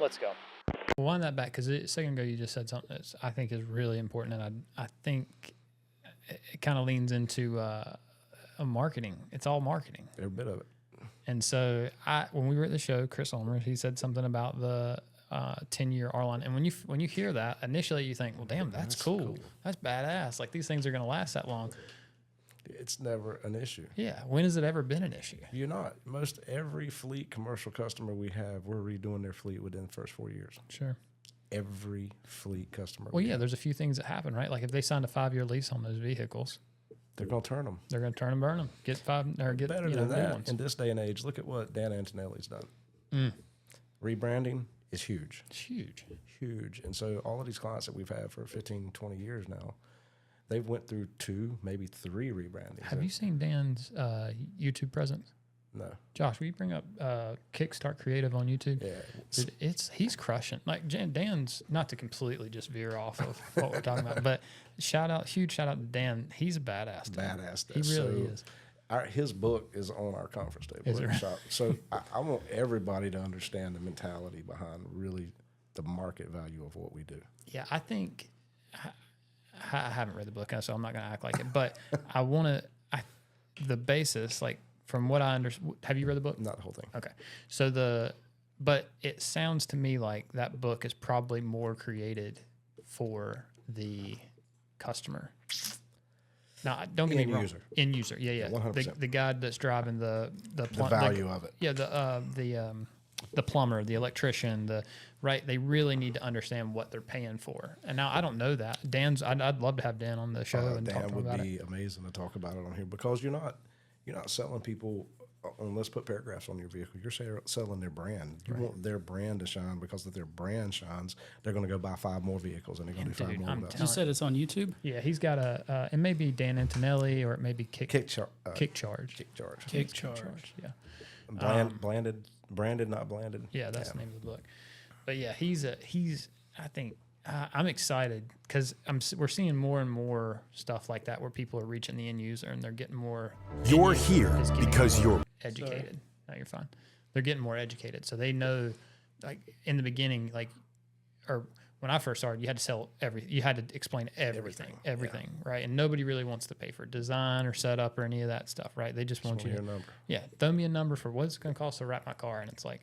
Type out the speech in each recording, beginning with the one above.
Let's go. Well, wind that back, because a second ago you just said something that I think is really important, and I think it kind of leans into a marketing. It's all marketing. Every bit of it. And so when we were at the show, Chris Ulmer, he said something about the 10-year R-line. And when you hear that, initially you think, well, damn, that's cool. That's badass. Like, these things are going to last that long. It's never an issue. Yeah. When has it ever been an issue? You're not. Most every fleet commercial customer we have, we're redoing their fleet within the first 4 years. Sure. Every fleet customer. Well, yeah, there's a few things that happen, right? Like if they signed a 5-year lease on those vehicles, they're going to turn them. They're going to turn and burn them. Get better than new that. ones. In this day and age, look at what Dan Antonelli's done. Rebranding is huge. It's huge. Huge. And so all of these clients that we've had for 15, 20 years now, they've went through 2, maybe 3 rebrandings. Have you seen Dan's YouTube presence? No. Josh, will you bring up Kickstart Creative on YouTube? Yeah. Dude, he's crushing. Like Dan's, not to completely just veer off of what we're talking about, but huge shout out to Dan. He's a badass. He really is. His book is on our conference table shop. So I want everybody to understand the mentality behind really the market value of what we do. Yeah, I think I haven't read the book, so I'm not going to act like it, but I want to. The basis, like from what I understand, have you read the book? Not the whole thing. Okay, so but it sounds to me like that book is probably more created for the customer. Now, don't get me wrong. End user, yeah. 100%. The guy that's driving the value of it. Yeah, the plumber, the electrician, they really need to understand what they're paying for. And now I don't know that. I'd love to have Dan on the show and talk to him about it. Dan would be amazing to talk about it on here, because you're not selling people on, let's put paragraphs on your vehicle. You're selling their brand. You want their brand to shine, because if their brand shines, they're going to go buy 5 more vehicles, and they're going to do 5 more of those. You said it's on YouTube? Yeah, he's got it may be Dan Antonelli, or it may be Kick Charge. Yeah. Branded, not blanded. Yeah, that's the name of the book. But yeah, I think I'm excited, because we're seeing more and more stuff like that where people are reaching the end user and they're getting more. You're here because you're educated. Sorry. No, you're fine. They're getting more educated, so they know. Like in the beginning, or when I first started, you had to sell everything. You had to explain everything, right? And nobody really wants to pay for design or setup or any of that stuff, right? They just want you to number. Yeah, throw me a number for what it's going to cost to wrap my car, and it's like,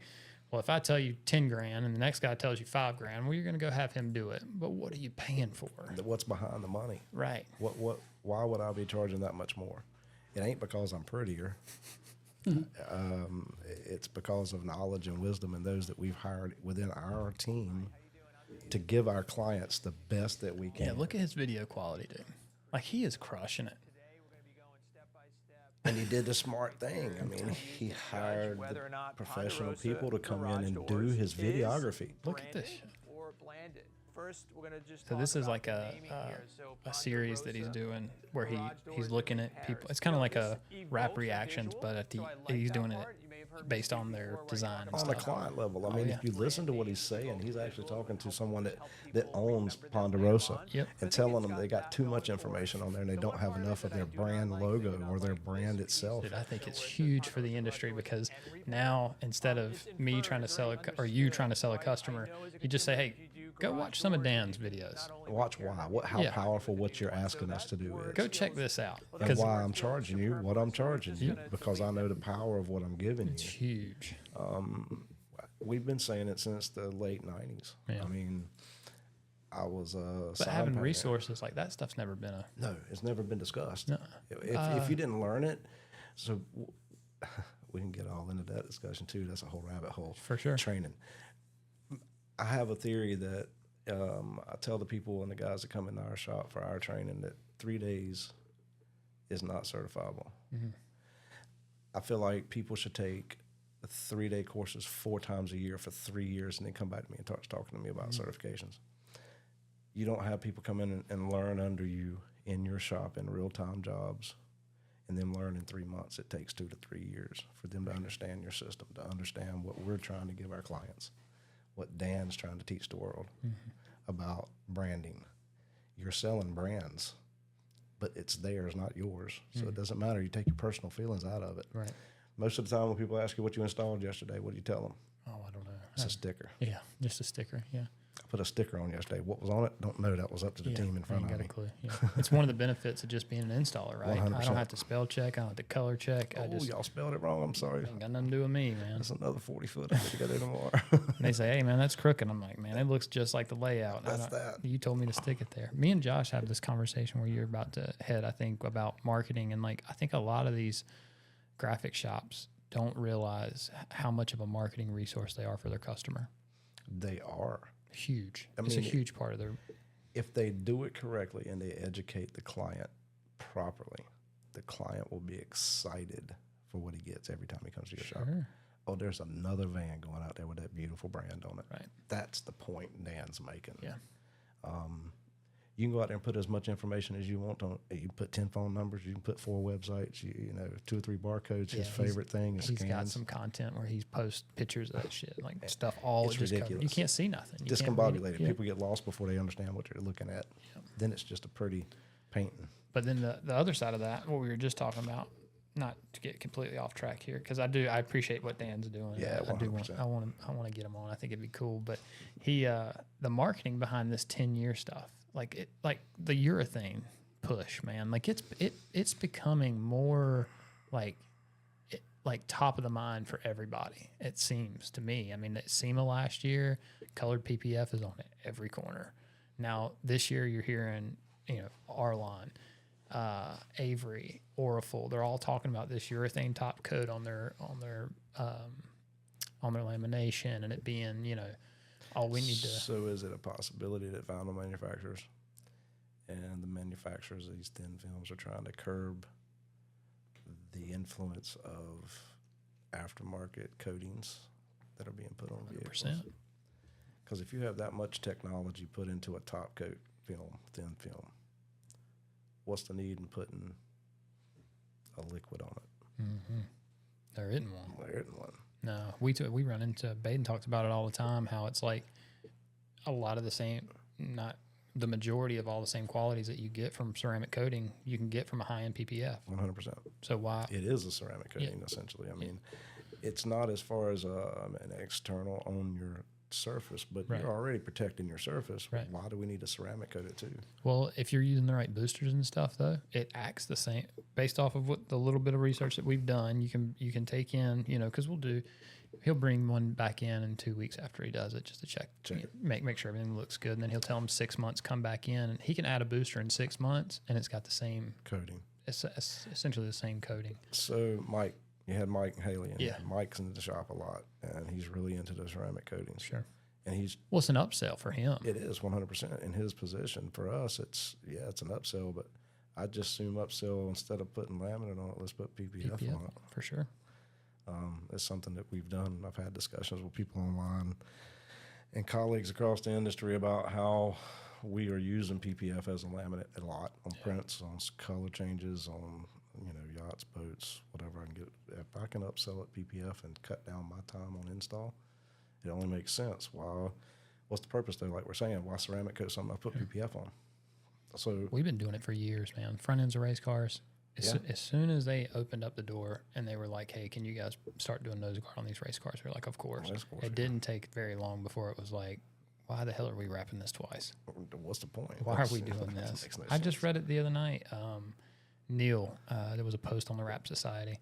well, if I tell you $10,000 and the next guy tells you $5,000, well, you're going to go have him do it. But what are you paying for? What's behind the money? Right. Why would I be charging that much more? It ain't because I'm prettier. It's because of knowledge and wisdom, and those that we've hired within our team to give our clients the best that we can. Yeah, look at his video quality, dude. Like, he is crushing it. And he did the smart thing. I mean, he hired professional people to come in and do his videography. Look at this shit. So this is like a series that he's doing where he's looking at people. It's kind of like a rap reactions, but he's doing it based on their design and on stuff. the client level. I mean, if you listen to what he's saying, he's actually talking to someone that owns Ponderosa and telling them they got too much information on there and they don't have enough of their brand logo or their brand itself. Dude, I think it's huge for the industry, because now instead of me trying to sell or you trying to sell a customer, you just say, hey, go watch some of Dan's videos. Watch how powerful what you're asking us to do is. Go check this out. And why I'm charging you what I'm charging you, because I know the power of what I'm giving you. It's huge. We've been saying it since the late 90s. Yeah. I mean, I was but having resources like that stuff's never been No, it's never been discussed. No. If you didn't learn it, so we can get all into that discussion too. That's a whole rabbit hole. For sure. Training. I have a theory that I tell the people and the guys that come into our shop for our training that 3 days is not certifiable. Mm-hmm. I feel like people should take 3-day courses 4 times a year for 3 years and then come back to me and start talking to me about certifications. You don't have people come in and learn under you in your shop in real-time jobs and then learn in 3 months. It takes 2 to 3 years for them to understand your system, to understand what we're trying to give our clients, what Dan's trying to teach the world about branding. You're selling brands, but it's theirs, not yours. So it doesn't matter. You take your personal feelings out of it. Right. Most of the time when people ask you what you installed yesterday, what do you tell them? Oh, I don't know. It's a sticker. Yeah, just a sticker. Yeah. I put a sticker on yesterday. What was on it? Don't know. That was up to the team in front I ain't of got me. a clue. Yeah. It's one of the benefits of just being an installer, right? 100%. I don't have to spell check. I don't have to color check. I just Y'all spelled it wrong. I'm sorry. ain't got nothing to do with me, man. That's another 40 foot. I got to go there tomorrow. And they say, hey, man, that's crooked. I'm like, man, it looks just like the layout. That's that. You told me to stick it there. Me and Josh have this conversation where you're about to head, I think, about marketing. And like, I think a lot of these graphic shops don't realize how much of a marketing resource they are for their customer. They are. Huge. I It's a mean, huge part of their. If they do it correctly and they educate the client properly, the client will be excited for what he gets every time he comes to your shop. Oh, there's another van going out there with that beautiful brand on it. Right. That's the point Dan's making. Yeah. You can go out there and put as much information as you want on. You can put 10 phone numbers. You can put 4 websites. You know, 2 or 3 barcodes. His favorite thing is he's scans. got some content where he's posts pictures of that shit, like stuff all It's just covered. ridiculous. You can't see nothing. You can't read it. Discombobulated. Yeah. People get lost before they understand what they're looking at. Yeah. Then it's just a pretty painting. But then the other side of that, what we were just talking about, not to get completely off track here, because I appreciate what Dan's doing. Yeah, I do want 100%. I want to get him on. I think it'd be cool. But he the marketing behind this 10-year stuff, like the urethane push, man, like it's becoming more like top of the mind for everybody. It seems to me. I mean, SEMA last year, colored PPF is on every corner. Now this year you're hearing, Arlon, Avery, Orifel, they're all talking about this urethane top coat on their lamination, and it being, all we need to. So is it a possibility that vinyl manufacturers and the manufacturers of these thin films are trying to curb the influence of aftermarket coatings that are being put on vehicles? 100%. Because if you have that much technology put into a top coat film, thin film, what's the need in putting a liquid on it? Mm-hmm. There isn't one. There isn't one. No, we run into, Baden talks about it all the time, how it's like a lot of the same, not the majority of all the same qualities that you get from ceramic coating, you can get from a high-end PPF. 100%. So why? It is a ceramic coating, essentially. I mean, it's not as far as an external on your surface, but Right. you're already protecting your surface. Right. Why do we need to ceramic coat it too? Well, if you're using the right boosters and stuff, though, it acts the same. Based off of what the little bit of research that we've done, you can take in, because he'll bring one back in 2 weeks after he does it just to check it. Make sure everything looks good, and then he'll tell him 6 months, come back in, and he can add a booster in 6 months, and it's got the same Coating. It's essentially the same coating. So Mike, you had Mike and Haley in. Yeah. Mike's in the shop a lot, and he's really into the ceramic coatings. Sure. And he's Well, it's an upsell for him. it is 100% in his position. For us, it's an upsell, but I just assume upsell instead of putting laminate on it, let's put PPF on it. For sure. It's something that we've done. I've had discussions with people online and colleagues across the industry about how we are using PPF as a laminate a lot on prints, on color changes, on yachts, boats, whatever I can get. If I can upsell it PPF and cut down my time on install, it only makes sense. What's the purpose though? Like we're saying, why ceramic coat something I put PPF on? So We've been doing it for years, man. Front ends of race cars. As soon as they opened up the door and they were like, hey, can you guys start doing nose guard on these race cars? We were like, of course. It didn't take very long before it was like, why the hell are we wrapping this twice? what's the point? Why are we doing this? Makes no I just sense. read it the other night. Neil, there was a post on the Wrap Society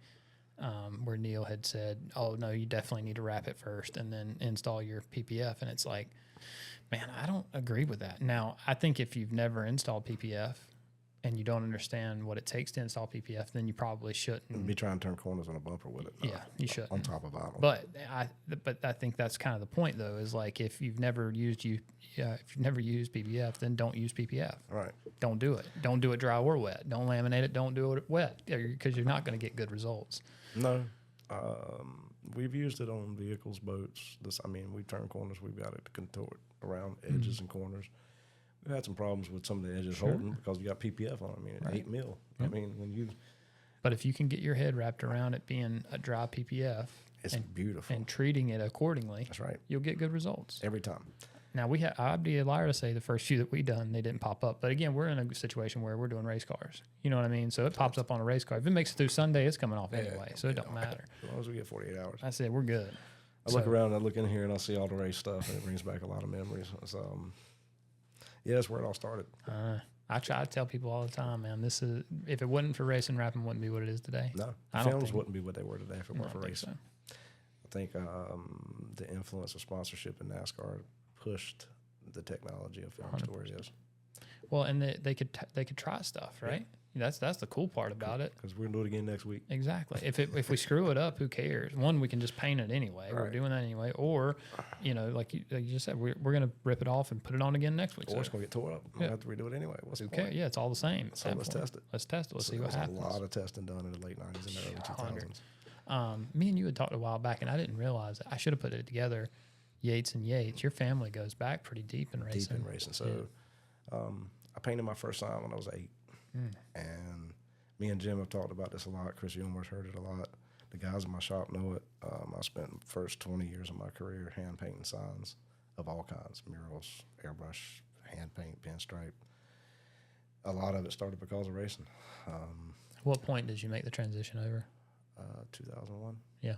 where Neil had said, oh, no, you definitely need to wrap it first and then install your PPF. And it's like, man, I don't agree with that. Now, I think if you've never installed PPF and you don't understand what it takes to install PPF, then you probably shouldn't. Be trying to turn corners on a bumper with it. Yeah, you shouldn't. On top of vinyl. But I think that's kind of the point, though, is like if you've never used PPF, then don't use PPF. Right. Don't do it. Don't do it dry or wet. Don't laminate it. Don't do it wet because you're not going to get good results. No. We've used it on vehicles, boats. We've turned corners. We've got it to contort around edges and corners. We've had some problems with some of the edges holding because you got PPF on it. It's 8 mil. But if you can get your head wrapped around it being a dry PPF it's beautiful. and treating it accordingly, That's right. you'll get good results. Every time. Now I'd be a liar to say the first few that we done, they didn't pop up. But again, we're in a situation where we're doing race cars. You know what I mean? So it pops up on a race car. If it makes it through Sunday, it's coming off anyway. So it don't matter. As long as we get 48 hours. I said we're good. I look around, I look in here, and I see all the race stuff, and it brings back a lot of memories. So, yeah, that's where it all started. I try to tell people all the time, man, this is, if it wasn't for racing, rapping wouldn't be what it is today. No, the films wouldn't be what they were today if it weren't for racing. So. I think the influence of sponsorship in NASCAR pushed the technology of film to where it is. Well, and they could try stuff, right? Yeah. That's the cool part about it. Because we're gonna do it again next week. Exactly. If we screw it up, who cares? One, we can just paint it anyway. Right. We're doing that anyway. Or, like you just said, we're gonna rip it off and put it on again next week. Or it's gonna get tore up. We'll have to redo it anyway. What's the point? Yeah, it's all the same. So let's test it. Let's test it. Let's see what happens. There's a lot of testing done in the late 90s and the early 2000s. Me and you had talked a while back, and I didn't realize it. I should have put it together. Yates and Yates. Your family goes back pretty deep in racing. So, I painted my first sign when I was 8, and me and Jim have talked about this a lot. Chris Ulmer's heard it a lot. The guys in my shop know it. I spent the first 20 years of my career hand painting signs of all kinds: murals, airbrush, hand paint, pinstripe. A lot of it started because of racing. What point did you make the transition over? 2001. Yeah.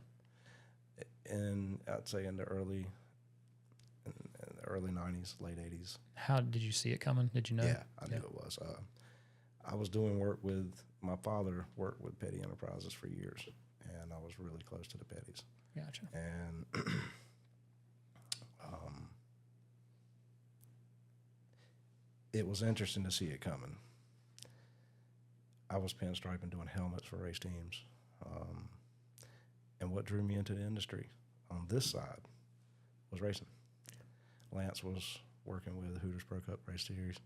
And I'd say in the early 90s, late 80s. How did you see it coming? Did you know? Yeah, I knew it was. I was doing work with, my father worked with Petty Enterprises for years, and I was really close to the Pettys. Gotcha. And it was interesting to see it coming. I was pinstriping, doing helmets for race teams. And what drew me into the industry on this side was racing. Lance was working with Hooters Pro Cup Race Series.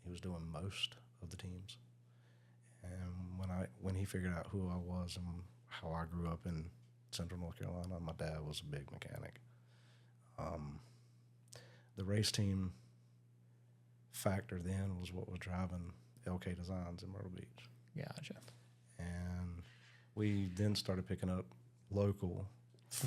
He was doing most of the teams. And when he figured out who I was and how I grew up in Central North Carolina, my dad was a big mechanic. The race team factor then was what was driving LK Designs in Myrtle Beach. Gotcha. And we then started picking up local.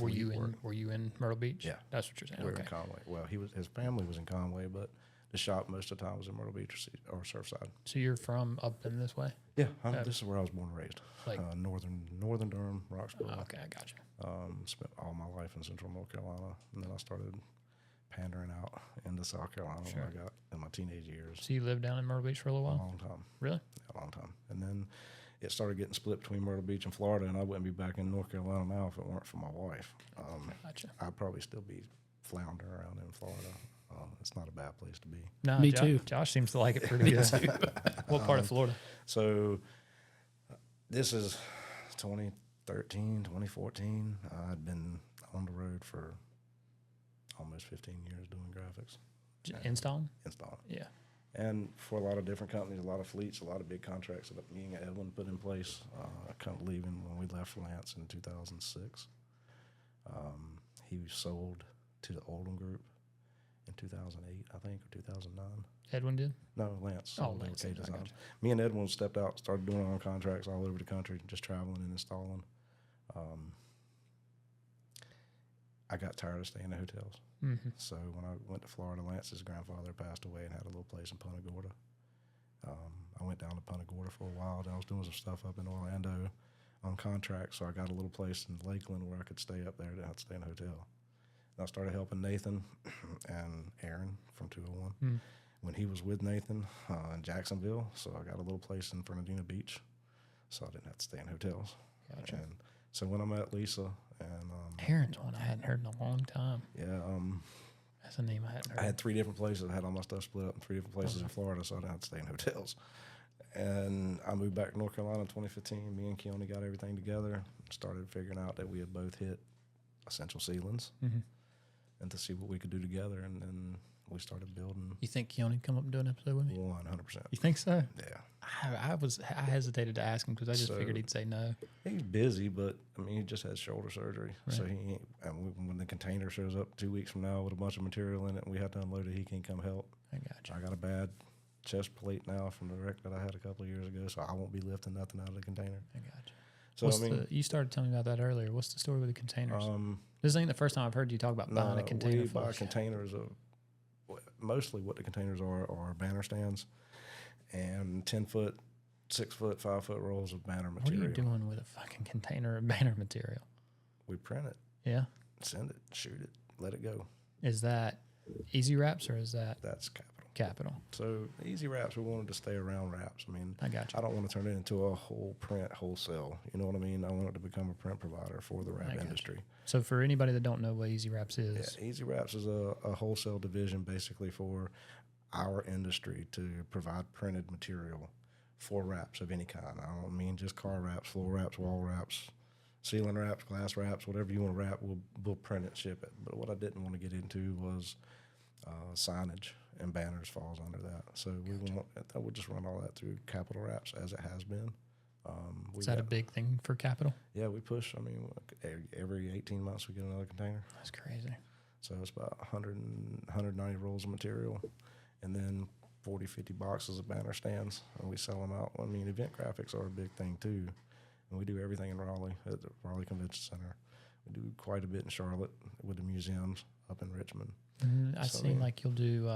Were you in Myrtle Beach? Yeah, that's what you're saying. We were in Conway. Well, his family was in Conway, but the shop most of the time was in Myrtle Beach or Surfside. So you're from up in this way? Yeah, this is where I was born and raised. Like northern Durham, Roxborough. Oh, okay, I got you. Spent all my life in Central North Carolina, and then I started pandering out into South Carolina when I got in my teenage years. So you lived down in Myrtle Beach for a little while? A long time. Really? Yeah, a long time. And then it started getting split between Myrtle Beach and Florida, and I wouldn't be back in North Carolina now if it weren't for my wife. Gotcha. I'd probably still be floundering around in Florida. It's not a bad place to be. No, Me too. Josh seems to like it pretty good too. What part of Florida? So this is 2013, 2014. I'd been on the road for almost 15 years doing graphics. Installing? Yeah. And for a lot of different companies, a lot of fleets, a lot of big contracts that me and Edwin put in place. Kind of leaving when we left Lance in 2006. He sold to the Oldham Group in 2008, I think, or 2009. Edwin did? No, Lance. Lance. Design. Me and Edwin stepped out, started doing our own contracts all over the country, just traveling and installing. I got tired of staying in hotels. Mm-hmm. So when I went to Florida, Lance's grandfather passed away and had a little place in Punta Gorda. I went down to Punta Gorda for a while. Then I was doing some stuff up in Orlando on contract, so I got a little place in Lakeland where I could stay up there. Didn't have to stay in a hotel. And I started helping Nathan and Aaron from 201 when he was with Nathan in Jacksonville. So I got a little place in Fernandina Beach, so I didn't have to stay in hotels. Gotcha. And so when I met Lisa and Aaron's one I hadn't heard in a long time. Yeah, that's a name I hadn't heard. I had 3 different places. I had all my stuff split up in 3 different places in Florida, so I didn't have to stay in hotels. And I moved back to North Carolina in 2015. Me and Keone got everything together, started figuring out that we had both hit essential ceilings and to see what we could do together. And then we started building. You think Keone would come up and do an episode with me? 100%. You think so? Yeah. I hesitated to ask him because I just figured he'd say no. He's busy, but I mean, he just had shoulder surgery, right. So he ain't. And when the container shows up 2 weeks from now with a bunch of material in it, and we have to unload it, he can't come help. I got you. I got a bad chest plate now from the wreck that I had a couple of years ago, so I won't be lifting nothing out of the container. I got you. So you started telling me about that earlier. What's the story with the containers? This ain't the first time I've heard you talk about buying a container. We buy containers of mostly what the containers are banner stands and 10-foot, 6-foot, 5-foot rolls of banner What material. are you doing with a fucking container of banner material? We print it, Yeah. send it, shoot it, let it go. Is that easy wraps or is that That's capital. capital? So easy wraps, we wanted to stay around wraps. I mean, I got you. I don't want to turn it into a whole print wholesale. You know what I mean? I want it to become a print provider for the wrap industry. So for anybody that don't know what Easy Wraps is, Yeah, Easy Wraps is a wholesale division basically for our industry to provide printed material for wraps of any kind. I don't mean just car wraps, floor wraps, wall wraps, ceiling wraps, glass wraps, whatever you want to wrap, we'll print it, ship it. But what I didn't want to get into was signage, and banners falls under that. So we'll just run all that through Capital Wraps as it has been. Is that a big thing for Capital? Yeah, we push. I mean, every 18 months we get another container. That's crazy. So it's about 190 rolls of material, and then 40, 50 boxes of banner stands, and we sell them out. I mean, event graphics are a big thing too, and we do everything in Raleigh at the Raleigh Convention Center. We do quite a bit in Charlotte with the museums up in Richmond. I've seen like you'll do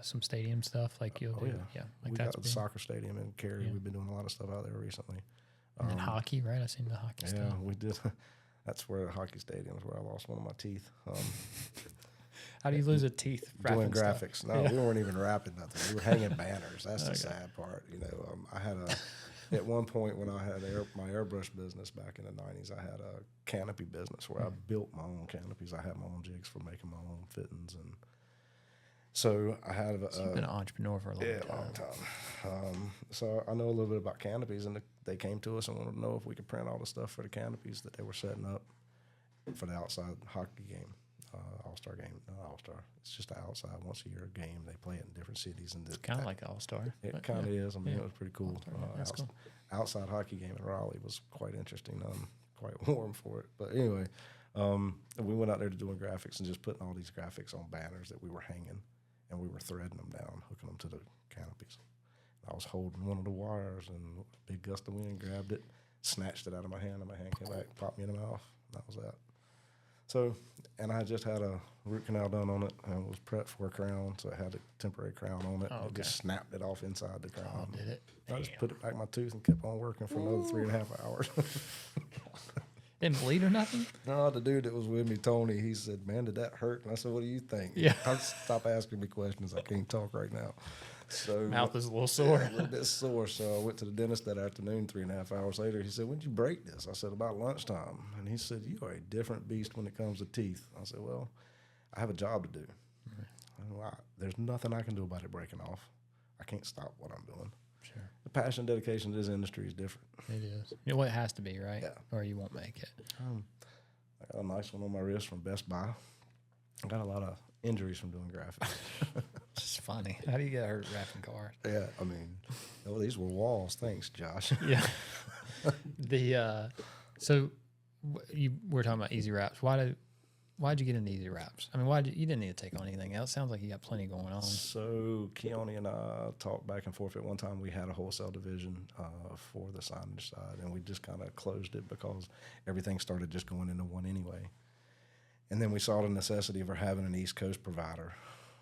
some stadium stuff, like you'll do, like we that's got the soccer stadium in Cary. We've been doing a lot of stuff out there recently. And then hockey, right? I've seen the hockey stuff. Yeah, we did. That's where the hockey stadium is where I lost one of my teeth. How do you lose a teeth? Doing graphics. Stuff? No, we weren't even wrapping nothing. We were hanging banners. That's the sad part. You know, I had at one point when I had my airbrush business back in the 90s, I had a canopy business where I built my own canopies. I had my own jigs for making my own fittings, and so I had you've been an entrepreneur for a long time. So I know a little bit about canopies, and they came to us and wanted to know if we could print all the stuff for the canopies that they were setting up for the outside hockey game. All-Star game, not All-Star. It's just an outside once-a-year game. They play it in different cities. And it's kind of like All-Star. It kind of is. I mean, it was pretty cool. That's cool. Outside hockey game in Raleigh was quite interesting. Quite warm for it. But anyway, we went out there to doing graphics and just putting all these graphics on banners that we were hanging, and we were threading them down, hooking them to the canopies. I was holding one of the wires, and a big gust of wind grabbed it, snatched it out of my hand, and my hand came back, popped me in the mouth. And that was that. So, and I just had a root canal done on it, and it was prepped for a crown, so it had a temporary crown on it. It just snapped it off inside the crown. Oh, did it? I just put it back in my tooth and kept on working for another 3.5 hours. Didn't bleed or nothing? No, the dude that was with me, Tony, he said, "Man, did that hurt?" And I said, "What do you think?" Yeah. Stop asking me questions. I can't talk right now. So mouth is a little sore. Yeah, a little bit sore. So I went to the dentist that afternoon. 3.5 hours later, he said, "When'd you break this?" I said, "About lunchtime." And he said, "You are a different beast when it comes to teeth." I said, "Well, I have a job to do. There's nothing I can do about it breaking off. I can't stop what I'm doing." Sure. The passion and dedication to this industry is different. It is. You know, it has to be, right? Yeah. Or you won't make it. I got a nice one on my wrist from Best Buy. I got a lot of injuries from doing graphics. It's funny. How do you get hurt wrapping cars? Yeah, I mean, these were walls. Thanks, Josh. Yeah. So you were talking about Easy Wraps. Why'd you get into Easy Wraps? I mean, you didn't need to take on anything else. Sounds like you got plenty going on. So Keone and I talked back and forth. At one time, we had a wholesale division for the signage side, and we just kind of closed it because everything started just going into one anyway. And then we saw the necessity for having an East Coast provider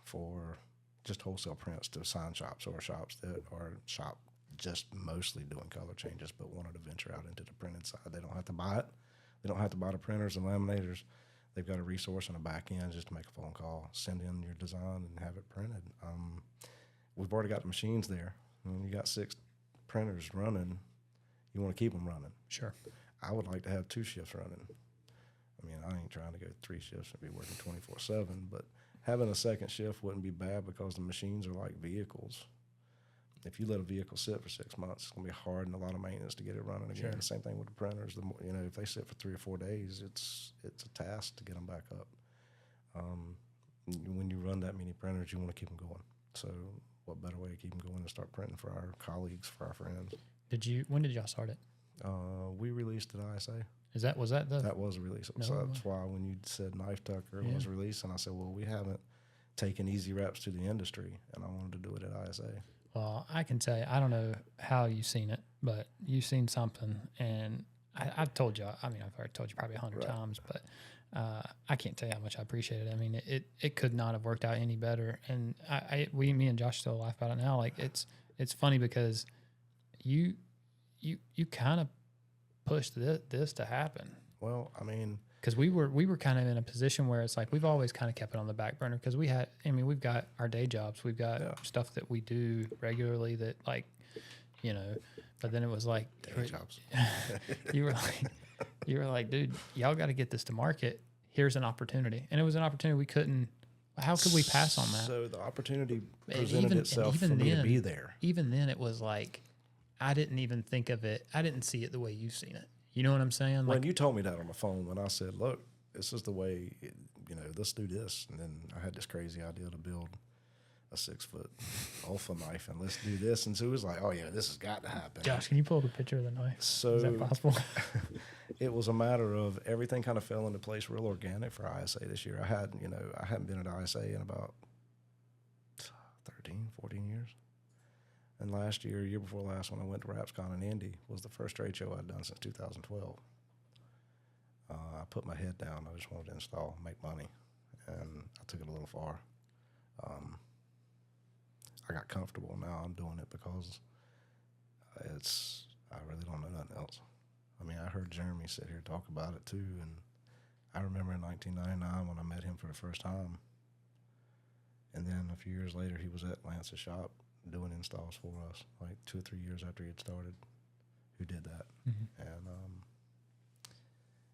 for just wholesale prints to sign shops or shops that are just mostly doing color changes but wanted to venture out into the printed side. They don't have to buy it. They don't have to buy the printers and laminators. They've got a resource and a back end just to make a phone call, send in your design, and have it printed. We've already got the machines there. When you got 6 printers running, you want to keep them running. Sure. I would like to have 2 shifts running. I mean, I ain't trying to go 3 shifts and be working 24/7, but having a second shift wouldn't be bad because the machines are like vehicles. If you let a vehicle sit for 6 months, it's going to be hard and a lot of maintenance to get it running again. Sure. The same thing with the printers. If they sit for 3 or 4 days, it's a task to get them back up. When you run that many printers, you want to keep them going. So what better way to keep them going than start printing for our colleagues, for our friends? When did y'all start it? We released at ISA. Was that That was a release. So that's why when you said Knife Tucker was released, and I said, well, we haven't taken Easy Wraps to the industry, and I wanted to do it at ISA. Well, I can tell you, I don't know how you've seen it, but you've seen something, and I've told you, I mean, I've already told you probably 100 times, but I can't tell you how much I appreciate it. I mean, it could not have worked out any better. And me and Josh still laugh about it now. Like it's funny because you kind of pushed this to happen. Well, I mean, because we were kind of in a position where it's like we've always kind of kept it on the back burner because we've got our day jobs, we've got stuff that we do regularly that like, but then it was like day jobs. you were like, dude, y'all got to get this to market. Here's an opportunity, and it was an opportunity we couldn't. How could we pass on that? So the opportunity presented itself for me to be there. Even then, it was like I didn't even think of it. I didn't see it the way you've seen it. You know what I'm saying? When you told me that on the phone, when I said, look, this is the way, let's do this. And then I had this crazy idea to build a 6-foot alpha knife and let's do this. And so it was like, oh, yeah, this has got to happen. Josh, can you pull up a picture of the knife? So is that possible? It was a matter of everything kind of fell into place real organic for ISA this year. I hadn't been at ISA in about 13, 14 years. And last year before last, when I went to WrapOn in Indy, was the first trade show I'd done since 2012. I put my head down. I just wanted to install, make money, and I took it a little far. I got comfortable. Now I'm doing it because I really don't know nothing else. I mean, I heard Jeremy sit here talk about it too, and I remember in 1999 when I met him for the first time. And then a few years later, he was at Lance's shop doing installs for us, like 2 or 3 years after he had started, who did that. Mm-hmm. And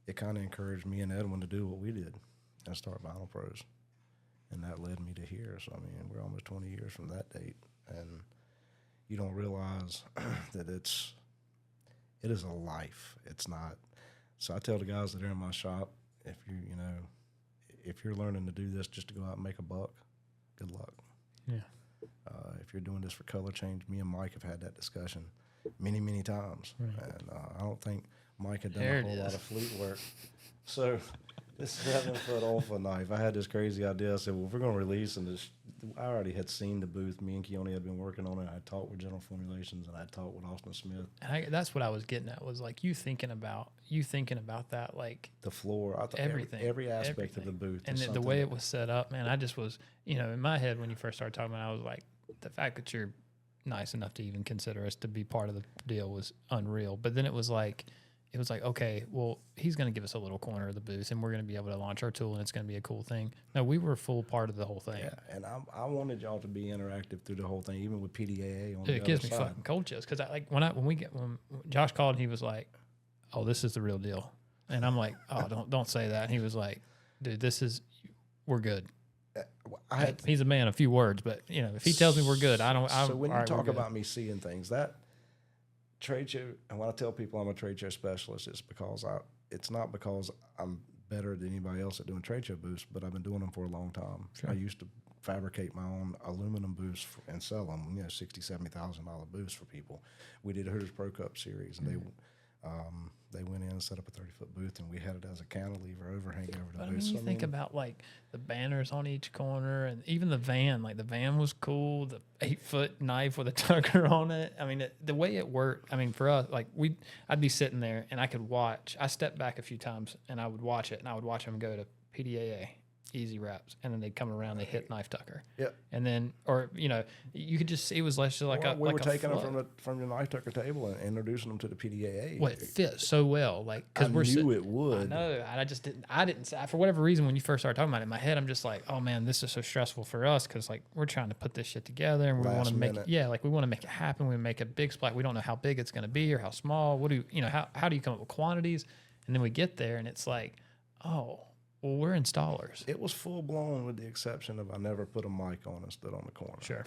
it kind of encouraged me and Edwin to do what we did and start Vinyl Pros. And that led me to here. So, I mean, we're almost 20 years from that date. And you don't realize that it is a life. It's not. So I tell the guys that are in my shop, if you're learning to do this just to go out and make a buck, good luck. Yeah. If you're doing this for color change, me and Mike have had that discussion many, many times. Right. And I don't think Mike had done a whole lot of fleet work. So this 7-foot alpha knife, I had this crazy idea. I said, well, if we're going to release, and I already had seen the booth. Me and Keone had been working on it. I talked with General Formulations, and I talked with Austin Smith. And that's what I was getting at, was like you thinking about that, like the floor, everything, every aspect of the booth. And the way it was set up, man, I just was, in my head when you first started talking about it, I was like, the fact that you're nice enough to even consider us to be part of the deal was unreal. But then it was like, okay, well, he's going to give us a little corner of the booth, and we're going to be able to launch our tool, and it's going to be a cool thing. No, we were a full part of the whole thing. Yeah, and I wanted y'all to be interactive through the whole thing, even with PDAA on the other side. It gives me fucking cold chills because when Josh called, and he was like, "Oh, this is the real deal," and I'm like, "Oh, don't say that." And he was like, "Dude, we're good." He's a man of few words, but if he tells me we're good, I don't. So when you talk about me seeing things, that trade show, and when I tell people I'm a trade show specialist, it's not because I'm better than anybody else at doing trade show booths, but I've been doing them for a long time. Sure. I used to fabricate my own aluminum booths and sell them, $60,000-$70,000 booths for people. We did a Hooters Pro Cup series, and they went in and set up a 30-foot booth, and we had it as a cantilever overhang over the booth. I mean, you think about like the banners on each corner, and even the van. Like the van was cool. The 8-foot knife with a tucker on it. I mean, the way it worked. I mean, for us, like I'd be sitting there and I could watch. I stepped back a few times and I would watch it, and I would watch them go to PDAA. Easy wraps, and then they'd come around, they hit knife tucker. Yep. And then, you could just see it was less like we were taking them from the knife tucker table and introducing them to the PDAA. Well, it fit so well, like because I knew it would. I know. I just didn't. I didn't. For whatever reason, when you first started talking about it, in my head, I'm just like, oh man, this is so stressful for us because like we're trying to put this shit together and we want to make it. Yeah, like we want to make it happen. We make a big splash. We don't know how big it's going to be or how small. What do how do you come up with quantities? And then we get there and it's like, oh. Well, we're installers. It was full blown, with the exception of I never put a mic on and stood on the corner. Sure.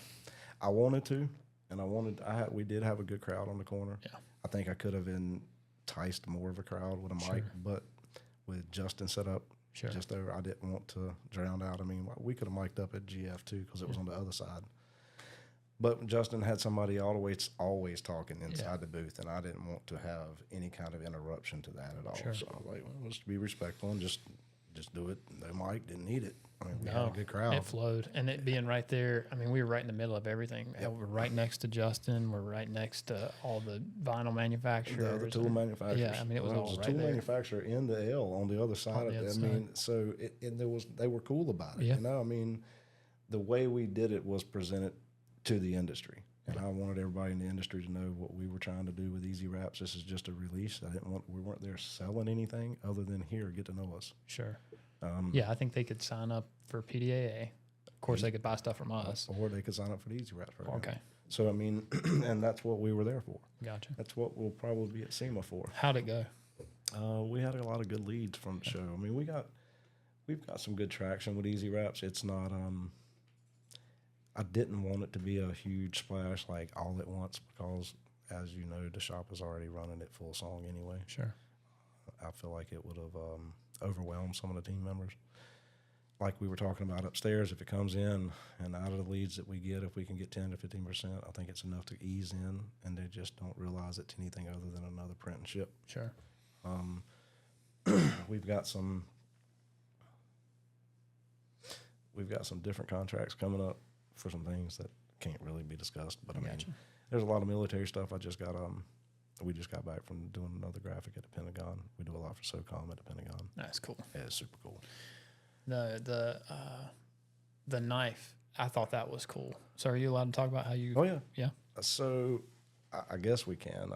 I wanted to, and we did have a good crowd on the corner. Yeah. I think I could have enticed more of a crowd with a mic, but with Justin set up just over, I didn't want to drown out. I mean, we could have mic'd up at GF too because it was on the other side. But Justin had somebody always talking inside the booth, and I didn't want to have any kind of interruption to that at all. Sure. So I was like, well, let's be respectful and just just do it. No mic, didn't need it. I mean, we No, had a good crowd. it flowed, and it being right there. I mean, we were right in the middle of everything. We're right next to Justin. We're right next to all the vinyl manufacturers, The tool manufacturers. Yeah, I mean, it was all a right tool there. manufacturer in the L on the other side of the it. other I side. mean, so they were cool about it. Yeah. You know, I mean, the way we did it was presented to the industry. And I wanted everybody in the industry to know what we were trying to do with Easy Wraps. This is just a release. We weren't there selling anything other than here, get to know us. Sure. Yeah, I think they could sign up for PDAA. Of course, they could buy stuff from us. Or they could sign up for the Easy Wraps program. Okay, So, I mean, and that's what we were there for. gotcha. That's what we'll probably be at SEMA for. How'd it go? We had a lot of good leads from the show. I mean, we've got some good traction with Easy Wraps. It's not, I didn't want it to be a huge splash like all at once because, as you know, the shop is already running it full song anyway. Sure. I feel like it would have overwhelmed some of the team members. Like we were talking about upstairs, if it comes in and out of the leads that we get, if we can get 10 to 15%, I think it's enough to ease in, and they just don't realize it's anything other than another print and ship. Sure. We've got some different contracts coming up for some things that can't really be discussed. But I mean, there's a lot of military stuff. We just got back from doing another graphic at the Pentagon. We do a lot for SOCOM at the Pentagon. That's cool. Yeah, it's super cool. The knife, I thought that was cool. So are you allowed to talk about how you? Oh yeah, yeah. So I guess we can.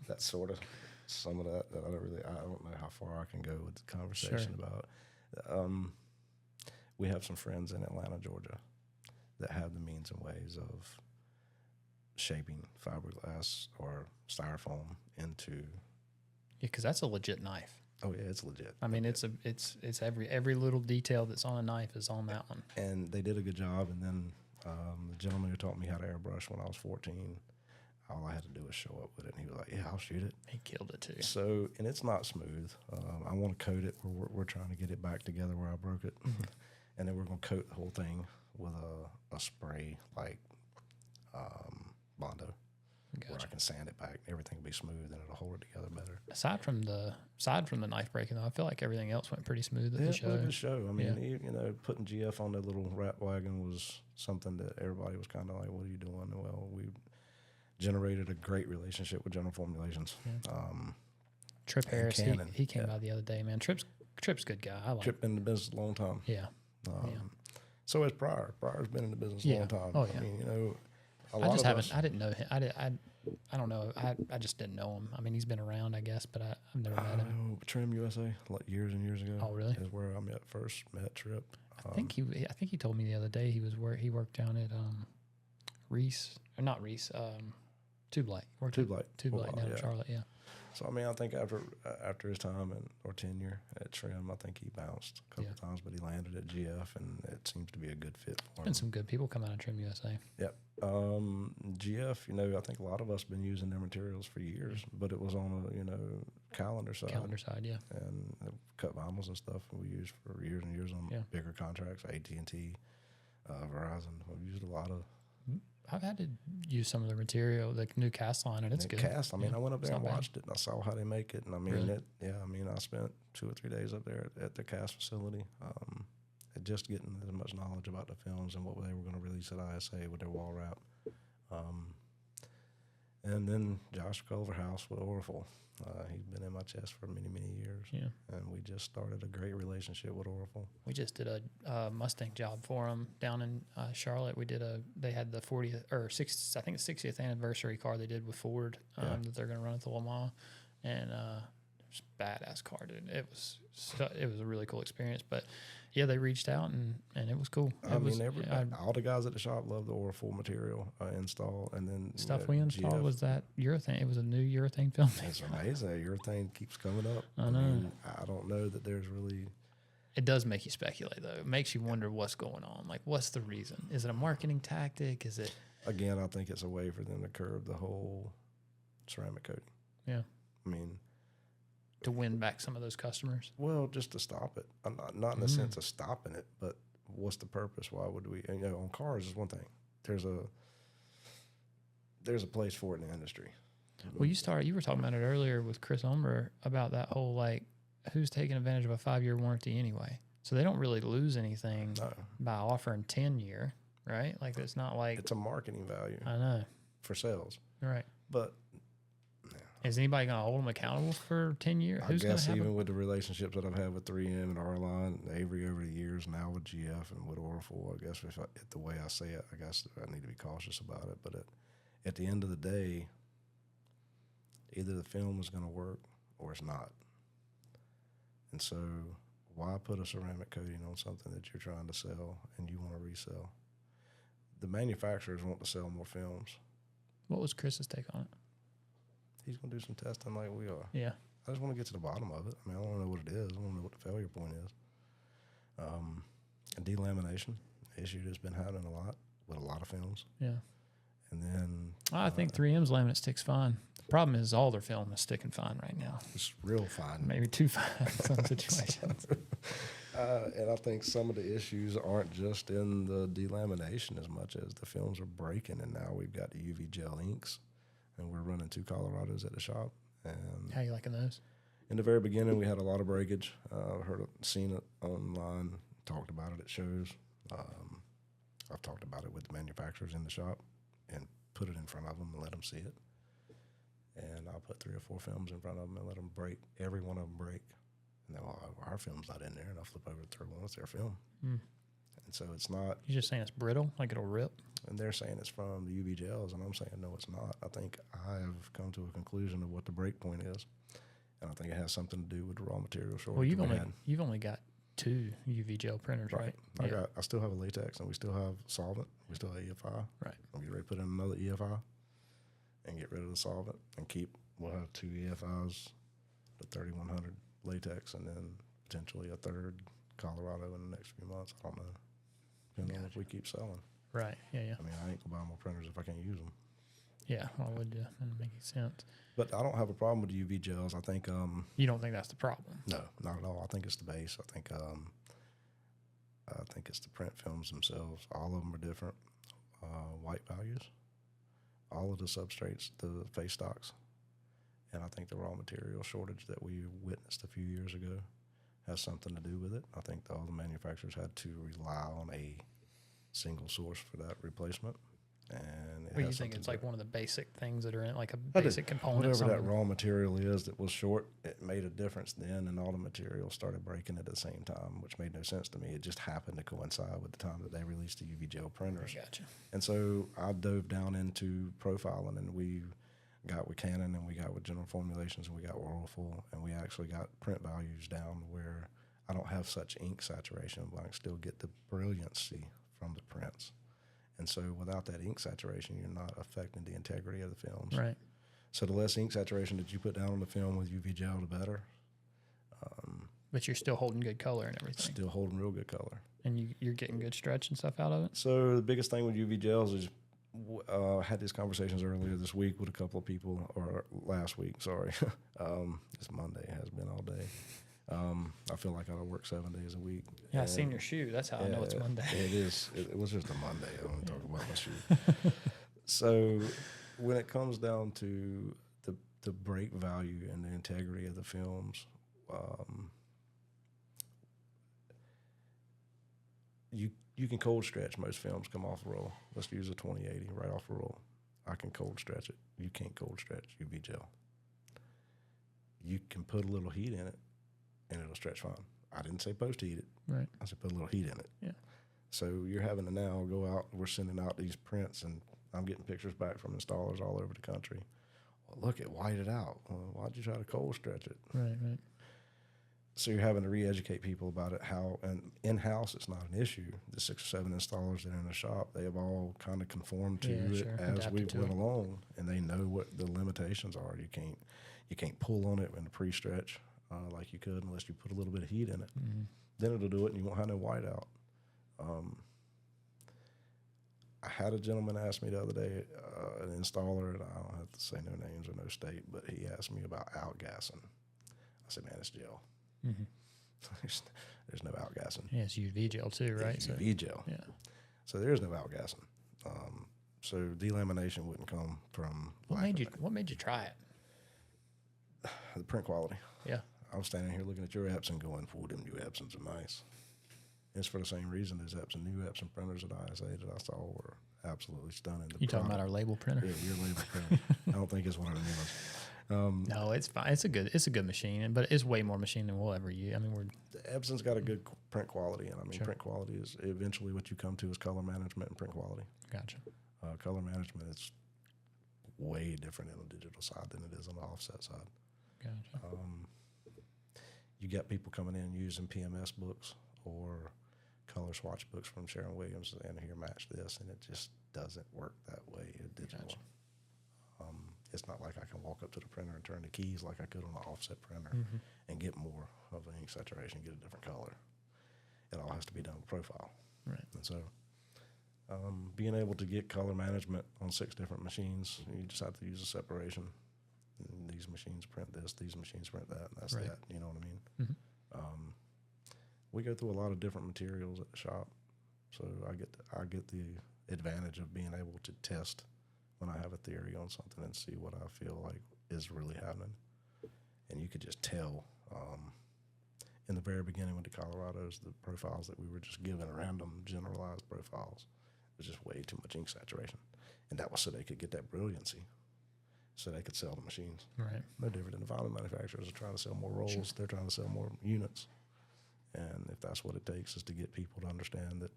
That's sort of some of that. I don't know how far I can go with the conversation about. We have some friends in Atlanta, Georgia, that have the means and ways of shaping fiberglass or styrofoam into. Yeah, because that's a legit knife. Oh yeah, it's legit. I mean, it's every little detail that's on a knife is on that one. And they did a good job. And then the gentleman who taught me how to airbrush when I was 14, all I had to do was show up with it, and he was like, "Yeah, I'll shoot it." He killed it too. So, and it's not smooth. I want to coat it. We're trying to get it back together where I broke it, and then we're going to coat the whole thing with a spray like Bondo, where I can sand it back. Everything will be smooth, and it'll hold it together better. Aside from the knife breaking, though, I feel like everything else went pretty smooth at the show. It was a good show. I mean, you know, putting GF on that little rat wagon was something that everybody was kind of like, "What are you doing?" Well, we generated a great relationship with General Formulations. Trip Harris, he came by the other day, man. Trip's a good guy. I like Trip been in the business a long time. Yeah. So has Pryor. Pryor's been in the business a long time. Oh, yeah. I mean, you know, I didn't know him. I don't know. I just didn't know him. I mean, he's been around, I guess, but I've never met him. Trim USA, like years and years ago. Oh, really? Is where I first met Trip. I think he told me the other day he worked down at Reese, or not Reese, Tube Light. Tube Light down in Charlotte. Yeah. So I mean, I think after his time or tenure at Trim, I think he bounced a couple times, but he landed at GF, and it seems to be a good fit for him. Been some good people come out of Trim USA. Yep. GF, you know, I think a lot of us been using their materials for years, but it was on a calendar side. Calendar side, yeah. And cut vinyls and stuff we used for years and years on bigger contracts, AT&T, Verizon. We've used a lot of. I've had to use some of the material, the new cast line, and it's good. Cast, I mean, I went up there and watched it, and I saw how they make it, and I mean, I spent 2 or 3 days up there at the cast facility, just getting as much knowledge about the films and what they were going to release at ISA with their wall wrap. And then Josh Culverhouse with Orifel. He's been in my chest for many, many years. Yeah. And we just started a great relationship with Orifel. We just did a Mustang job for them down in Charlotte. They had the 40th or 60th, I think the 60th anniversary car they did with Ford that they're going to run at the Le Mans. And it was a badass car, dude. It was a really cool experience. But yeah, they reached out and it was cool. All the guys at the shop loved the Orifel material install, and then stuff we installed was that urethane. It was a new urethane film. It's amazing. Urethane keeps coming up. I know. mean, I don't know that there's really. It does make you speculate, though. It makes you wonder what's going on. Like, what's the reason? Is it a marketing tactic? Is it? Again, I think it's a way for them to curb the whole ceramic coating. Yeah. I mean. To win back some of those customers? Well, just to stop it. Not in the sense of stopping it, but what's the purpose? Why would we? And, on cars is one thing. There's a place for it in the industry. Well, you were talking about it earlier with Chris Ulmer about that whole, like, who's taking advantage of a 5-year warranty anyway? So they don't really lose anything by offering 10-year, right? Like it's not like it's a marketing value. I know for sales, right? But is anybody going to hold them accountable for 10 years? I guess even with the relationships that I've had with 3M and R-Line, Avery over the years, now with GF and with Oracle, I guess the way I say it, I guess I need to be cautious about it. But at the end of the day, either the film is going to work or it's not. And so why put a ceramic coating on something that you're trying to sell and you want to resell? The manufacturers want to sell more films. What was Chris's take on it? He's going to do some testing like we are. Yeah. I just want to get to the bottom of it. I mean, I want to know what it is. I want to know what the failure point is. Delamination issue that's been happening a lot with a lot of films. Yeah. And then I think 3M's laminate sticks fine. The problem is all their film is sticking fine right now. It's real fine. Maybe too fine in some situations. And I think some of the issues aren't just in the delamination as much as the films are breaking, and now we've got the UV gel inks, and we're running 2 Colorados at the shop. And how you liking those? in the very beginning, we had a lot of breakage. Seen it online, talked about it at shows. I've talked about it with the manufacturers in the shop and put it in front of them and let them see it. And I'll put 3 or 4 films in front of them and let them break, every one of them break. And then, our film's not in there, and I'll flip over to the third one. It's their film. And so it's not. You're just saying it's brittle, like it'll rip? And they're saying it's from the UV gels, and I'm saying, no, it's not. I think I have come to a conclusion of what the break point is, and I think it has something to do with the raw material shortage. Well, you've only got 2 UV gel printers, right? I still have a latex, and we still have solvent. We still have EFI. Right. I'm getting ready to put in another EFI and get rid of the solvent and we'll have 2 EFIs, the 3100 latex, and then potentially a third Colorado in the next few months. I don't know. Depending on if we keep selling. Right. Yeah. I mean, I ain't gonna buy more printers if I can't use them. Yeah, why would you? That makes sense. But I don't have a problem with the UV gels. I think you don't think that's the problem? No, not at all. I think it's the base. I think it's the print films themselves. All of them are different. White values, all of the substrates, the face stocks, and I think the raw material shortage that we witnessed a few years ago has something to do with it. I think all the manufacturers had to rely on a single source for that replacement. And you think it's like one of the basic things that are in, like a basic component? Whatever that raw material is that was short, it made a difference then, and all the materials started breaking at the same time, which made no sense to me. It just happened to coincide with the time that they released the UV gel printers. Gotcha. And so I dove down into profiling, and we got with Canon, and we got with General Formulations, and we got with Oracle, and we actually got print values down where I don't have such ink saturation, but I can still get the brilliancy from the prints. And so without that ink saturation, you're not affecting the integrity of the films. Right. So the less ink saturation that you put down on the film with UV gel, the better. But you're still holding good color and everything. Still holding real good color. And you're getting good stretch and stuff out of it? So the biggest thing with UV gels is I had these conversations earlier this week with a couple of people, or last week, sorry. It's Monday. It has been all day. I feel like I work 7 days a week. Yeah, I seen your shoe. That's how I know it's Monday. It is. It was just a Monday. I don't talk about my shoe. So when it comes down to the break value and the integrity of the films, you can cold stretch most films come off a roll. Let's use a 2080 right off a roll. I can cold stretch it. You can't cold stretch UV gel. You can put a little heat in it, and it'll stretch fine. I didn't say post heat it. Right. I said put a little heat in it. Yeah. So you're having to now go out. We're sending out these prints, and I'm getting pictures back from installers all over the country. Well, look, it whited out. Well, why'd you try to cold stretch it? Right. So you're having to re-educate people about it. How, and in-house, it's not an issue. The 6 or 7 installers that are in the shop, they have all kind of conformed to it as we went along, and they know what the limitations are. You can't pull on it in the pre-stretch like you could unless you put a little bit of heat in it. Mm-hmm. Then it'll do it, and you won't have no whiteout. I had a gentleman ask me the other day, an installer, and I don't have to say no names or no state, but he asked me about outgassing. I said, man, it's gel. Mm-hmm. There's no outgassing. Yeah, it's UV gel too, right? It's UV gel. Yeah. So there's no outgassing. So delamination wouldn't come from. What made you try it? The print quality. Yeah. I'm standing here looking at your Epson going, "Whoa, them new Epsons are nice." It's for the same reason as new Epson printers at ISA that I saw were absolutely stunning. You talking about our label printer? Yeah, your label printer. I don't think it's one of the new ones. No, it's fine. It's a good machine, but it's way more machine than we'll ever use. I mean, the Epson's got a good print quality, and I mean, print quality is eventually what you come to is color management and print quality. Gotcha. Color management is way different in the digital side than it is on the offset side. Gotcha. You get people coming in using PMS books or color swatch books from Sharon Williams, and here match this, and it just doesn't work that way in digital. Gotcha. It's not like I can walk up to the printer and turn the keys like I could on the offset printer and get more of an ink saturation, get a different color. It all has to be done with profile. Right. And so being able to get color management on 6 different machines, you just have to use a separation. And these machines print this, these machines print that, and that's that. You know what I mean? We go through a lot of different materials at the shop, so I get the advantage of being able to test when I have a theory on something and see what I feel like is really happening. And you could just tell in the very beginning with the Colorados, the profiles that we were just given, random generalized profiles, was just way too much ink saturation. And that was so they could get that brilliancy, so they could sell the machines. Right. No different than the vinyl manufacturers are trying to sell more rolls. Sure. They're trying to sell more units. And if that's what it takes is to get people to understand that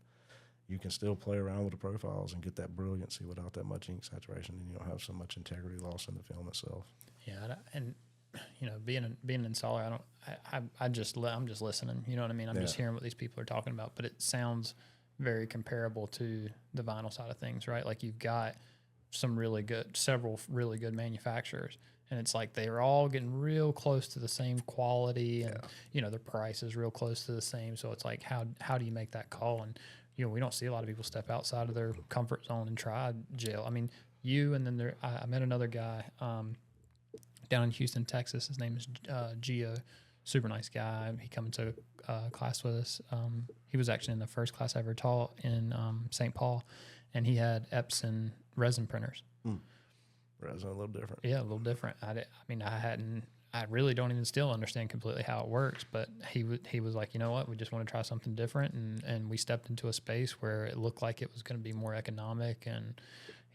you can still play around with the profiles and get that brilliancy without that much ink saturation, and you don't have so much integrity loss in the film itself. Yeah, and being an installer, I'm just listening. You know what I mean? I'm just hearing what these people are talking about, but it sounds very comparable to the vinyl side of things, right? Like you've got several really good manufacturers, and it's like they're all getting real close to the same quality, and their price is real close to the same. So it's like, how do you make that call? And we don't see a lot of people step outside of their comfort zone and try gel. I mean, and then I met another guy down in Houston, Texas. His name is Gio. Super nice guy. He come into class with us. He was actually in the first class I ever taught in St. Paul, and he had Epson resin printers. Resin a little different. Yeah, a little different. I really don't even still understand completely how it works, but he was like, you know what, we just want to try something different, and we stepped into a space where it looked like it was going to be more economic, and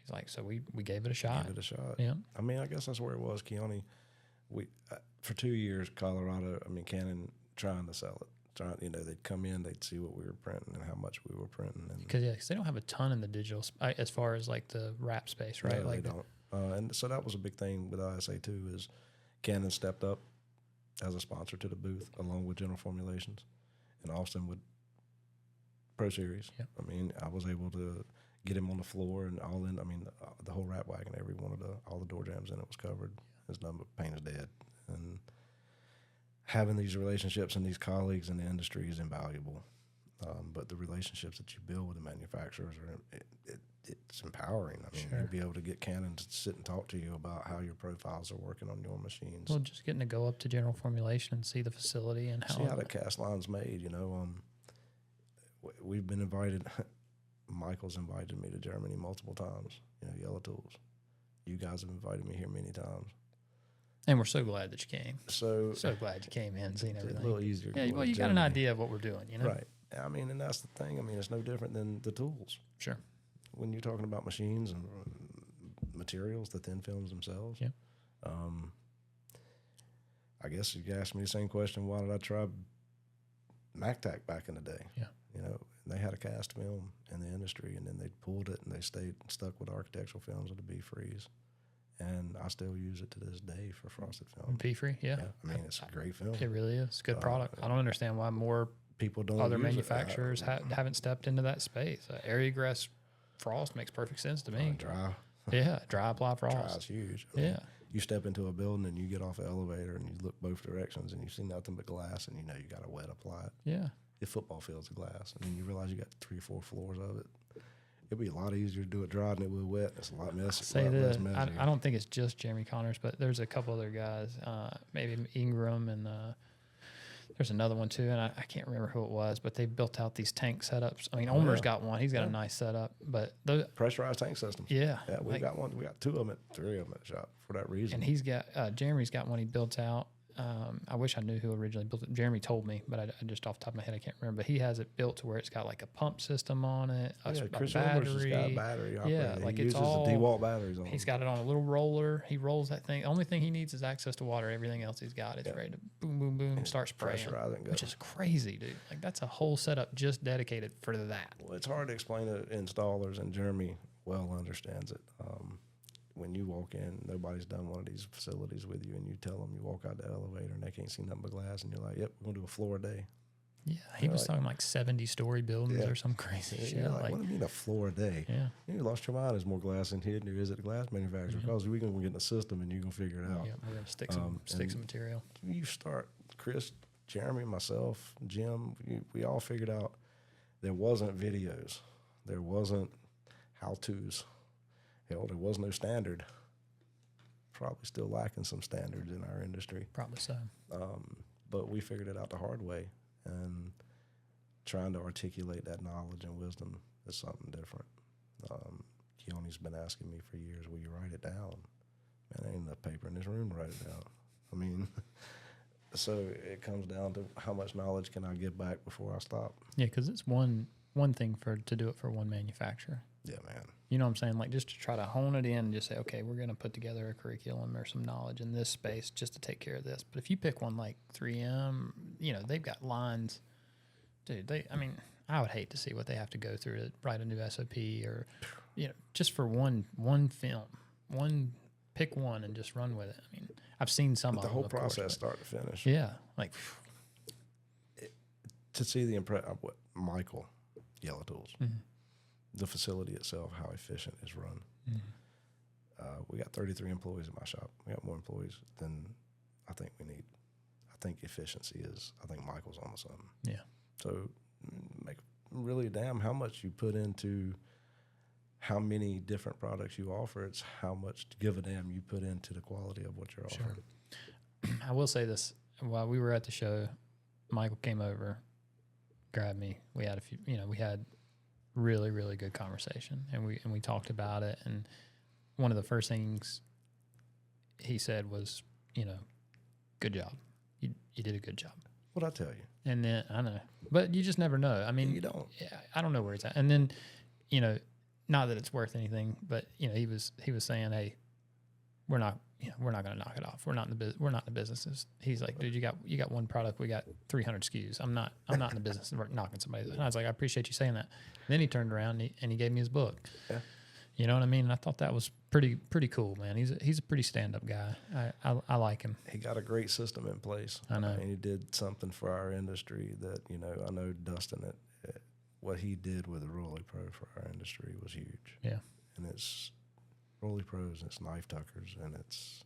he's like, so we gave it a shot. Gave it a shot. Yeah. I mean, I guess that's where it was. Keone, for 2 years, Colorado, Canon trying to sell it. They'd come in, they'd see what we were printing and how much we were printing. Because they don't have a ton in the digital, as far as like the wrap space, right? No, like they don't. And so that was a big thing with ISA too, is Canon stepped up as a sponsor to the booth along with General Formulations, and Austin with Pro Series. Yep. I was able to get him on the floor and all in. The whole wrap wagon, all the door jams in it was covered. His number paint is dead, and having these relationships and these colleagues in the industry is invaluable. But the relationships that you build with the manufacturers it's empowering. Sure. You'll be able to get Canon to sit and talk to you about how your profiles are working on your machines. Well, just getting to go up to General Formulation and see the facility and see how the cast line's made. We've been invited. Michael's invited me to Germany multiple times. Yellow Tools. You guys have invited me here many times. And we're so glad that you came. So glad you came in and seen everything. A little easier. Yeah, well, you got an idea of what we're doing, Right. And that's the thing. It's no different than the tools. Sure. When you're talking about machines and materials, the thin films themselves. Yeah. I guess you asked me the same question. Why did I try MacTac back in the day? Yeah. They had a cast film in the industry, and then they pulled it and they stuck with architectural films with the B-Freeze. And I still use it to this day for frosted film. B-Free, yeah. It's a great film. It really is. It's a good product. I don't understand why more people don't. Other manufacturers haven't stepped into that space. Aerograss frost makes perfect sense to me. Dry. Yeah, dry apply frost. Dry is huge. Yeah. You step into a building and you get off the elevator and you look both directions and you see nothing but glass, and you got to wet apply it. Yeah. The football field's of glass, and then you realize you got 3 or 4 floors of it. It'd be a lot easier to do it dry than it would wet. It's a lot less messy. I don't think it's just Jeremy Connors, but there's a couple other guys, maybe Ingram, and there's another one too, and I can't remember who it was, but they built out these tank setups. Omer's got one. He's got a nice setup, but those pressurized tank systems. Yeah. We got one. We got 2 of them, 3 of them at the shop for that reason. And he's got Jeremy's got one he built out, I wish I knew who originally built it. Jeremy told me, but I just off the top of my head I can't remember. But he has it built to where it's got like a pump system on it, a Chris battery. Elmer's got a battery operated. Yeah, like he it's uses all the DeWalt batteries on. He's got it on a little roller. He rolls that thing. The only thing he needs is access to water. Everything else he's got, it's ready to boom, boom, boom, start spraying, which is crazy, dude. Like that's a whole setup just dedicated for that. Well, it's hard to explain to installers, and Jeremy well understands it. When you walk in, nobody's done one of these facilities with you, and you tell them you walk out the elevator and they can't see nothing but glass, and you're like, "Yep, we're gonna do a floor a day." Yeah, he was talking like 70-story buildings or some crazy shit. Like, what do you mean a floor a day? Yeah, you lost your mind. There's more glass in here than there is at the glass manufacturer because we're gonna get in the system and you're gonna figure it out. Yeah, we're gonna stick some material. You start, Chris, Jeremy, myself, Jim. We all figured out there wasn't videos, there wasn't how-tos. Hell, there was no standard. Probably still lacking some standards in our industry. Probably so. But we figured it out the hard way, and trying to articulate that knowledge and wisdom is something different. Keone's been asking me for years, will you write it down? Man, there ain't enough paper in this room to write it down. I mean, so it comes down to how much knowledge can I give back before I stop? Yeah, because it's one thing to do it for one manufacturer. Yeah, man. You know what I'm saying? Like just to try to hone it in and just say, okay, we're going to put together a curriculum or some knowledge in this space just to take care of this. But if you pick one like 3M, they've got lines. Dude, I would hate to see what they have to go through to write a new SOP or, just for one film. Pick one and just run with it. I mean, I've seen some of the them, whole of course, process start to finish. Yeah. Like, to see the what Michael, Yellow Tools. Mm-hmm. The facility itself, how efficient it's run. Mm-hmm. We got 33 employees in my shop. We got more employees than I think we need. I think efficiency I think Michael's on something. Yeah. So make really damn how much you put into how many different products you offer. It's how much to give a damn you put into the quality of what you're offering. Sure. I will say this. While we were at the show, Michael came over, grabbed me. We had we had really, really good conversation, and we talked about it. And one of the first things he said was, good job. You did a good job. What'd I tell you? And then I know, but you just never know. I mean, you don't. I don't know where it's at. And then, not that it's worth anything, but he was saying, hey, we're not going to knock it off. We're not in the businesses. He's like, dude, you got one product. We got 300 SKUs. I'm not in the business of knocking somebody. And I was like, I appreciate you saying that. And then he turned around and he gave me his book. Yeah. You know what I mean? And I thought that was pretty cool, man. He's a pretty stand-up guy. I like him. He got a great system in place. I know. And he did something for our industry that, I know Dustin, what he did with the Raleigh Pro for our industry was huge. Yeah. And it's Raleigh Pros and it's knife tuckers and it's...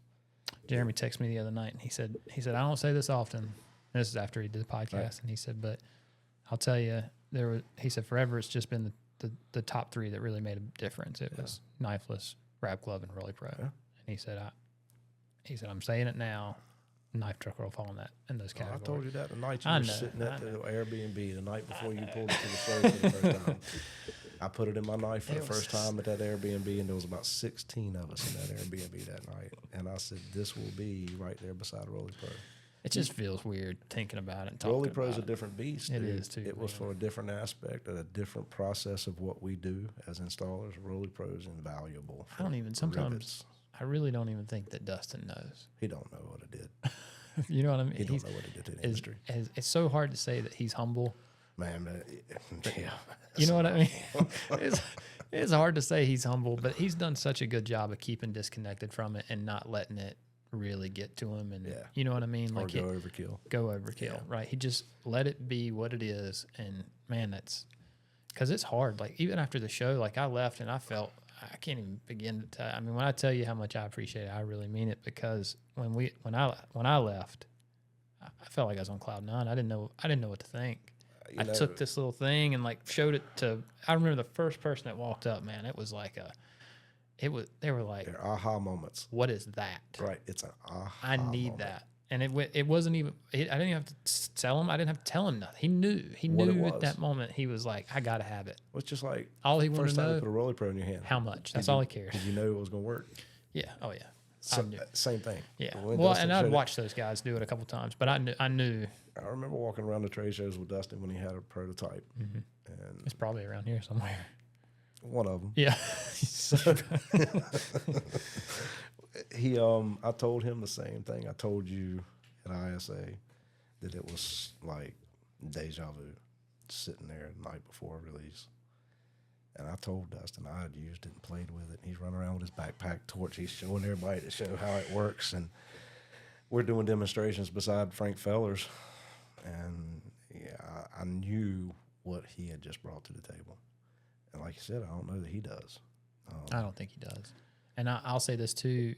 Jeremy texted me the other night and he said, I don't say this often. This is after he did the podcast. Right. And he said, but I'll tell you, he said, forever it's just been the top three that really made a difference. It was Knifeless, Wrap Glove, and Raleigh Pro. Yeah. And he said, I'm saying it now. Knife trucker will fall in those categories. I told you that the night you were sitting at the Airbnb, the night before you pulled it to the show for the first time. I put it in my knife for the first time at that Airbnb, and there was about 16 of us in that Airbnb that night. And I said, this will be right there beside Raleigh Pro. It just feels weird thinking about it and talking Raleigh Pro's about a different beast. It is, too. It was for a different aspect and a different process of what we do as installers. Raleigh Pro is invaluable. Sometimes I really don't even think that Dustin knows. He don't know what it did. You know what I mean? He don't know what it did to the industry. It's so hard to say that he's humble. Man, yeah. You know what I mean? It's hard to say he's humble, but he's done such a good job of keeping disconnected from it and not letting it really get to him. And you know what I mean? Like overkill. Go overkill, right? He just let it be what it is. And man, that's because it's hard. Like even after the show, like I left and I felt, I can't even begin to tell. I mean, when I tell you how much I appreciate it, I really mean it, because when I left, I felt like I was on cloud nine. I didn't know what to think. I took this little thing and like showed it to. I remember the first person that walked up. Man, it was like they were like, they're aha moments. What is that? Right, it's an aha. I need moment. that. And it wasn't even. I didn't even have to tell him. I didn't have to tell him nothing. He knew. He knew at that moment. He was like, I gotta have it. Well, it's just like all he wanted first to time know. you put a Raleigh Pro in your hand. How much? That's all he cared. Did you know it was gonna work? Yeah. Oh yeah. knew. Same thing. Yeah. When Well, Dustin and I'd showed watched those guys do it a couple times, but I knew. I remember walking around the trade shows with Dustin when he had a prototype, and It's probably around here somewhere. one of them. Yeah. I told him the same thing I told you at ISA, that it was like deja vu, sitting there the night before release. And I told Dustin I had used it and played with it. He's running around with his backpack torch. He's showing everybody to show how it works. And we're doing demonstrations beside Frank Feller's. And yeah, I knew what he had just brought to the table. And like you said, I don't know that he does. I don't think he does. And I'll say this too,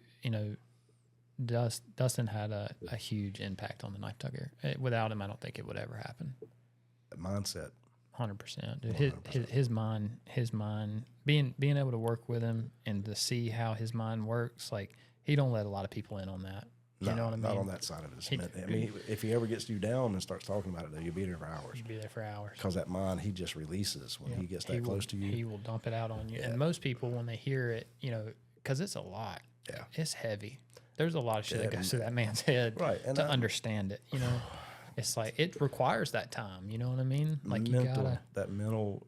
Dustin had a huge impact on the knife tugger. Without him, I don't think it would ever happen. Mindset. 100%. Dude. His mind, being able to work with him and to see how his mind works, like he don't let a lot of people in on that. You know what I mean? Not on that side of it. I mean, if he ever gets you down and starts talking about it, though, you'll be there for hours. You'll be there for hours. Because that mind, he just releases when he gets that close to you. He will dump it out on you. Yeah. And most people, when they hear it, because it's a lot. Yeah. It's heavy. There's a lot of shit that goes through that man's head to understand it, It's like it requires that time, you know what I mean? Like you gotta mental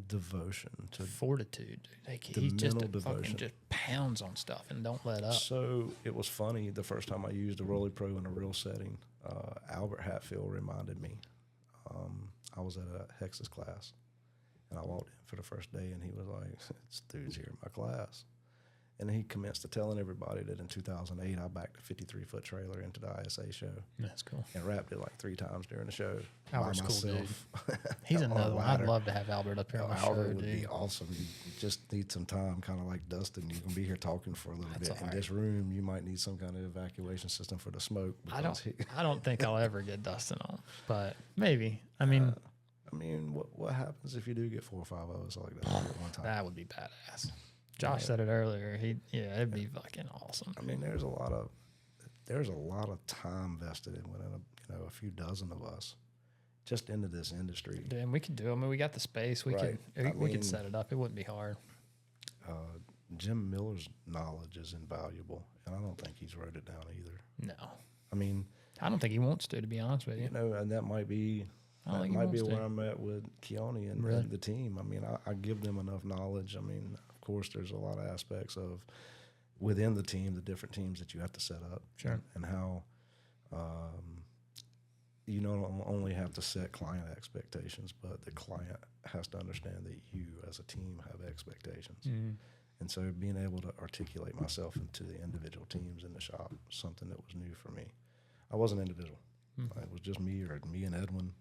devotion to fortitude. Like he just fucking just pounds on stuff and don't let up. So it was funny the first time I used a Rolly Pro in a real setting. Albert Hatfield reminded me. I was at a Hexas class, and I walked in for the first day, and he was like, "This dude's here in my class." And he commenced to telling everybody that in 2008, I backed a 53-foot trailer into the ISA show. That's cool. And wrapped it like 3 times during the show. Albert's cool, dude. He's another one. I'd love to have Albert up here on the show, Albert would be awesome. You just need some time, kind of like Dustin. You're going to be here talking for a little bit. In this room, you might need some kind of evacuation system for the smoke. I don't think I'll ever get Dustin on, but maybe. I mean, what happens if you do get 4 or 5 of us like that at one time? That would be badass. Josh said it earlier. It'd be fucking awesome. I mean, there's a lot of time vested in within a few dozen of us, just into this industry. And we could do it. I mean, we got the space. We could set it up. It wouldn't be hard. Jim Miller's knowledge is invaluable, and I don't think he's wrote it down either. No. I mean, I don't think he wants to be honest with you. And that might be where I'm at with Keone and the team. I mean, I give them enough knowledge. I mean, of course, there's a lot of aspects of within the team, the different teams that you have to set up, and how you don't only have to set client expectations, but the client has to understand that you, as a team, have expectations. Mm-hmm. And so, being able to articulate myself into the individual teams in the shop, something that was new for me. I wasn't individual. Mm-hmm. It was just me and Edwin,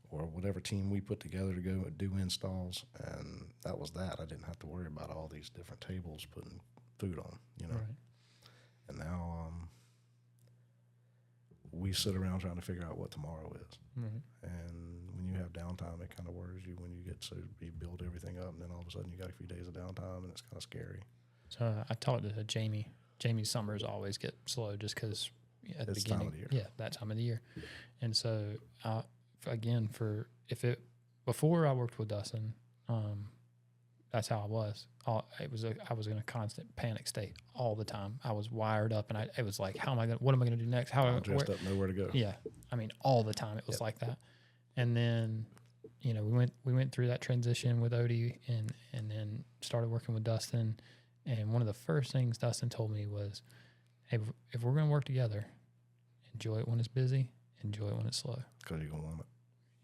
or whatever team we put together to go do installs, and that was that. I didn't have to worry about all these different tables putting food on, Right. And now we sit around trying to figure out what tomorrow is. Mm-hmm. And when you have downtime, it kind of worries you when you you build everything up, and then all of a sudden you got a few days of downtime, and it's kind of scary. So I talked to Jamie. Jamie's summers always get slow just because at the beginning. Time of the year. Yeah, that time of the year. And so before I worked with Dustin, that's how I was. I was in a constant panic state all the time. I was wired up, and it was like, what am I going to do next? I'm dressed up, nowhere to go. Yeah, I mean, all the time it was like that. And then, we went through that transition with Odie, and then started working with Dustin. And one of the first things Dustin told me was, "Hey, if we're going to work together, enjoy it when it's busy, enjoy it when it's slow. Because you're going to want it.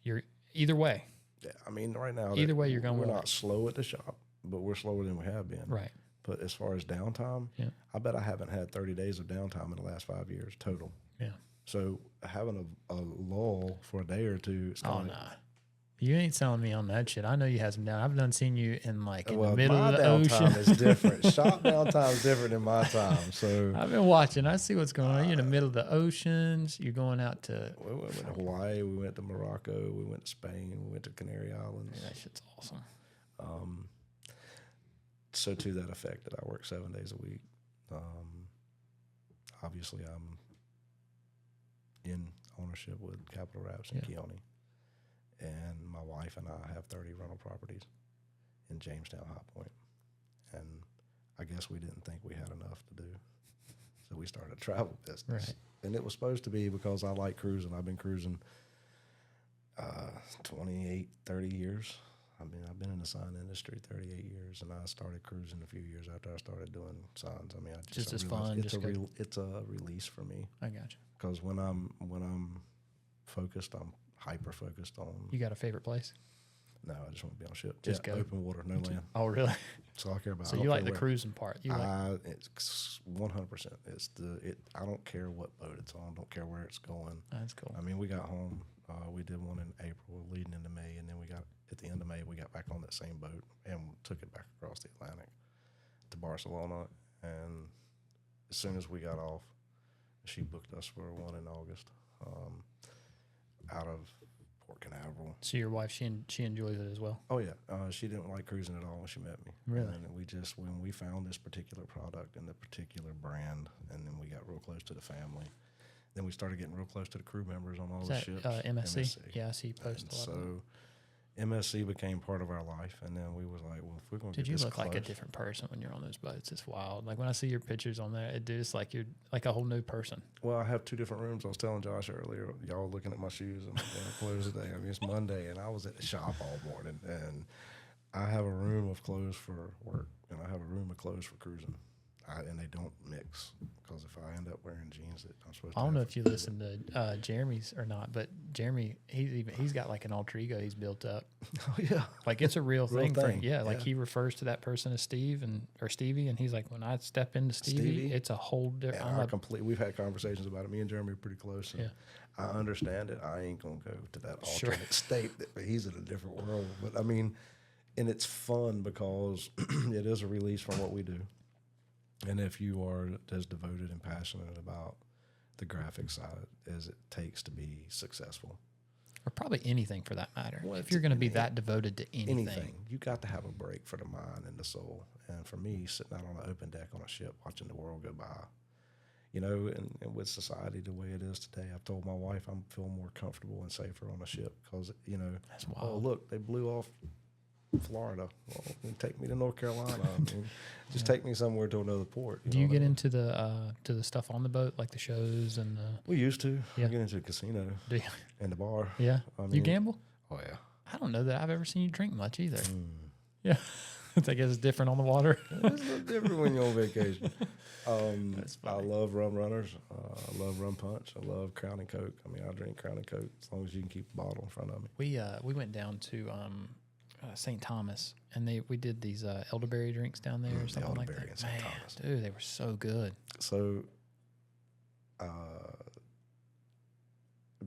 You're either way." Yeah, I mean, right now, either way, you're going to want it. We're not slow at the shop, but we're slower than we have been. Right. But as far as downtime, I bet I haven't had 30 days of downtime in the last 5 years total. Yeah. So having a lull for a day or two, it's kind of nah. You ain't selling me on that shit. I know you have some down. I've done seen you in the middle of the ocean. My downtime is different. Shop downtime is different than my time. So I've been watching. I see what's going on. You're in the middle of the oceans. You're going out to. We went to Hawaii. We went to Morocco. We went to Spain. We went to Canary Islands. Yeah, that shit's awesome. So to that effect, that I work 7 days a week. Obviously, I'm in ownership with Capital Wraps and Keone. And my wife and I have 30 rental properties in Jamestown, High Point. And I guess we didn't think we had enough to do. So we started a travel business. Right. And it was supposed to be because I like cruising. I've been cruising 28, 30 years. I've been in the sign industry 38 years, and I started cruising a few years after I started doing signs. I mean, Just I as realized fun. it's a release for me. I got you. Because when I'm focused, I'm hyper focused on. You got a favorite place? No, I just want to be on a ship. Just go. Open water, no land. Oh, really? That's all I care about. So you like the cruising part? You like it's 100%. I don't care what boat it's on. Don't care where it's going. That's cool. I mean, we got home. We did one in April, leading into May, and then at the end of May, we got back on that same boat and took it back across the Atlantic to Barcelona. And as soon as we got off, she booked us for one in August, out of Port Canaveral. So your wife, she enjoys it as well? Oh yeah, she didn't like cruising at all when she met me. Really? And when we found this particular product and the particular brand, and then we got real close to the family. Then we started getting real close to the crew members on all the ships. MSC? Yeah, I see you post a lot. So MSC became part of our life, and then we was like, well, if we're going to get Dude, you this look close, like a different person when you're on those boats. It's wild. Like when I see your pictures on there, it's like you're like a whole new person. Well, I have two different rooms. I was telling Josh earlier, y'all looking at my shoes and clothes today. I mean, it's Monday, and I was at the shop all morning, and I have a room of clothes for work, and I have a room of clothes for cruising. And they don't mix, because if I end up wearing jeans that I'm supposed to, I don't know if you listen to Jeremy's or not, but Jeremy, he's got like an alter ego he's built up. Oh yeah, Like it's a real thing. For him. Yeah, like he refers to that person as Steve or Stevie, and he's like, when I step into Stevie, it's a whole different. We've had conversations about it. Me and Jeremy are pretty close. And I understand it. I ain't gonna go to that alternate state. He's in a different world, but I mean, and it's fun because it is a release from what we do. And if you are as devoted and passionate about the graphic side as it takes to be successful, or probably anything for that matter. Well, if you're going to be that devoted to anything, you got to have a break for the mind and the soul. And for me, sitting out on an open deck on a ship, watching the world go by, and with society the way it is today, I've told my wife I'm feel more comfortable and safer on a ship because, that's wild. Oh, look, they blew off Florida. Well, take me to North Carolina. I mean, just take me somewhere to another port. Do you get into the stuff on the boat, like the shows and? We used to. Yeah. I get into the casino. Do you? And the bar. Yeah. You gamble? Oh yeah. I don't know that I've ever seen you drink much either. Yeah. I guess it's different on the water. It's a little different when you're on vacation. I love rum runners. I love rum punch. I love Crown and Coke. I mean, I drink Crown and Coke as long as you can keep the bottle in front of me. We went down to St. Thomas, and we did these elderberry drinks down there or something like that. St. Thomas. Dude, they were so good. So,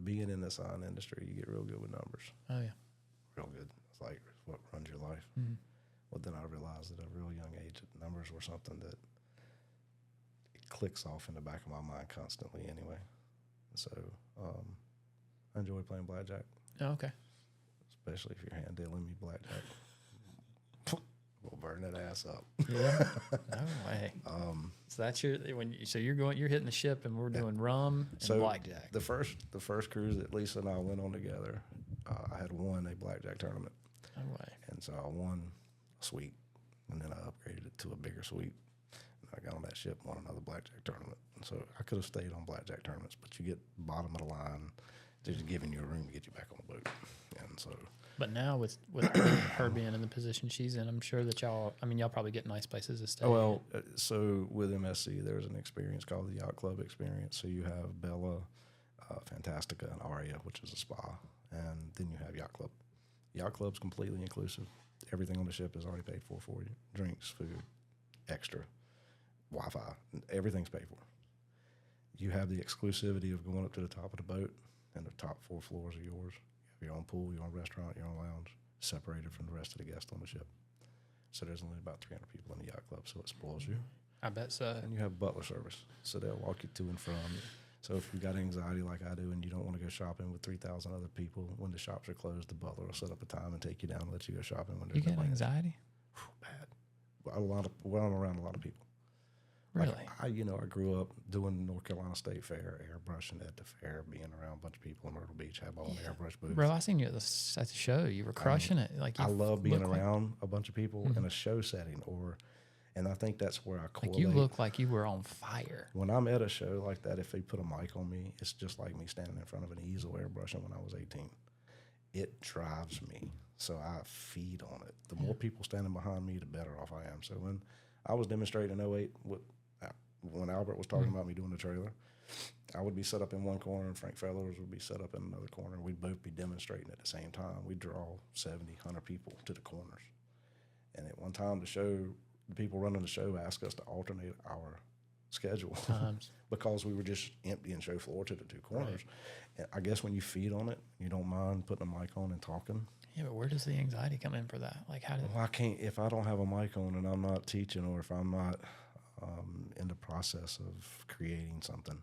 being in the sign industry, you get real good with numbers. Oh yeah, real good. It's like what runs your life. Mm-hmm. Well, then I realized at a real young age that numbers were something that it clicks off in the back of my mind constantly anyway. So, I enjoy playing blackjack. Oh, okay. Especially if you're hand dealing me blackjack. We'll burn that ass up. Yeah. No way. So that's you're hitting the ship, and we're doing rum and blackjack. The first cruise that Lisa and I went on together, I had won a blackjack tournament. No way. And so I won a suite, and then I upgraded it to a bigger suite. And I got on that ship and won another blackjack tournament. And so I could have stayed on blackjack tournaments, but you get bottom of the line. They're just giving you a room to get you back on the boat. And so, but now with her being in the position she's in, I'm sure that y'all probably get nice places to stay. Well, so with MSC, there's an experience called the Yacht Club experience. So you have Bella, Fantastica, and Aria, which is a spa, and then you have Yacht Club. Yacht Club's completely inclusive. Everything on the ship is already paid for you. Drinks, food, extra, Wi-Fi, everything's paid for. You have the exclusivity of going up to the top of the boat, and the top 4 floors are yours. You have your own pool, your own restaurant, your own lounge, separated from the rest of the guests on the ship. So there's only about 300 people in the yacht club, so it spoils you. I bet so. And you have butler service, so they'll walk you to and from. So if you've got anxiety like I do and you don't want to go shopping with 3,000 other people, when the shops are closed, the butler will set up a time and take you down and let you go shopping. When you get anxiety? Bad. I'm around a lot of people. Really? Like I grew up doing North Carolina State Fair, airbrushing at the fair, being around a bunch of people in Myrtle Beach, had my own airbrush booth. Bro, I seen you at the show. You were crushing it. Like I love being around a bunch of people in a show setting, or And I think that's where I correlate. Like you look like you were on fire. When I'm at a show like that, if they put a mic on me, it's just like me standing in front of an easel airbrushing when I was 18. It drives me, so I feed on it. The more people standing behind me, the better off I am. So when I was demonstrating in 08, when Albert was talking about me doing the trailer, I would be set up in one corner and Frank Fellers would be set up in another corner. We'd both be demonstrating at the same time. We'd draw 70, 100 people to the corners. And at one time, the people running the show asked us to alternate our schedule Times. because we were just emptying show floor to the two corners. Right. And I guess when you feed on it, you don't mind putting a mic on and talking. Yeah, but where does the anxiety come in for that? Like, how did? Well, I can't if I don't have a mic on and I'm not teaching, or if I'm not in the process of creating something,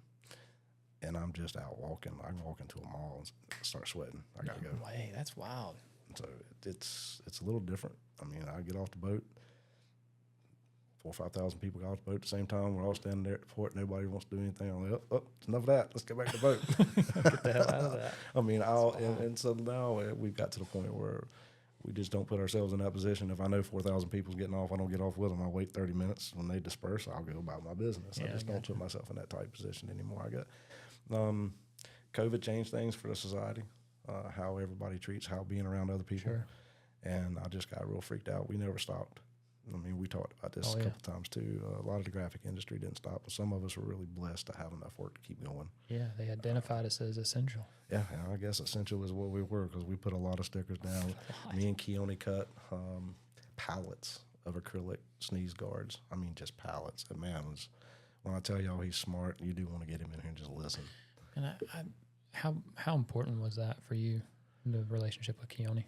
and I'm just out walking. I can walk into a mall and start sweating. I gotta go. Way, that's wild. So it's a little different. I mean, I get off the boat. 4,000 or 5,000 people got off the boat at the same time. We're all standing there at the port. Nobody wants to do anything. I'm like, oh, enough of that. Let's get back to the boat. Get the hell out of that. I mean, and so now we've got to the point where we just don't put ourselves in that position. If I know 4,000 people's getting off, I don't get off with them. I wait 30 minutes. When they disperse, I'll go about my business. Yeah, I just don't put myself in that type position anymore. COVID changed things for the society, how everybody treats, how being around other people. Sure. And I just got real freaked out. We never stopped. I mean, we talked about this a couple times too. A lot of the graphic industry didn't stop, but some of us were really blessed to have enough work to keep going. Yeah, they identified us as essential. Yeah, I guess essential is what we were because we put a lot of stickers down. Me and Keone cut pallets of acrylic sneeze guards. I mean, just pallets. And man, when I tell y'all he's smart, you do want to get him in here and just listen. And how important was that for you, the relationship with Keone?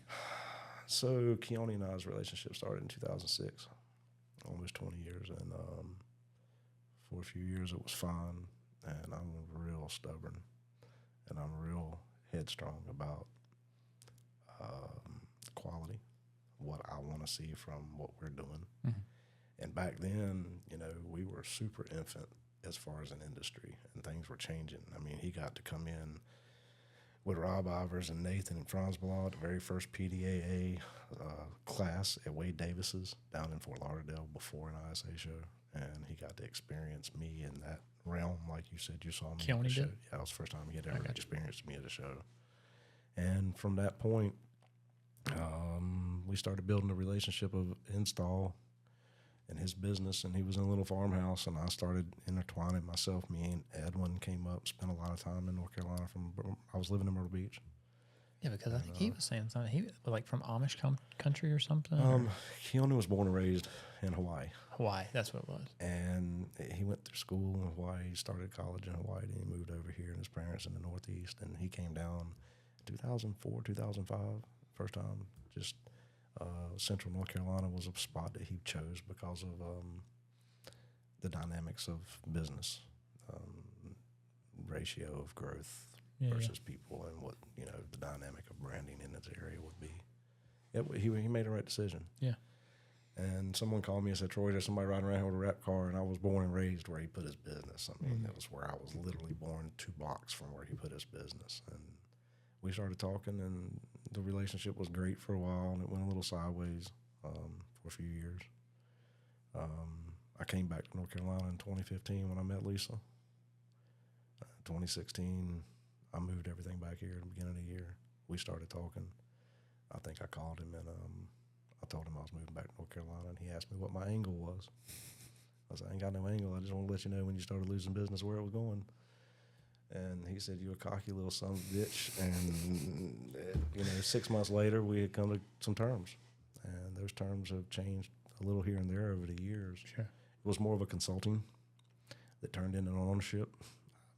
So Keone and I's relationship started in 2006, almost 20 years, and for a few years it was fine, and I'm real stubborn, and I'm real headstrong about quality, what I want to see from what we're doing. Mm-hmm. And back then, we were super infant as far as an industry, and things were changing. I mean, he got to come in with Rob Ivers and Nathan and Franz Blanc, the very first PDAA class at Wade Davis's down in Fort Lauderdale before an ISA show. And he got to experience me in that realm, like you said, you saw me at the show. Yeah, that was the first time he had ever experienced me at a show. And from that point, we started building a relationship of install in his business, and he was in a little farmhouse, and I started intertwining myself. Me and Edwin came up, spent a lot of time in North Carolina. I was living in Myrtle Beach. Yeah, because I think he was saying something. He was like from Amish country or something. Keone was born and raised in Hawaii. Hawaii, that's what it was. And he went through school in Hawaii. He started college in Hawaii, and he moved over here, and his parents in the Northeast. And he came down 2004, 2005, first time. Just Central North Carolina was a spot that he chose because of the dynamics of business, ratio of growth versus people, and what the dynamic of branding in this area would be. He made the right decision. Yeah. And someone called me and said, Troy, there's somebody riding around here with a wrap car, and I was born and raised where he put his business. I mean, that was where I was literally born 2 blocks from where he put his business. And we started talking, and the relationship was great for a while, and it went a little sideways for a few years. I came back to North Carolina in 2015 when I met Lisa. 2016, I moved everything back here at the beginning of the year. We started talking. I think I called him, and I told him I was moving back to North Carolina, and he asked me what my angle was. I said, I ain't got no angle. I just want to let you know when you started losing business where it was going. And he said, you're a cocky little son of a bitch. And, 6 months later, we had come to some terms. And those terms have changed a little here and there over the years. Sure. It was more of a consulting that turned into an ownership.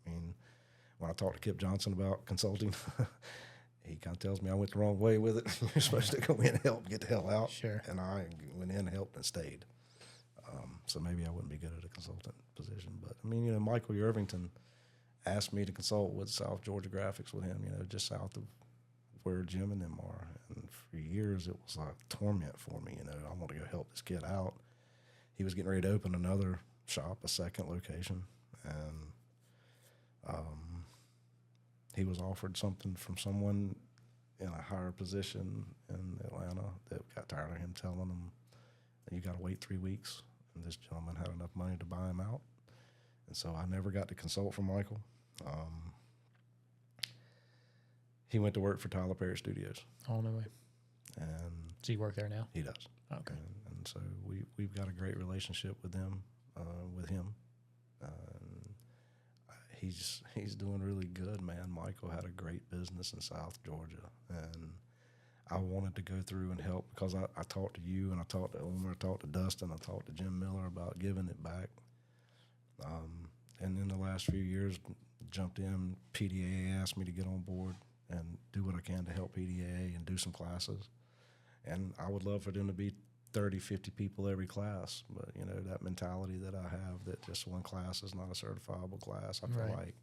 I mean, when I talked to Kip Johnson about consulting, he kind of tells me I went the wrong way with it. You're supposed to go in and help, get the hell out. Sure. And I went in, helped, and stayed. So maybe I wouldn't be good at a consultant position. But, I mean, Michael Irvington asked me to consult with South Georgia Graphics with him, just south of where Jim and them are. And for years, it was like torment for me. I want to go help this kid out. He was getting ready to open another shop, a second location, and he was offered something from someone in a higher position in Atlanta that got tired of him telling him that you got to wait 3 weeks and this gentleman had enough money to buy him out. And so I never got to consult from Michael. He went to work for Tyler Perry Studios. Oh, no way. And so you work there now? He does. Okay. And so we've got a great relationship with them, with him. He's doing really good, man. Michael had a great business in South Georgia, and I wanted to go through and help because I talked to you, and I talked to Omer, I talked to Dustin, I talked to Jim Miller about giving it back. And in the last few years, jumped in. PDAA asked me to get on board and do what I can to help PDAA and do some classes. And I would love for them to be 30, 50 people every class. But, you know, that mentality that I have that just one class is not a certifiable class, I feel like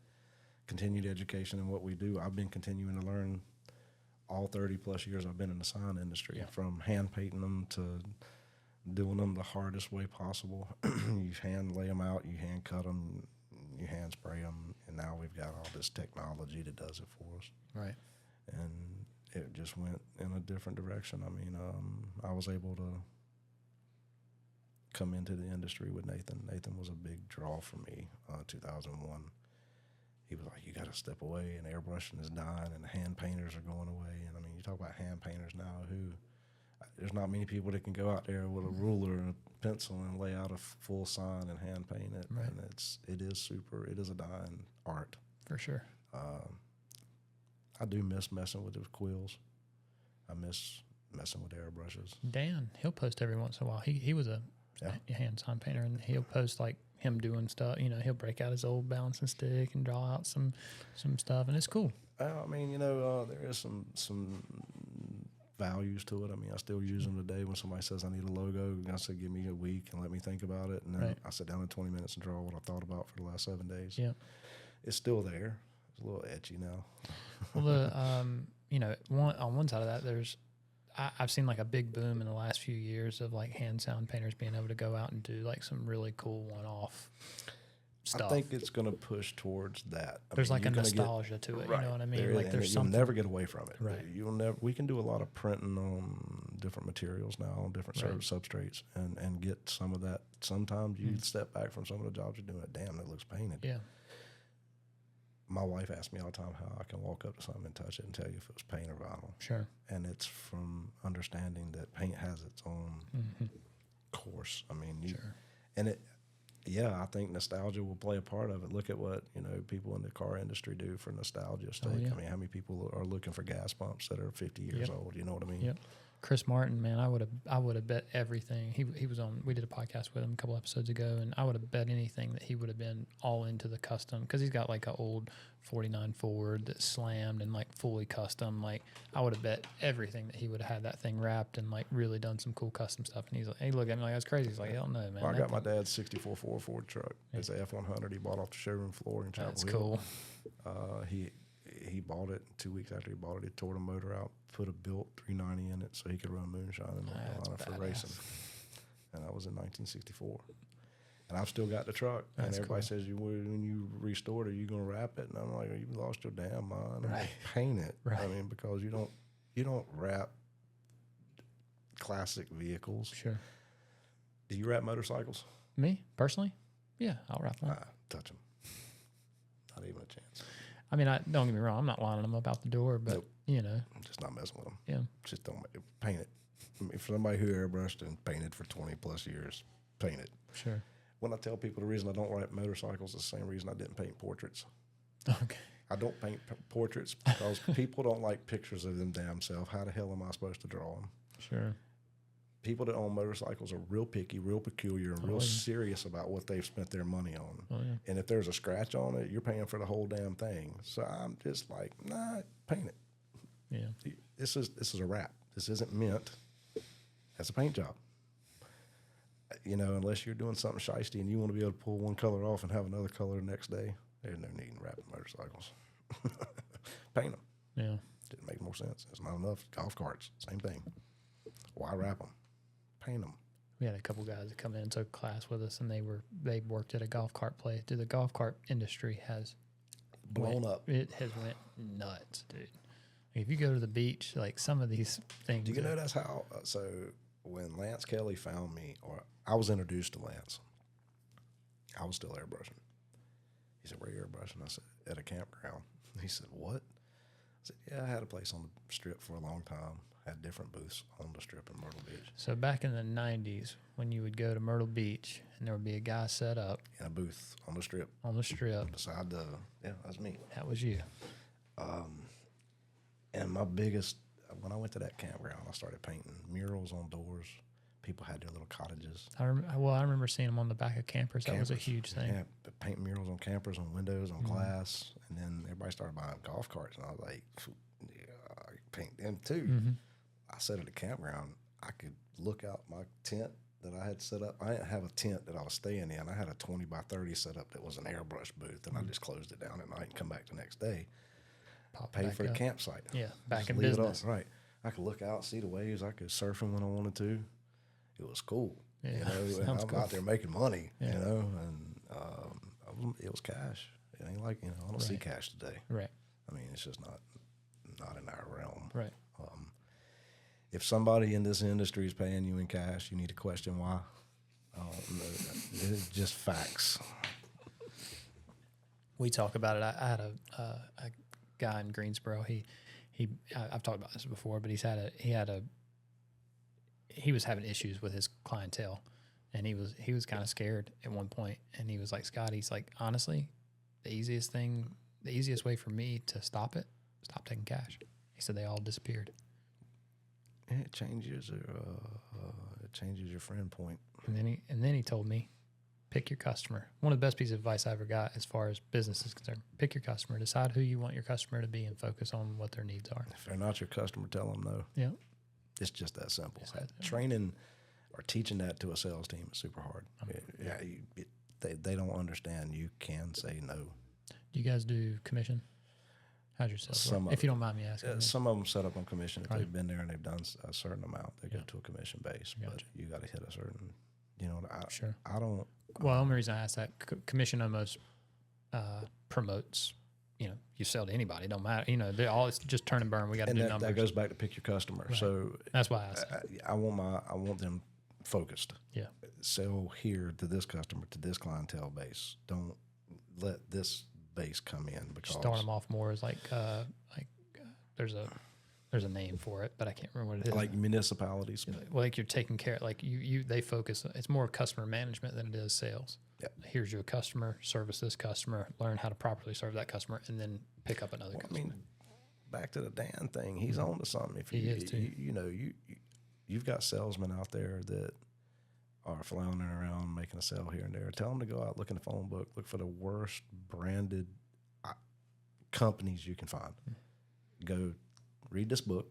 continued education in what we do. I've been continuing to learn all 30-plus years I've been in the sign industry, from hand painting them to doing them the hardest way possible. You hand lay them out, you hand cut them, you hand spray them, and now we've got all this technology that does it for us. Right. And it just went in a different direction. I mean, I was able to come into the industry with Nathan. Nathan was a big draw for me, 2001. He was like, you got to step away, and airbrushing is dying, and the hand painters are going away. And, I mean, you talk about hand painters now there's not many people that can go out there with a ruler and a pencil and lay out a full sign and hand paint it. Right. And it is a dying art. For sure. I do miss messing with the quills. I miss messing with airbrushes. Dan, he'll post every once in a while. He was a hand sign painter, and he'll post like him doing stuff. You know, he'll break out his old balancing stick and draw out some stuff, and it's cool. I mean, you know, there is some values to it. I mean, I still use them today when somebody says I need a logo. I say, give me a week and let me think about it. And then I sit down in 20 minutes and draw what I thought about for the last 7 days. Yeah. It's still there. It's a little etchy now. Well, you know, on one side of that, I've seen like a big boom in the last few years of like hand sound painters being able to go out and do like some really cool one-off stuff. I think it's going to push towards that. There's like a nostalgia to it. You know what I mean? Like there's something. You'll never get away from it. Right. We can do a lot of printing on different materials now, on different substrates, and get some of that. Sometimes you step back from some of the jobs you're doing. Damn, that looks painted. Yeah. My wife asks me all the time how I can walk up to something and touch it and tell you if it was paint or vinyl. Sure. And it's from understanding that paint has its own course. I mean, I think nostalgia will play a part of it. Look at what, you know, people in the car industry do for nostalgia's sake. I mean, how many people are looking for gas pumps that are 50 years old? You know what I mean? Yep. Chris Martin, man, I would have bet everything. He was on. We did a podcast with him a couple episodes ago, and I would have bet anything that he would have been all into the custom because he's got like an old 49 Ford that's slammed and like fully custom. Like I would have bet everything that he would have had that thing wrapped and like really done some cool custom stuff. And he's like, he looked at me like that's crazy. He's like, hell no, man. Well, I got my dad's '64 Ford truck. It's a F100. He bought off the showroom floor in Chapel Hill. That's cool. He bought it. 2 weeks after he bought it, he tore the motor out, put a built 390 in it so he could run moonshine in North Carolina for racing. And that was in 1964. And I've still got the truck. That's and everybody says, when you restore it, are you going to wrap it? And I'm like, you lost your damn mind. Right. Paint it. Right. I mean, because you don't wrap classic vehicles. Sure. Do you wrap motorcycles? Me, personally? Yeah, I'll wrap them. Touch them. Not even a chance. I mean, don't get me wrong. I'm not lining them up out the door, but, you know. I'm just not messing with them. Yeah. Just don't paint it. I mean, for somebody who airbrushed and painted for 20-plus years, paint it. Sure. When I tell people the reason I don't write motorcycles is the same reason I didn't paint portraits. Okay. I don't paint portraits because people don't like pictures of them damn self. How the hell am I supposed to draw them? Sure. People that own motorcycles are real picky, real peculiar, and real serious about what they've spent their money on. Oh, yeah. And if there's a scratch on it, you're paying for the whole damn thing. So I'm just like, nah, paint it. Yeah. This is a wrap. This isn't meant as a paint job. You know, unless you're doing something shiesty and you want to be able to pull one color off and have another color the next day, there's no need in wrapping motorcycles. Paint them. Yeah. Didn't make more sense. It's not enough. Golf carts, same thing. Why wrap them? Paint them. We had a couple guys that come in and took class with us, and they worked at a golf cart place. Dude, the golf cart industry has blown up. It has went nuts, dude. If you go to the beach, like some of these things. Do you know that's how? So when Lance Kelly found me, or I was introduced to Lance, I was still airbrushing. He said, "Where are you airbrushing?" I said, "At a campground." He said, "What?" I said, "Yeah, I had a place on the Strip for a long time. Had different booths on the Strip in Myrtle Beach." So back in the 90s, when you would go to Myrtle Beach and there would be a guy set up In a booth on the Strip. on the Strip, Beside the, that's me. that was you. And my biggest, when I went to that campground, I started painting murals on doors. People had their little cottages. I remember seeing them on the back of campers. That was a huge thing. Yeah, painting murals on campers, on windows, on glass. And then everybody started buying golf carts. And I was like, yeah, I can paint them too. I said at the campground, I could look out my tent that I had set up. I didn't have a tent that I was staying in. I had a 20 by 30 set up that was an airbrush booth. And I just closed it down at night and come back the next day. Pay for the campsite. Yeah, back Just in leave it business. on. Right. I could look out, see the waves. I could surfing when I wanted to. It was cool. Yeah, you know, and I'm cool. out there making money, Yeah. you know, and it was cash. It ain't like, I don't see cash today. Right. I mean, it's just not in our realm. Right. If somebody in this industry is paying you in cash, you need to question why. It's just facts. We talk about it. I had a guy in Greensboro. I've talked about this before, but he was having issues with his clientele, and he was kind of scared at one point. And he was like, "Scott," he's like, "honestly, the easiest way for me to stop taking cash." He said they all disappeared. And it changes your friend point. And then he told me, pick your customer. One of the best pieces of advice I ever got as far as business is concerned. Pick your customer. Decide who you want your customer to be and focus on what their needs are. If they're not your customer, tell them no. Yeah. It's just that simple. Training or teaching that to a sales team is super hard. They don't understand. You can say no. Do you guys do commission? How's your sales work? If you don't mind me asking. Some of them set up on commission. If they've been there and they've done a certain amount, they go to a commission base. Gotcha. But you got to hit a certain, Sure. I don't. Well, the only reason I asked that, commission almost promotes, you sell to anybody. It don't matter. It's just turn and burn. We got to do numbers. That goes back to pick your customer. Right. So that's why I asked. I want them focused. Yeah. Sell here to this customer, to this clientele base. Don't let this base come in because start them off more as like there's a name for it, but I can't remember what it is. Like municipalities. Like you're taking care, like they focus. It's more customer management than it is sales. Yep. Here's your customer, service this customer, learn how to properly serve that customer, and then pick up another customer. I mean, back to the Dan thing, he's on to something. If he is too. You've got salesmen out there that are floundering around making a sale here and there. Tell them to go out, look in the phone book, look for the worst branded companies you can find. Go read this book,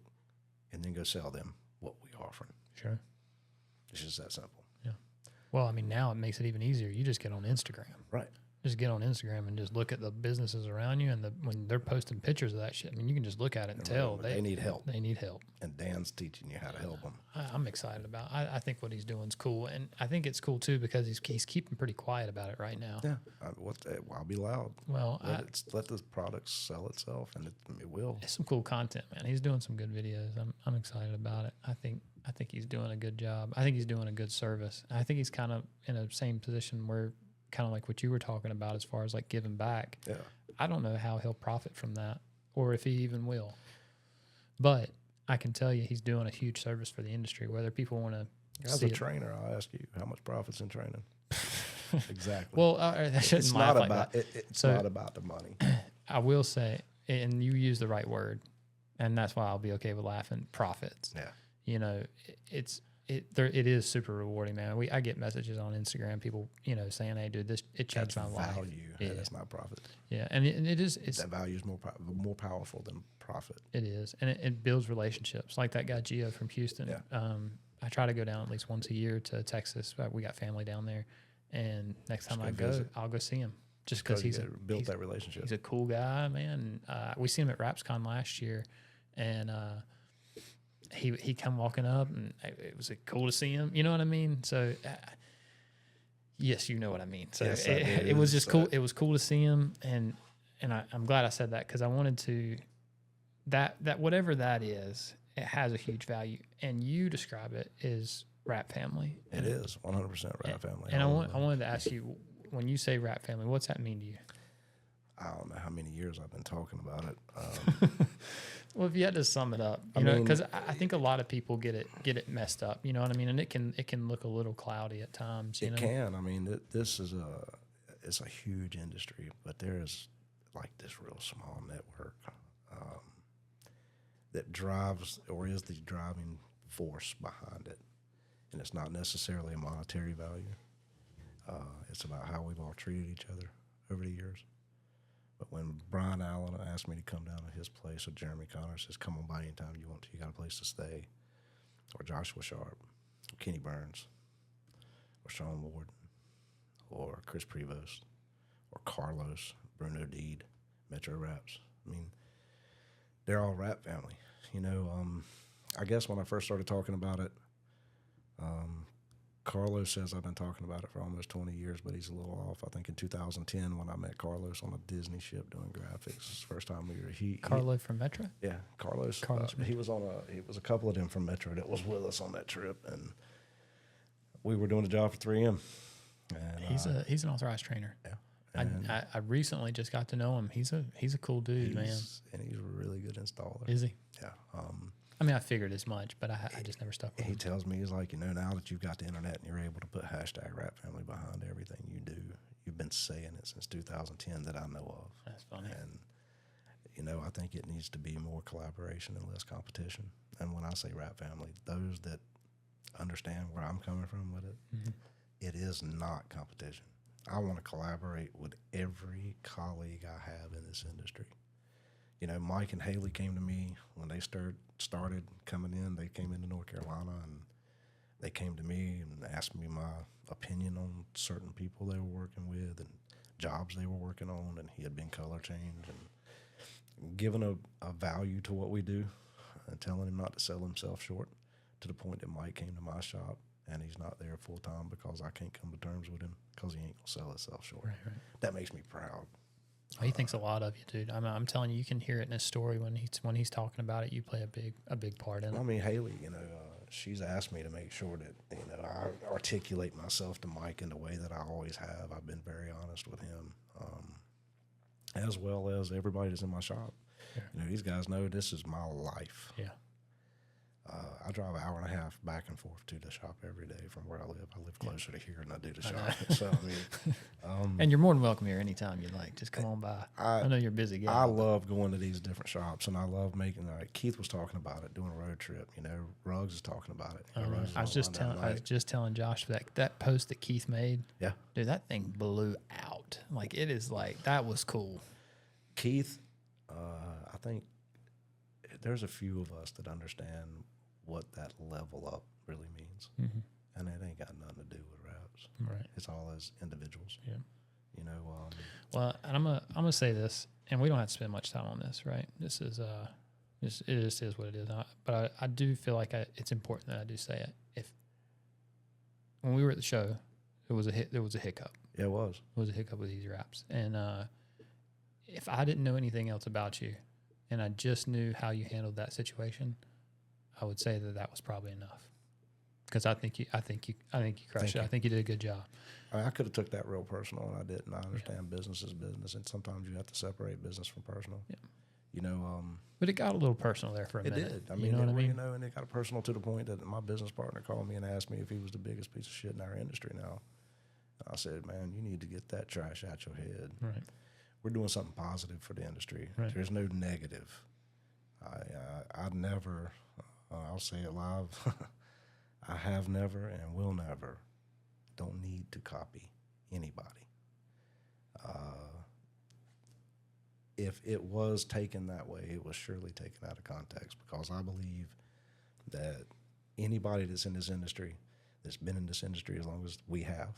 and then go sell them what we're offering. Sure. It's just that simple. Yeah. Well, I mean, now it makes it even easier. You just get on Instagram. Right. Just get on Instagram and just look at the businesses around you, and when they're posting pictures of that shit, I mean, you can just look at it and tell they need help. They need help. And Dan's teaching you how to help them. I'm excited about it. I think what he's doing is cool, and I think it's cool too because he's keeping pretty quiet about it right now. Yeah, I'll be loud. Well, let the product sell itself, and it will. It's some cool content, man. He's doing some good videos. I'm excited about it. I think he's doing a good job. I think he's doing a good service. I think he's kind of in a same position where, kind of like what you were talking about as far as like giving back. Yeah. I don't know how he'll profit from that or if he even will. But I can tell you he's doing a huge service for the industry, whether people want to As a trainer, I'll ask you, how much profit's in training? Exactly. Well, it's not about it's not about the money. I will say, and you use the right word, and that's why I'll be okay with laughing, profits. Yeah. It is super rewarding, man. I get messages on Instagram, people, saying, "Hey, dude, it changed my life." Value. Yeah. That's not profit. Yeah, and it is. That value is more powerful than profit. It is, and it builds relationships. Like that guy Gio from Houston. Yeah. I try to go down at least once a year to Texas. We got family down there, and next time I go, I'll go see him. Just because he's built that relationship. He's a cool guy, man. We seen him at WrapOn last year, and he come walking up, and it was cool to see him. You know what I mean? So, yes, you know what I mean. So yes, it was just cool. It was cool to see him, and I'm glad I said that because I wanted to that whatever that is, it has a huge value. And you describe it as Rap Family. It is 100% Rap Family. And I wanted to ask you, when you say Rap Family, what's that mean to you? I don't know how many years I've been talking about it. Well, if you had to sum it up, because I think a lot of people get it messed up. You know what I mean? And it can look a little cloudy at times. It can. I mean, this is it's a huge industry, but there is like this real small network that drives or is the driving force behind it, and it's not necessarily a monetary value. It's about how we've all treated each other over the years. But when Brian Allen asked me to come down to his place, or Jeremy Connor says, "Come on by anytime you want to, you got a place to stay," or Joshua Sharp, or Kenny Burns, or Sean Ward, or Chris Prevost, or Carlos, Bruno Deed, Metro Raps. I mean, they're all Rap Family. I guess when I first started talking about it, Carlos says I've been talking about it for almost 20 years, but he's a little off. I think in 2010 when I met Carlos on a Disney ship doing graphics, first time we were Carlo from Metro? Yeah, Carlos. He was a couple of them from Metro that was with us on that trip, and we were doing the job for 3M. And he's an authorized trainer. Yeah. I recently just got to know him. He's a cool dude, man. And he's a really good installer. Is he? Yeah. I mean, I figured as much, but I just never stuck with him. He tells me, he's like, now that you've got the internet and you're able to put hashtag Rap Family behind everything you do, you've been saying it since 2010 that I know of. That's funny. And, I think it needs to be more collaboration and less competition. And when I say Rap Family, those that understand where I'm coming from with it, it is not competition. I want to collaborate with every colleague I have in this industry. Mike and Haley came to me when they started coming in. They came into North Carolina, and they came to me and asked me my opinion on certain people they were working with and jobs they were working on, and he had been color changed and given a value to what we do and telling him not to sell himself short, to the point that Mike came to my shop, and he's not there full time because I can't come to terms with him because he ain't gonna sell himself short. Right. That makes me proud. He thinks a lot of you, dude. I'm telling you, you can hear it in his story when he's talking about it. You play a big part in it. I mean, Haley, she's asked me to make sure that I articulate myself to Mike in the way that I always have. I've been very honest with him, as well as everybody that's in my shop. Yeah. These guys know this is my life. Yeah. I drive an hour and a half back and forth to the shop every day from where I live. I live closer to here than I do the shop. So, and you're more than welcome here anytime you like. Just come on by. I know you're a busy guy. I love going to these different shops, and I love making. Keith was talking about it, doing a road trip. Ruggs is talking about it. I was just telling Josh that post that Keith made. Yeah, dude, that thing blew out. Like, it is like, that was cool. Keith, I think there's a few of us that understand what that level up really means. And it ain't got nothing to do with raps. Right. It's all as individuals. Yeah. Well, and I'm gonna say this, and we don't have to spend much time on this, right? This is it just is what it is. But I do feel like it's important that I do say it. When we were at the show, there was a hiccup. Yeah, it was. It was a hiccup with Easy Raps, and if I didn't know anything else about you, and I just knew how you handled that situation, I would say that was probably enough. Because I think you crushed it. I think you did a good job. I could have took that real personal, and I didn't. I understand business is business, and sometimes you have to separate business from personal. Yeah. But it got a little personal there for a minute. It did. I mean, and it got personal to the point that my business partner called me and asked me if he was the biggest piece of shit in our industry now. And I said, man, you need to get that trash out your head. Right. We're doing something positive for the industry. Right. There's no negative. I never, I'll say it live, I have never and will never, don't need to copy anybody. If it was taken that way, it was surely taken out of context, because I believe that anybody that's in this industry, that's been in this industry as long as we have,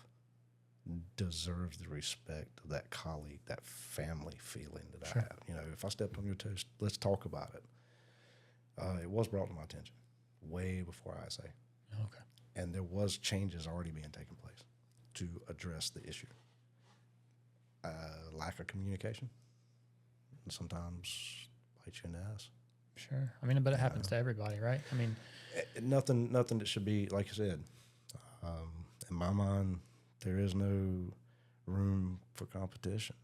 deserves the respect of that colleague, that family feeling that I have. If I stepped on your toes, let's talk about it. It was brought to my attention way before I say. Okay. And there was changes already being taken place to address the issue. Lack of communication, and sometimes bite you in the ass. Sure. I mean, but it happens to everybody, right? I mean, Nothing that should be, like you said, in my mind, there is no room for competition.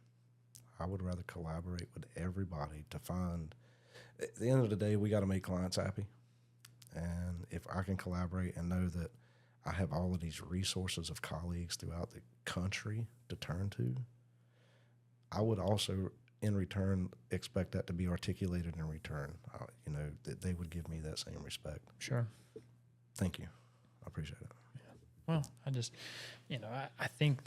I would rather collaborate with everybody to find, at the end of the day, we got to make clients happy. And if I can collaborate and know that I have all of these resources of colleagues throughout the country to turn to, I would also, in return, expect that to be articulated in return. That they would give me that same respect. sure. Thank you. I appreciate it. Well, I just, I think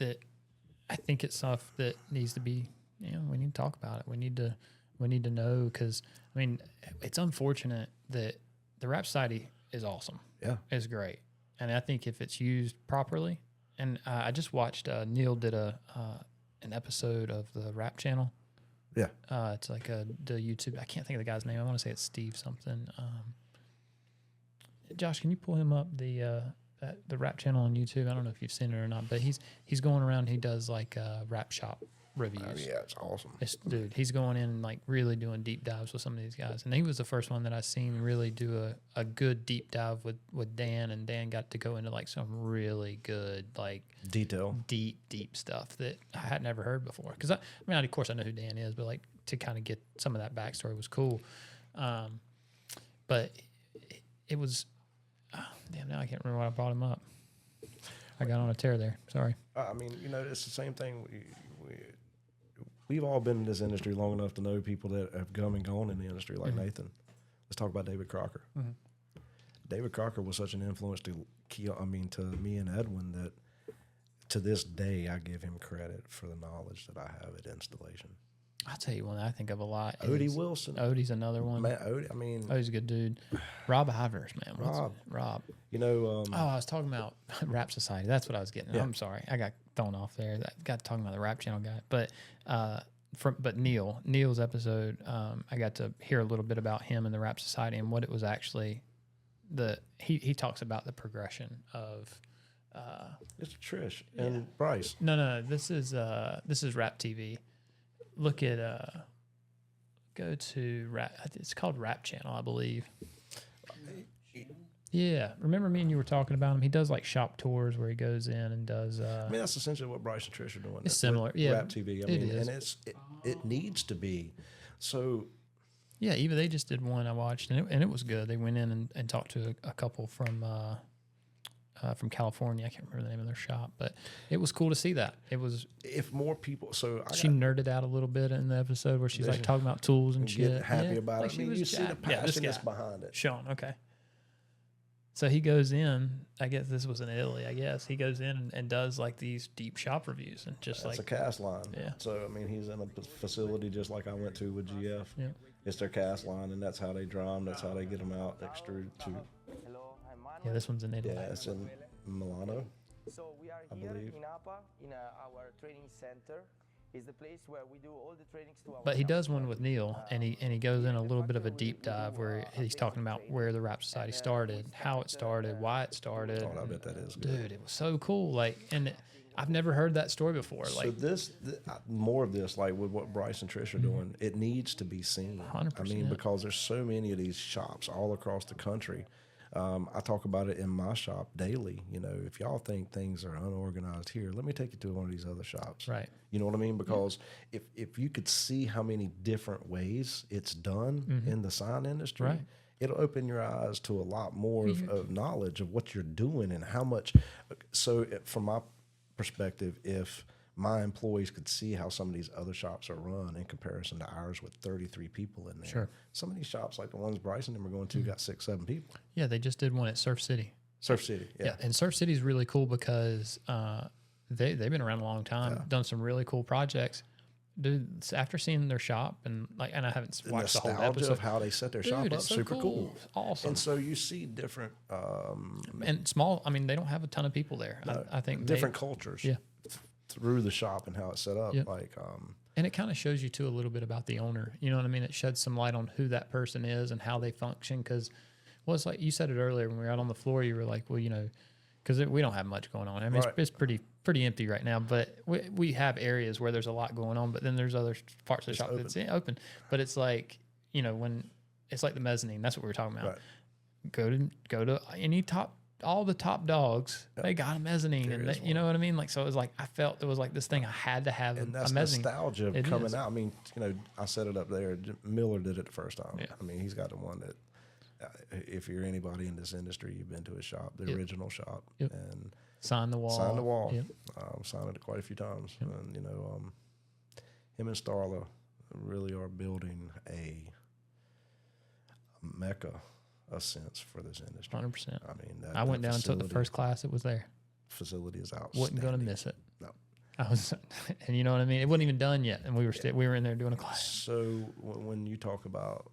it's stuff that needs to be, we need to talk about it. We need to know, because, I mean, it's unfortunate that the Rap Society is awesome. Yeah. It's great. And I think if it's used properly, and I just watched, Neil did an episode of the Rap Channel. Yeah. It's like the YouTube, I can't think of the guy's name. I want to say it's Steve something. Josh, can you pull him up, the Rap Channel on YouTube? I don't know if you've seen it or not, but he's going around. He does like rap shop reviews. Yeah, it's awesome. Dude, he's going in and like really doing deep dives with some of these guys. And he was the first one that I seen really do a good deep dive with Dan, and Dan got to go into like some really good, like detail, deep stuff that I had never heard before. Because I mean, of course I know who Dan is, but like to kind of get some of that backstory was cool. But it was, damn, now I can't remember why I brought him up. I got on a tear there. Sorry. I mean, it's the same thing. We've all been in this industry long enough to know people that have come and gone in the industry, like Nathan. Let's talk about David Crocker. Mm-hmm. David Crocker was such an influence to me and Edwin that to this day I give him credit for the knowledge that I have at installation. I'll tell you one that I think of a lot. Odie Wilson. Odie's another one. Man, Odie, Odie's a good dude. Rob Ivers, man. Rob. I was talking about Rap Society. That's what I was getting. Yeah. I'm sorry. I got thrown off there. I got talking about the Rap Channel guy. But Neil's episode, I got to hear a little bit about him and the Rap Society and what it was actually. He talks about the progression of. It's Trish and Bryce. No. This is Rap TV. Look at go to Rap. It's called Rap Channel, I believe. Yeah, remember me and you were talking about him. He does like shop tours where he goes in and does. That's essentially what Bryce and Trish are doing. It's similar, yeah. Rap TV. And it needs to be. So. Yeah, even they just did one I watched and it was good. They went in and talked to a couple from California. I can't remember the name of their shop, but it was cool to see that. It was. If more people, she nerded out a little bit in the episode where she's like talking about tools and shit. Happy about it. You see the passion that's behind it. Sean, okay. So he goes in. I guess this was in Italy. I guess he goes in and does like these deep shop reviews and just it's a cast line. Yeah. So he's in a facility just like I went to with GF. Yeah. It's their cast line, and that's how they dry them. That's how they get them out, extrude to. Yeah, this one's in Italy. Yeah, it's in Milano. So we are here in APA, in our training center. Is the place where we do all the trainings to our. But he does one with Neil, and he goes in a little bit of a deep dive where he's talking about where the Rap Society started, how it started, why it started. Oh, I bet that is good. Dude, it was so cool. Like, and I've never heard that story before. Like, so this more of this, like with what Bryce and Trish are doing, it needs to be seen. 100%. Because there's so many of these shops all across the country. I talk about it in my shop daily. If y'all think things are unorganized here, let me take you to one of these other shops. Right. You know what I mean? Because if you could see how many different ways it's done in the sign industry, right. It'll open your eyes to a lot more of knowledge of what you're doing and how much. So from my perspective, if my employees could see how some of these other shops are run in comparison to ours with 33 people in there. Sure. Some of these shops, like the ones Bryce and them are going to, got 6, 7 people. Yeah, they just did one at Surf City. Surf City, yeah. And Surf City is really cool because they've been around a long time, done some really cool projects. Dude, after seeing their shop and I haven't watched the whole episode of how they set their shop up, so super cool. Awesome. And so you see different and small. I mean, they don't have a ton of people there. I think different cultures. Yeah. Through the shop and how it's set up, and it kind of shows you too a little bit about the owner. You know what I mean? It sheds some light on who that person is and how they function. Because, it's like you said it earlier when we were out on the floor. You were like, well, because we don't have much going on. I mean, it's pretty empty right now. But we have areas where there's a lot going on. But then there's other parts of the shop that's open. But it's like when it's like the mezzanine. That's what we were talking about. Right. Go to all the top dogs. Yep. They got a mezzanine, and they, you know what I mean. Like, so it was like I felt there was like this thing I had to have and a that's mezzanine. Nostalgia coming out. I mean, I set it up there. Miller did it the first time. Yeah. I mean, he's got the one that. If you're anybody in this industry, you've been to his shop, the original shop, and signed the wall. Yep. Signed it quite a few times, and him and Starla really are building a mecca, a sense for this industry. 100%. I mean, I went down and took the first class. It was there. Facility is outstanding. Wasn't gonna miss it. No. I was, and you know what I mean. It wasn't even done yet, and we were in there doing a class. So when you talk about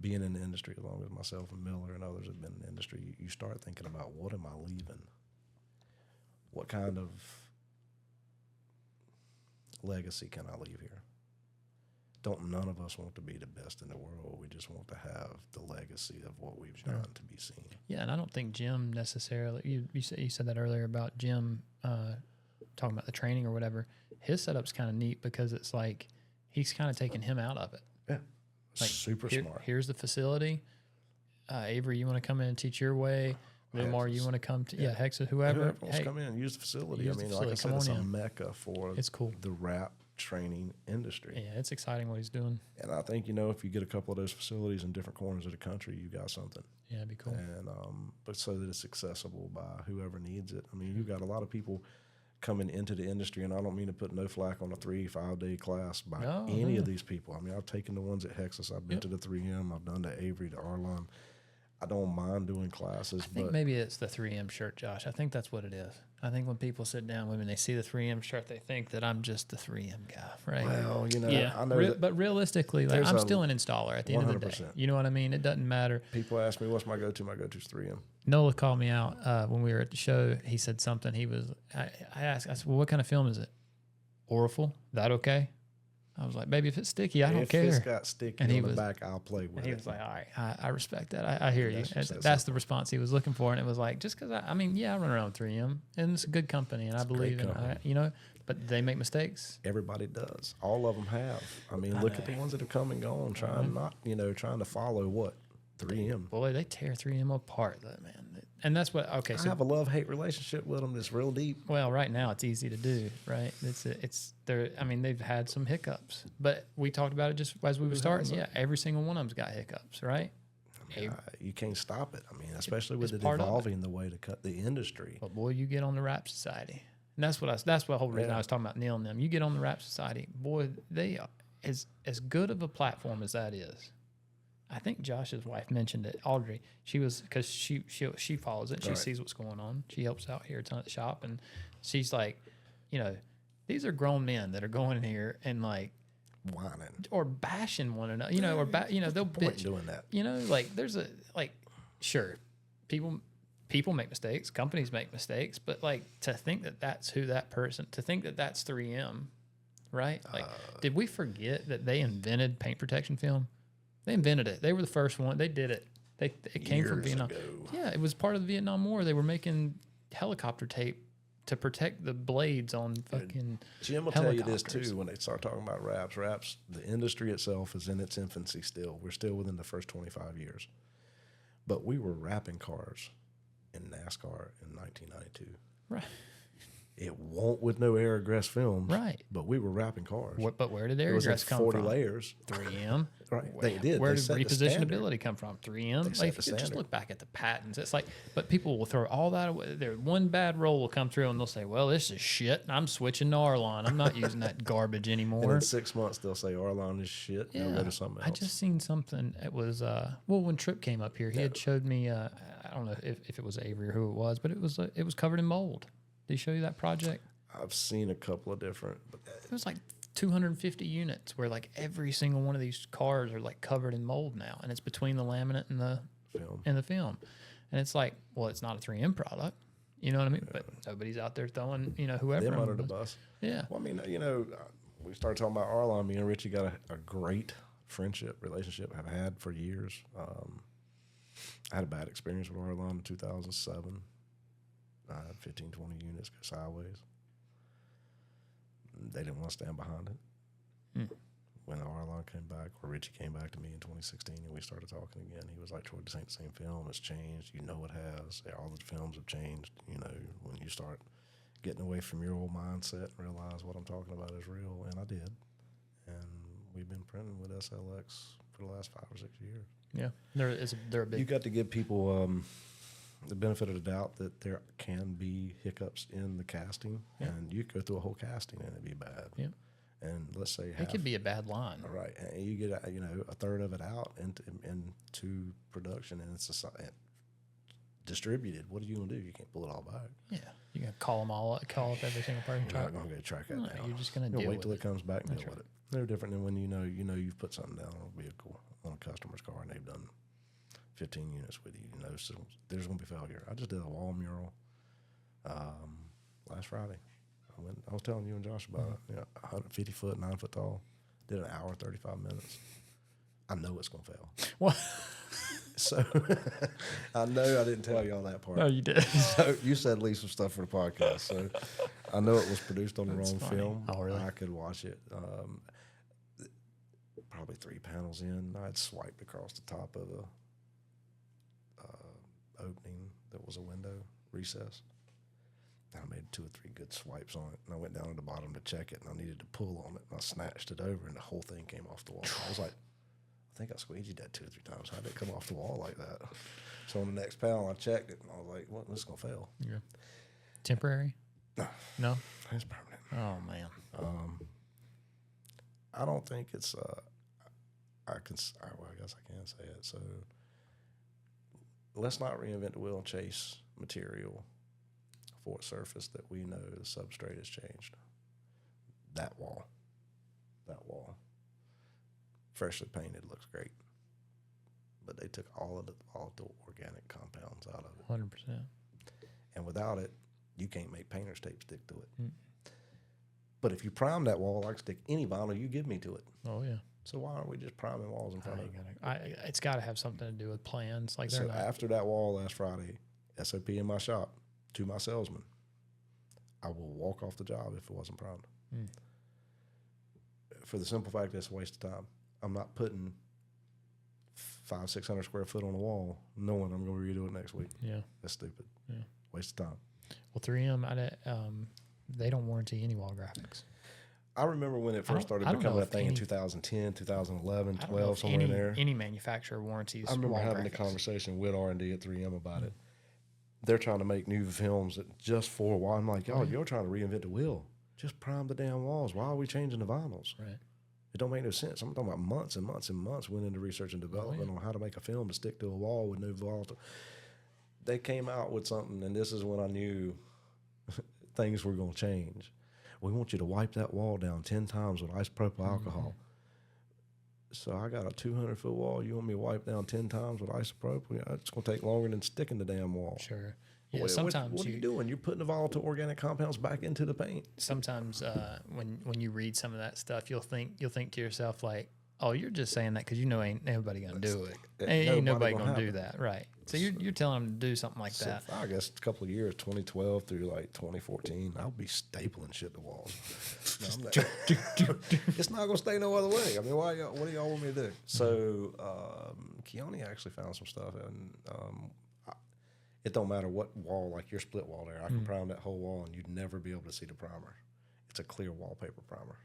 being in the industry, along with myself and Miller and others have been in the industry, you start thinking about, what am I leaving? What kind of legacy can I leave here? None of us want to be the best in the world. We just want to have the legacy of what we've done to be seen. Yeah, and I don't think Jim necessarily. You said that earlier about Jim talking about the training or whatever. His setup's kind of neat because it's like he's kind of taking him out of it. Yeah. Like, super smart. Here's the facility. Avery, you want to come in and teach your way? Wilmar, you want to come to Hexa, whoever wants to come in and use the facility. Like I said, it's a mecca for the rap training industry. Yeah, it's exciting what he's doing. And I think if you get a couple of those facilities in different corners of the country, you got something. Yeah, it'd be cool. And but so that it's accessible by whoever needs it. I mean, you've got a lot of people coming into the industry, and I don't mean to put no flack on a 3-5 day class by any of these people. I mean, I've taken the ones at Hexas, I've been to the 3M, I've done the Avery, the Arlon. I don't mind doing classes. I think maybe it's the 3M shirt, Josh. I think that's what it is. I think when people sit down with me and they see the 3M shirt, they think that I'm just the 3M guy, right? Well, I know but realistically, like, I'm still an installer at the end of the day. You know what I mean? It doesn't matter. People ask me, what's my go-to? My go-to is 3M. Nola called me out when we were at the show. He said something. I asked, I said, well, what kind of film is it? Orifal? That okay? I was like, baby, if it's sticky, I don't care. If it's got sticky on the back, I'll play with it. And he was like, all right, I respect that. I hear you. That's the response he was looking for. And it was like, just because, I run around with 3M, and it's a good company, and I believe in it, but they make mistakes. Everybody does. All of them have. I mean, look at the ones that have come and gone, trying to follow what? 3M. Boy, they tear 3M apart, though, man. And that's what, I have a love-hate relationship with them that's real deep. Well, right now it's easy to do, right? They've had some hiccups, but we talked about it just as we were starting. Yeah, every single one of them's got hiccups, right? You can't stop it. I mean, especially with it evolving the way to cut the industry. But boy, you get on the Rap Society. And that's the whole reason I was talking about Neil and them. You get on the Rap Society, boy, they are as good of a platform as that is. I think Josh's wife mentioned it, Audrey. She was, because she follows it. She sees what's going on. She helps out here at the shop, and she's like, these are grown men that are going in here and like whining or bashing one another. They'll bitch doing that. Sure, people make mistakes, companies make mistakes, but like to think that that's to think that that's 3M, right? Like, did we forget that they invented paint protection film? They invented it. They were the first one. They did it. It came from Vietnam. Ago. Yeah, it was part of the Vietnam War. They were making helicopter tape to protect the blades on fucking Jim will tell you this too when they start talking about wraps. Wraps, the industry itself is in its infancy still. We're still within the first 25 years. But we were wrapping cars in NASCAR in 1992. Right. It won't with no Aerograss films. Right. But we were wrapping cars. But where did Aerograss come 40 from? layers. 3M. Right. They did. Where did repositionability come from? 3M. Like, if you just look back at the patents, it's like, but people will throw all that away. One bad roll will come through and they'll say, well, this is shit. I'm switching to Arlon. I'm not using that garbage anymore. And in 6 months, they'll say Arlon is shit. Yeah. And they'll go to something else. I just seen something. It was, when Tripp came up here, he had showed me, I don't know if it was Avery or who it was, but it was covered in mold. Did he show you that project? I've seen a couple of different. It was like 250 units where like every single one of these cars are like covered in mold now, and it's between the laminate and the film. And it's like, well, it's not a 3M product. You know what I mean? But nobody's out there throwing, whoever. Them under the bus. Yeah. Well, I mean, we started talking about Arlon. Me and Richie got a great relationship, have had for years. I had a bad experience with Arlon in 2007. I had 15, 20 units go sideways. They didn't want to stand behind it. when Arlon came back, or Richie came back to me in 2016, and we started talking again, he was like, Troy, this ain't the same film. It's changed. You know it has. All the films have changed. You know, when you start getting away from your old mindset and realize what I'm talking about is real, and I did. And we've been printing with SLX for the last 5 or 6 years. Yeah, they're a big. You got to give people the benefit of the doubt that there can be hiccups in the casting, and you could go through a whole casting and it'd be bad. Yeah. And let's say it could be a bad line, right? And you get a third of it out into production, and it's distributed. What are you gonna do? You can't pull it all back. Yeah, you gonna call up every single person. You're not gonna go track that down. You're just gonna deal wait till with it comes back and That's deal right. with it. No different than when you know you've put something down on a vehicle on a customer's car and they've done 15 units with you. You know, so there's gonna be failure. I just did a wall mural last Friday. I was telling you and Josh about it. 150 foot, 9 foot tall. Did an hour, 35 minutes. I know it's gonna fail. What? So I know I didn't tell y'all that part. No, you did. So you said leave some stuff for the podcast. So I know it was produced on the wrong film. Oh, really? I could watch it. Probably 3 panels in, I'd swiped across the top of the opening that was a window recess. And I made 2 or 3 good swipes on it, and I went down to the bottom to check it, and I needed to pull on it, and I snatched it over, and the whole thing came off the wall. I was like, I think I squeegeed that 2 or 3 times. How did it come off the wall like that? So on the next panel, I checked it, and I was like, well, this is going to fail. Yeah. Temporary? No? It's permanent. Oh, man. I don't think it's, I guess I can say it. So let's not reinvent the wheel and chase material for a surface that we know the substrate has changed. That wall, freshly painted, looks great, but they took all the organic compounds out of it. 100%. And without it, you can't make painter's tape stick to it. But if you prime that wall, I can stick any vinyl you give me to it. Oh, yeah. So why aren't we just priming walls in front of it? It's got to have something to do with plans. Like So after that wall last Friday, SOP in my shop, to my salesman, I will walk off the job if it wasn't primed. For the simple fact that it's a waste of time. I'm not putting 500-600 square foot on a wall knowing I'm going to redo it next week. Yeah. That's stupid. Yeah. Waste of time. Well, 3M, they don't warranty any wall graphics. I remember when it first started becoming a thing in 2010, 2011, 12, somewhere in there. Any manufacturer warranties. I remember wall having a graphics. conversation with R&D at 3M about it. They're trying to make new films just for a while. I'm like, you're trying to reinvent the wheel. Just prime the damn walls. Why are we changing the vinyls? Right. It don't make no sense. I'm talking about months and months and months went into research and development on how to make a film to stick to a wall with no volatile. They came out with something, and this is when I knew things were going to change. We want you to wipe that wall down 10 times with isopropyl alcohol. So I got a 200-foot wall. You want me to wipe down 10 times with isopropyl? It's going to take longer than sticking the damn wall. Sure. Yeah, Sometimes what are you doing? You're putting the volatile organic compounds back into the paint. Sometimes when you read some of that stuff, you'll think to yourself like, oh, you're just saying that because you know ain't nobody gonna do it. Ain't nobody gonna do that, right? So you're telling them to do something like that. I guess a couple of years, 2012 through like 2014, I'll be stapling shit to walls. It's not gonna stay no other way. I mean, what do y'all want me to do? So Keone actually found some stuff, and it don't matter what wall, like your split wall there, I can prime that whole wall, and you'd never be able to see the primer. It's a clear wallpaper primer.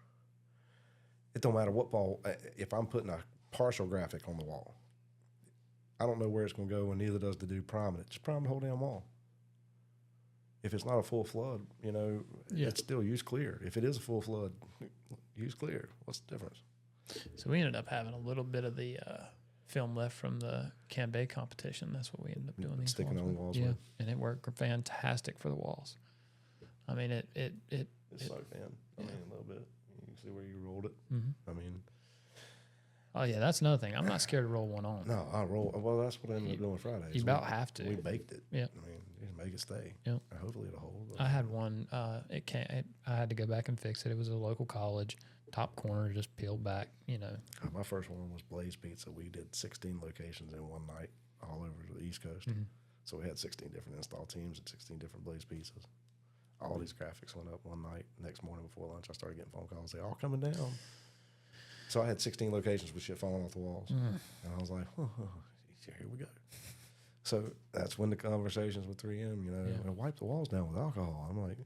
It don't matter what wall. If I'm putting a partial graphic on the wall, I don't know where it's going to go, and neither does the dude priming it. Just prime the whole damn wall. If it's not a full flood, it's still use clear. If it is a full flood, use clear. What's the difference? So we ended up having a little bit of the film left from the Cambay competition. That's what we ended up doing. Sticking on the walls. Yeah, with. and it worked fantastic for the walls. I mean, it soaked in. I mean, a little bit. You can see where you rolled it. Mm-hmm. I mean. Oh yeah, that's another thing. I'm not scared to roll one on. No, I roll. Well, that's what I ended up doing Friday. You about have to. We baked it. Yeah. I mean, you just make it stay. Yeah. Hopefully it'll hold. I had one. I had to go back and fix it. It was a local college. Top corner just peeled back. My first one was Blaze Pizza. We did 16 locations in one night, all over the East Coast. Mm-hmm. So we had 16 different install teams and 16 different Blaze Pizzas. All these graphics went up one night. Next morning before lunch, I started getting phone calls. They all coming down. So I had 16 locations with shit falling off the walls. And I was like, here we go. So that's when the conversations with 3M, wipe the walls down with alcohol. I'm like,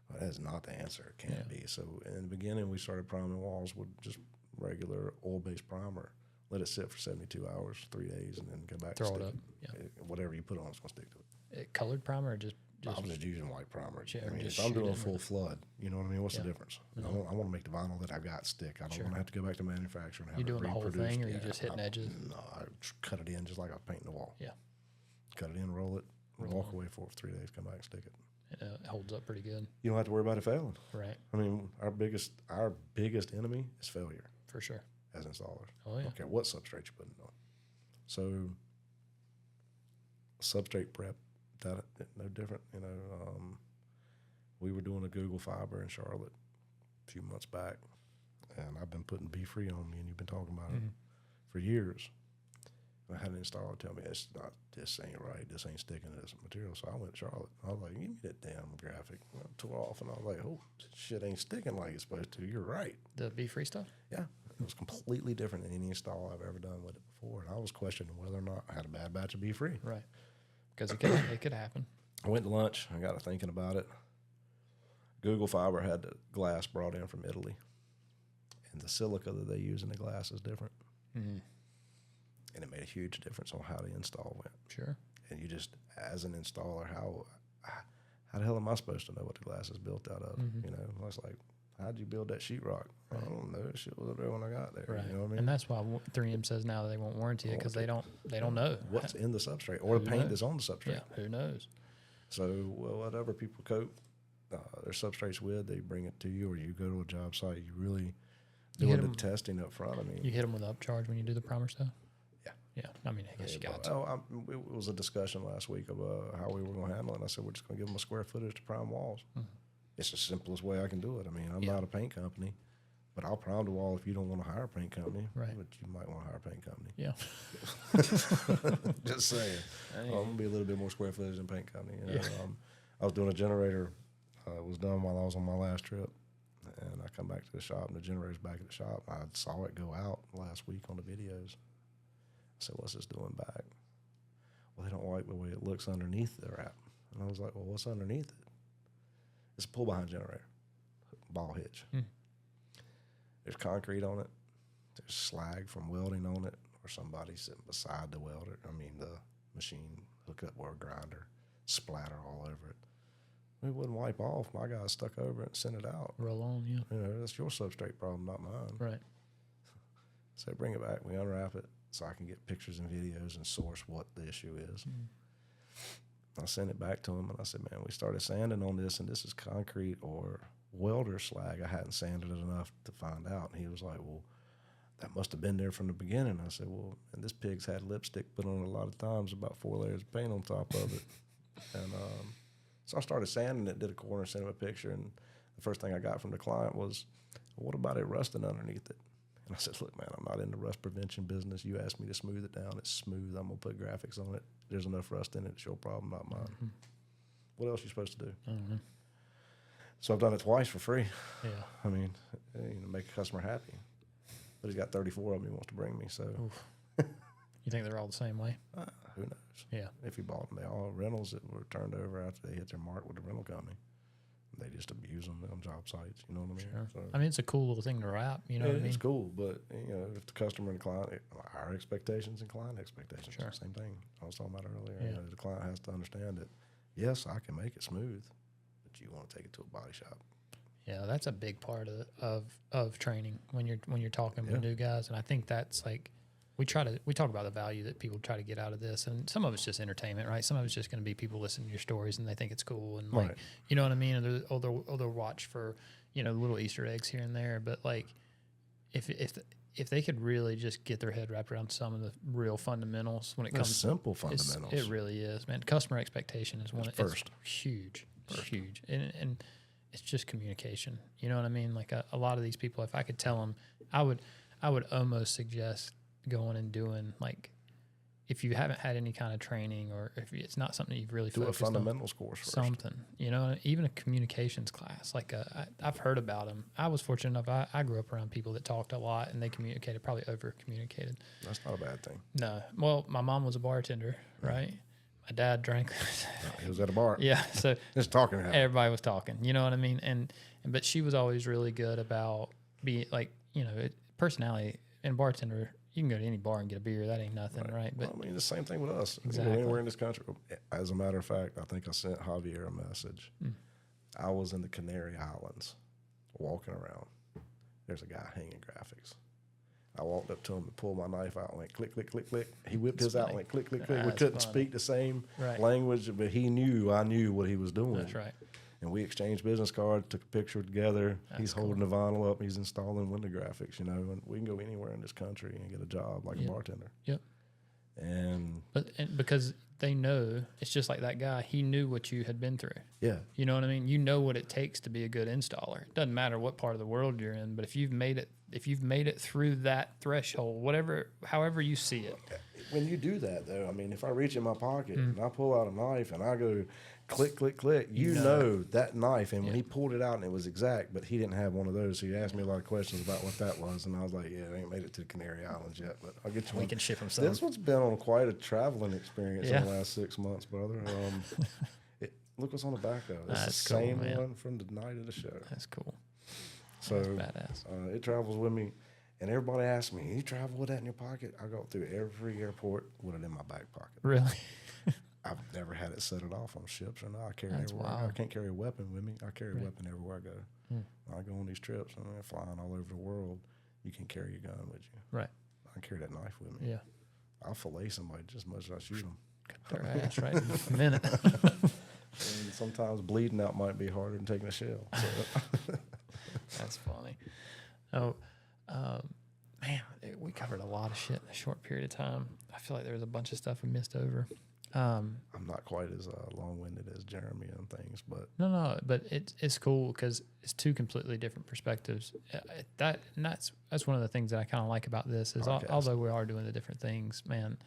well, that's not the answer. It can't be. So in the beginning, we started priming walls with just regular oil-based primer. Let it sit for 72 hours, 3 days, and then go back Throw and it stick up. it. Whatever you put on, it's going to stick to it. Colored primer or just I was just using white primer. Yeah, I mean, just if I'm shoot doing it full flood, you know what I mean? What's the difference? No. I want to make the vinyl that I got stick. I don't want to have to go back to manufacturing and have You it doing the whole reproduced. thing, or you just hitting edges? No, I cut it in just like I was painting the wall. Yeah. Cut it in, roll it, walk away for 3 days, come back and stick it. It holds up pretty good. You don't have to worry about it failing. Right. I mean, our biggest enemy is failure For sure. as installers. Oh, yeah. I don't care what substrate you're putting on. So substrate prep, that no different. We were doing a Google fiber in Charlotte a few months back, and I've been putting B-Free on me, and you've been talking about it for years. I had an installer tell me, this ain't right. This ain't sticking to this material. So I went to Charlotte. I was like, give me that damn graphic. And I tore off, and I was like, oh, this shit ain't sticking like it's supposed to. You're right. The B-Free stuff? Yeah. It was completely different than any install I've ever done with it before. And I was questioning whether or not I had a bad batch of B-Free. Right. Because it could happen. I went to lunch. I got to thinking about it. Google Fiber had the glass brought in from Italy. And the silica that they use in the glass is different. Mm-hmm. And it made a huge difference on how the install went. Sure. And you just, as an installer, how the hell am I supposed to know what the glass is built out of? I was like, how'd you build that sheetrock? Right. I don't know. Shit was up there when I got there. Right. You know what I mean? And that's why 3M says now they won't warranty it, because they don't know what's in the substrate or the paint that's on the substrate. Yeah, who knows? So whatever people coat their substrates with, they bring it to you, or you go to a job site. You really doing the testing up front. I mean, you hit them with upcharge when you do the primer stuff. Yeah, I mean, I guess you got to. It was a discussion last week about how we were going to handle it. And I said, we're just going to give them a square footage to prime walls. Mm-hmm. It's the simplest way I can do it. I mean, I'm not a paint company, but I'll prime the wall if you don't want to hire a paint company. Right. But you might want to hire a paint company. Yeah. Just saying. I'm going to be a little bit more square footage than paint company. I was doing a generator. It was done while I was on my last trip. And I come back to the shop, and the generator's back at the shop. I saw it go out last week on the videos. I said, what's this doing back? Well, they don't like the way it looks underneath the wrap. And I was like, well, what's underneath it? It's a pull-behind generator, ball hitch. There's concrete on it. There's slag from welding on it, or somebody sitting beside the welder. The machine hook up or a grinder, splatter all over it. It wouldn't wipe off. My guy stuck over it and sent it out. Roll on, yeah. That's your substrate problem, not mine. Right. So bring it back. We unwrap it so I can get pictures and videos and source what the issue is. I sent it back to him, and I said, man, we started sanding on this, and this is concrete or welder slag. I hadn't sanded it enough to find out. And he was like, well, that must have been there from the beginning. I said, well, and this pig's had lipstick put on it a lot of times, about 4 layers of paint on top of it. And so I started sanding it, did a corner, sent him a picture, and the first thing I got from the client was, well, what about it rusting underneath it? And I said, look, man, I'm not in the rust prevention business. You asked me to smooth it down. It's smooth. I'm going to put graphics on it. There's enough rust in it. It's your problem, not mine. Mm-hmm. What else are you supposed to do? I don't know. So I've done it twice for free. Yeah. I mean, make a customer happy. But he's got 34 of them he wants to bring me. So, you think they're all the same way? Who knows? Yeah. If he bought them, they all rentals that were turned over after they hit their mark with the rental company. They just abuse them on job sites. You know what I mean? Sure. So, I mean, it's a cool little thing to wrap. You know what I mean? It's cool, but if the customer and the client, our expectations and client expectations, same thing. I was talking about earlier. Yeah. The client has to understand that, yes, I can make it smooth, but you want to take it to a body shop. Yeah, that's a big part of training when you're talking with new guys, and I think that's like we talk about the value that people try to get out of this, and some of it's just entertainment, right? Some of it's just going to be people listening to your stories and they think it's cool, and like you know what I mean. And they'll watch for little Easter eggs here and there, but like if they could really just get their head wrapped around some of the real fundamentals when it comes simple fundamentals, it really is, man. Customer expectation is one first huge, huge, and it's just communication. You know what I mean? Like a lot of these people, if I could tell them, I would almost suggest going and doing like if you haven't had any kind of training, or if it's not something you've really Do a focused on, fundamentals course first. something, you know, even a communications class. Like I've heard about them. I was fortunate enough. I grew up around people that talked a lot and they communicated, probably over communicated. That's not a bad thing. No, well, my mom was a bartender, right? My dad drank. He was at a bar. Yeah, so just talking to him. Everybody was talking. You know what I mean? But she was always really good about being like, you know, personality and bartender. You can go to any bar and get a beer. That ain't nothing, right? But well, I mean, the same thing with us. Exactly. Anywhere in this country. As a matter of fact, I think I sent Javier a message. I was in the Canary Islands walking around. There's a guy hanging graphics. I walked up to him and pulled my knife out and went click, click, click, click. He whipped his out and went click, click, click. We couldn't speak the same language, but he knew I knew what he was doing. That's right. And we exchanged business cards, took a picture together. He's holding the vinyl up. He's installing window graphics, you know, and we can go anywhere in this country and get a job like a bartender. Yep. And because they know, it's just like that guy. He knew what you had been through. Yeah. You know what I mean? You know what it takes to be a good installer. It doesn't matter what part of the world you're in, but if you've made it through that threshold, however you see it. When you do that, though, I mean, if I reach in my pocket and I pull out a knife and I go click, click, click, you know that knife. And when he pulled it out and it was exact, but he didn't have one of those. So he asked me a lot of questions about what that was. And I was like, yeah, I ain't made it to the Canary Islands yet, but I'll get you one. We can ship him some. This one's been on quite a traveling experience in the last 6 months, brother. Look what's on the back of it. It's That's the cool, same man. one from the night of the show. That's cool. So That's badass. it travels with me. And everybody asks me, you travel with that in your pocket? I go through every airport with it in my back pocket. Really? I've never had it set it off on ships or not. I carry That's everywhere. wild. I can't carry a weapon with me. I carry a weapon everywhere I go. When I go on these trips and I'm flying all over the world, you can carry your gun with you. Right. I can carry that knife with me. Yeah. I'll fillet somebody just as much as I shoot them. Cut their ass right in a minute. And sometimes bleeding out might be harder than taking a shell. So. That's funny. Oh, man, we covered a lot of shit in a short period of time. I feel like there was a bunch of stuff we missed over. I'm not quite as long-winded as Jeremy on things, but but it's cool because it's two completely different perspectives. That's one of the things that I kind of like about this is although we are doing the different things, man.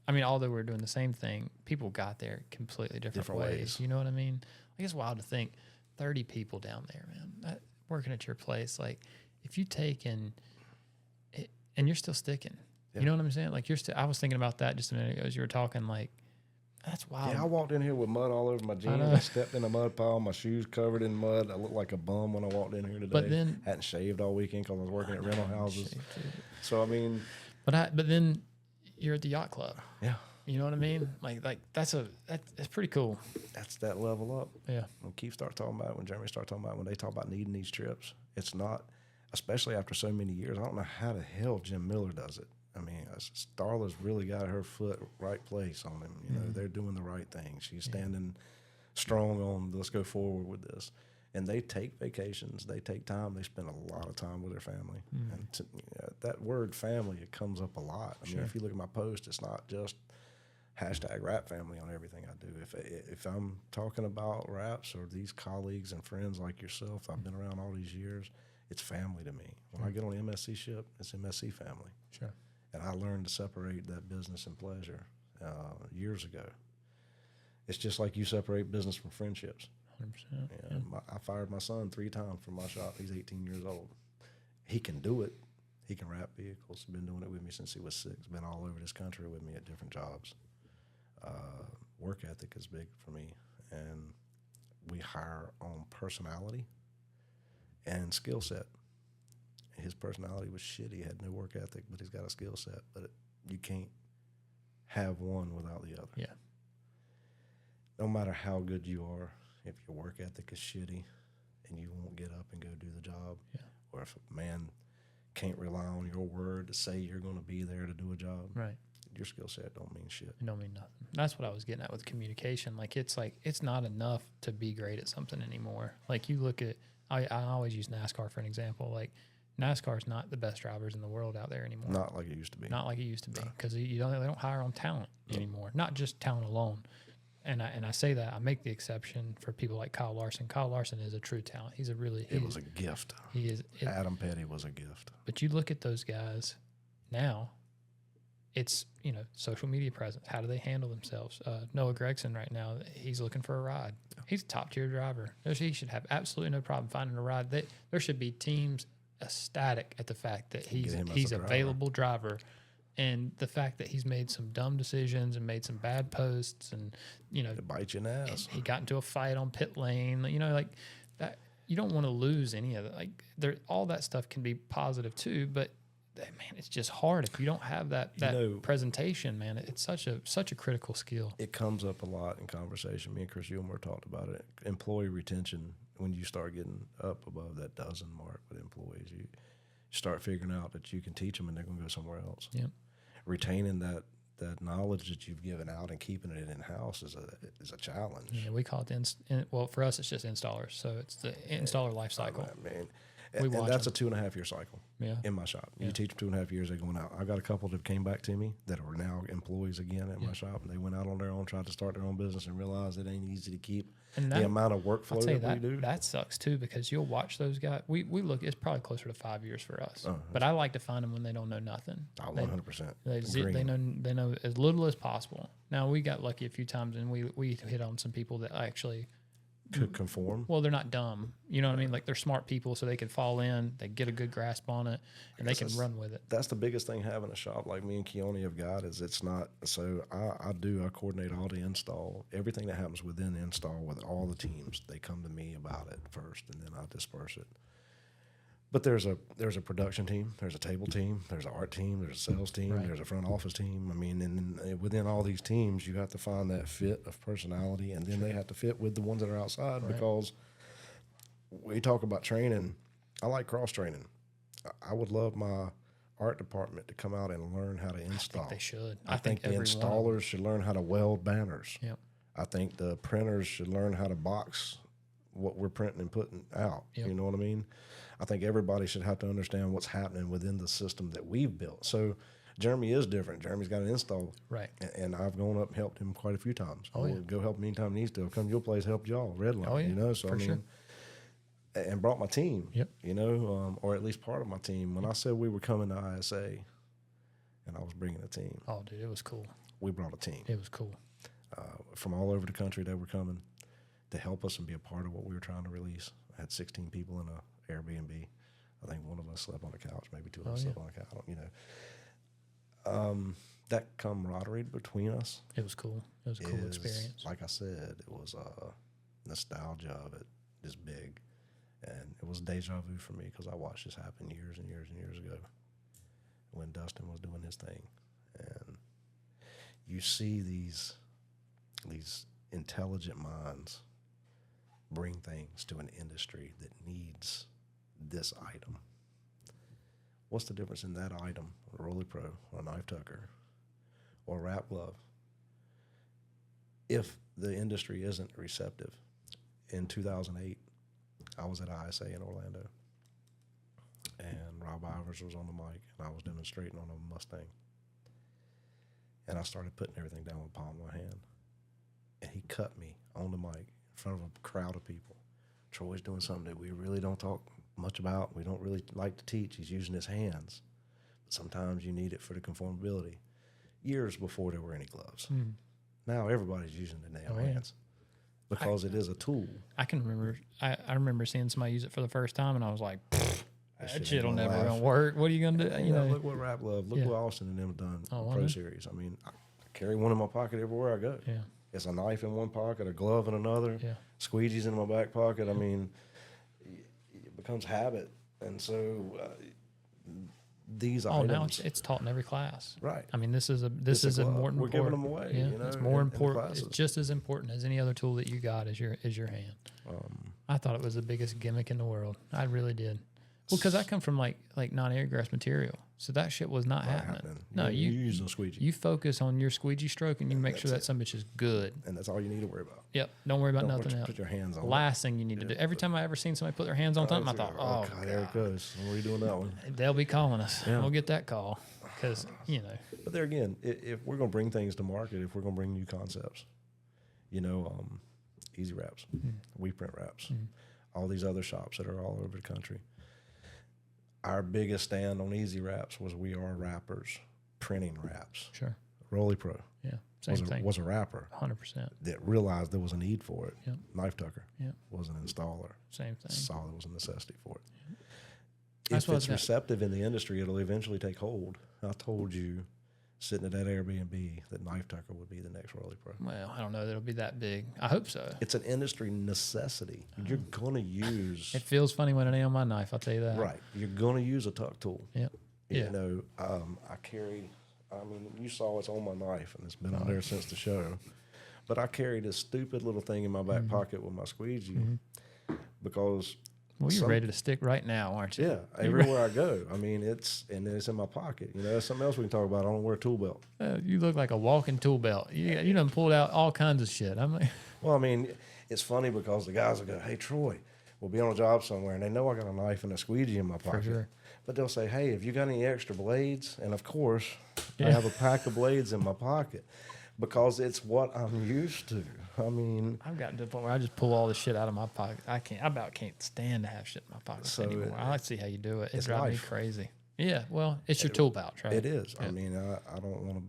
Although we're doing the same thing, people got there completely different ways. You know what I mean? Like, it's wild to think 30 people down there, man, working at your place. Like, if you take and you're still sticking, you know what I'm saying? Like, I was thinking about that just a minute ago as you were talking. Like, that's wild. Yeah, I walked in here with mud all over my jeans. I stepped in a mud pile, my shoes covered in mud. I looked like a bum when I walked in here today. But then hadn't shaved all weekend because I was working at rental houses. So I mean, but then you're at the yacht club. Yeah, you know what I mean. Like that's pretty cool. That's that level up. Yeah. When Keith started talking about it, when Jeremy started talking about it, when they talk about needing these trips, it's not, especially after so many years. I don't know how the hell Jim Miller does it. I mean, Starla's really got her foot right place on him. You know, they're doing the right thing. She's standing strong on, let's go forward with this. And they take vacations. They take time. They spend a lot of time with their family. And that word family, it comes up a lot. I mean, if you look at my post, it's not just #RapFamily on everything I do. If I'm talking about raps or these colleagues and friends like yourself, I've been around all these years, it's family to me. When I get on the MSC ship, it's MSC family. Sure. And I learned to separate that business and pleasure years ago. It's just like you separate business from friendships. 100%. I fired my son 3 times from my shop. He's 18 years old. He can do it. He can wrap vehicles. Been doing it with me since he was 6. Been all over this country with me at different jobs. Work ethic is big for me. And we hire on personality and skill set. His personality was shitty. He had no work ethic, but he's got a skill set. But you can't have one without the other. Yeah. No matter how good you are, if your work ethic is shitty and you won't get up and go do the job, or if a man can't rely on your word to say you're going to be there to do a job, right, your skill set don't mean shit. It don't mean nothing. That's what I was getting at with communication. Like, it's not enough to be great at something anymore. Like, you look at, I always use NASCAR for an example. Like, NASCAR's not the best drivers in the world out there anymore. Not like it used to be. Not like it used to be, because they don't hire on talent anymore. Not just talent alone. And I say that, I make the exception for people like Kyle Larson. Kyle Larson is a true talent. He's a really... It was a gift. He is. Adam Petty was a gift. But you look at those guys now, it's, social media presence. How do they handle themselves? Noah Gregson right now, he's looking for a ride. He's a top tier driver. He should have absolutely no problem finding a ride. There should be teams ecstatic at the fact that he's a available driver, and the fact that he's made some dumb decisions and made some bad posts, and to bite you in the ass. He got into a fight on pit lane. Like that. You don't want to lose any of it. Like all that stuff can be positive too, but man, it's just hard if you don't have that presentation, man. It's such a critical skill. It comes up a lot in conversation. Me and Chris Yulmer talked about it. Employee retention, when you start getting up above that dozen mark with employees, you start figuring out that you can teach them and they're going to go somewhere else. Yep. Retaining that knowledge that you've given out and keeping it in-house is a challenge. Yeah, we call it well, for us, it's just installers. So it's the installer life cycle. Oh, man. And that's a 2.5 year cycle in my shop. Yeah. You teach them 2.5 years, they're going out. I got a couple that came back to me that are now employees again at my shop, and they went out on their own, tried to start their own business, and realized it ain't easy to keep the amount of workflow that we do. That sucks too, because you'll watch those guys. We look, it's probably closer to 5 years for us. But I like to find them when they don't know nothing. 100%. They know as little as possible. Now, we got lucky a few times, and we hit on some people that actually could conform. Well, they're not dumb. You know what I mean? Like, they're smart people, so they can fall in, they get a good grasp on it, and they can run with it. That's the biggest thing having a shop like me and Keone have got is it's not. So I coordinate all the install, everything that happens within the install with all the teams. They come to me about it first, and then I disperse it. But there's a production team, there's a table team, there's an art team, there's a sales team, there's a front office team. I mean, and within all these teams, you have to find that fit of personality, and then they have to fit with the ones that are outside because we talk about training. I like cross training. I would love my art department to come out and learn how to install. I think they should. I think the installers should learn how to weld banners. Yep. I think the printers should learn how to box what we're printing and putting out. Yep. You know what I mean? I think everybody should have to understand what's happening within the system that we've built. So Jeremy is different. Jeremy's got an install. Right. And I've gone up and helped him quite a few times. Oh, yeah. Go help him anytime he needs to. I'll come to your place, help y'all, Redline, So, for sure. And brought my team, yep. Or at least part of my team. When I said we were coming to ISA and I was bringing a team. Oh, dude, it was cool. We brought a team. It was cool. From all over the country, they were coming to help us and be a part of what we were trying to release. I had 16 people in a Airbnb. I think one of us slept on the couch, maybe two of us slept on the couch. That camaraderie between us. It was cool. It was a cool experience. Like I said, it was nostalgia of it is big. And it was deja vu for me because I watched this happen years and years and years ago when Dustin was doing his thing. And you see these intelligent minds bring things to an industry that needs this item. What's the difference in that item, a Rolly Pro, or a knife tucker, or a wrap glove, if the industry isn't receptive? In 2008, I was at ISA in Orlando, and Rob Ivers was on the mic, and I was demonstrating on a Mustang. And I started putting everything down with the palm of my hand. And he cut me on the mic in front of a crowd of people. Troy's doing something that we really don't talk much about. We don't really like to teach. He's using his hands. But sometimes you need it for the conformability. Years before there were any gloves. Now everybody's using the nail hands because it is a tool. I can remember. I remember seeing somebody use it for the first time, and I was like, "That shit'll never gonna work. What are you gonna do?" Look what Wrap Glove. Look what Austin and them have done. Pro Series. I mean, I carry one in my pocket everywhere I go. Yeah. It's a knife in one pocket, a glove in another, squeegees in my back pocket. I mean, it becomes habit. And so these items. Now it's taught in every class. Right. I mean, this is important. We're giving them away. Yeah, it's more important. It's just as important as any other tool that you got is your hand. I thought it was the biggest gimmick in the world. I really did. Well, because I come from like non-airgrass material, so that shit was not happening. No, you use a squeegee. You focus on your squeegee stroke, and you make sure that some bitch is good. And that's all you need to worry about. Yep. Don't worry about nothing else. Put your hands on. Last thing you need to do. Every time I ever seen somebody put their hands on something, I thought, oh God, there it goes. When are we doing that one? They'll be calling us. Yeah. We'll get that call because But there again, if we're gonna bring things to market, if we're gonna bring new concepts, Easy Wraps, We Print Wraps, all these other shops that are all over the country. Our biggest stand on Easy Wraps was we are wrappers, printing wraps. Sure. Rolly Pro Yeah. Same thing. Was a wrapper 100%. that realized there was a need for it. Yep. Knife tucker. Yep. Was an installer. Same thing. Saw there was a necessity for it. That's If what it's receptive in the industry, it'll eventually take hold. I told you, sitting at that Airbnb, that Knife tucker would be the next Rolly Pro. Well, I don't know that it'll be that big. I hope so. It's an industry necessity. You're going to use... It feels funny when it ain't on my knife, I'll tell you that. Right. You're going to use a tuck tool. Yep. You know, I carry... I mean, you saw it's on my knife, and it's been on there since the show. But I carry this stupid little thing in my back pocket with my squeegee because... Well, you're ready to stick right now, aren't you? Yeah, everywhere I go. I mean, it's in my pocket. You know, there's something else we can talk about. I don't wear a tool belt. You look like a walking tool belt. You done pulled out all kinds of shit. I'm like... Well, I mean, it's funny because the guys will go, "Hey, Troy, we'll be on a job somewhere," and they know I got a knife and a squeegee in my pocket. sure. But they'll say, "Hey, have you got any extra blades?" And of course, I have a pack of blades in my pocket because it's what I'm used to. I mean, I've gotten to the point where I just pull all the shit out of my pocket. I about can't stand to have shit in my pockets anymore. I like to see how you do it. It drives me crazy. Yeah, well, it's your tool pouch, right? It is. Yeah. I mean, I don't want to.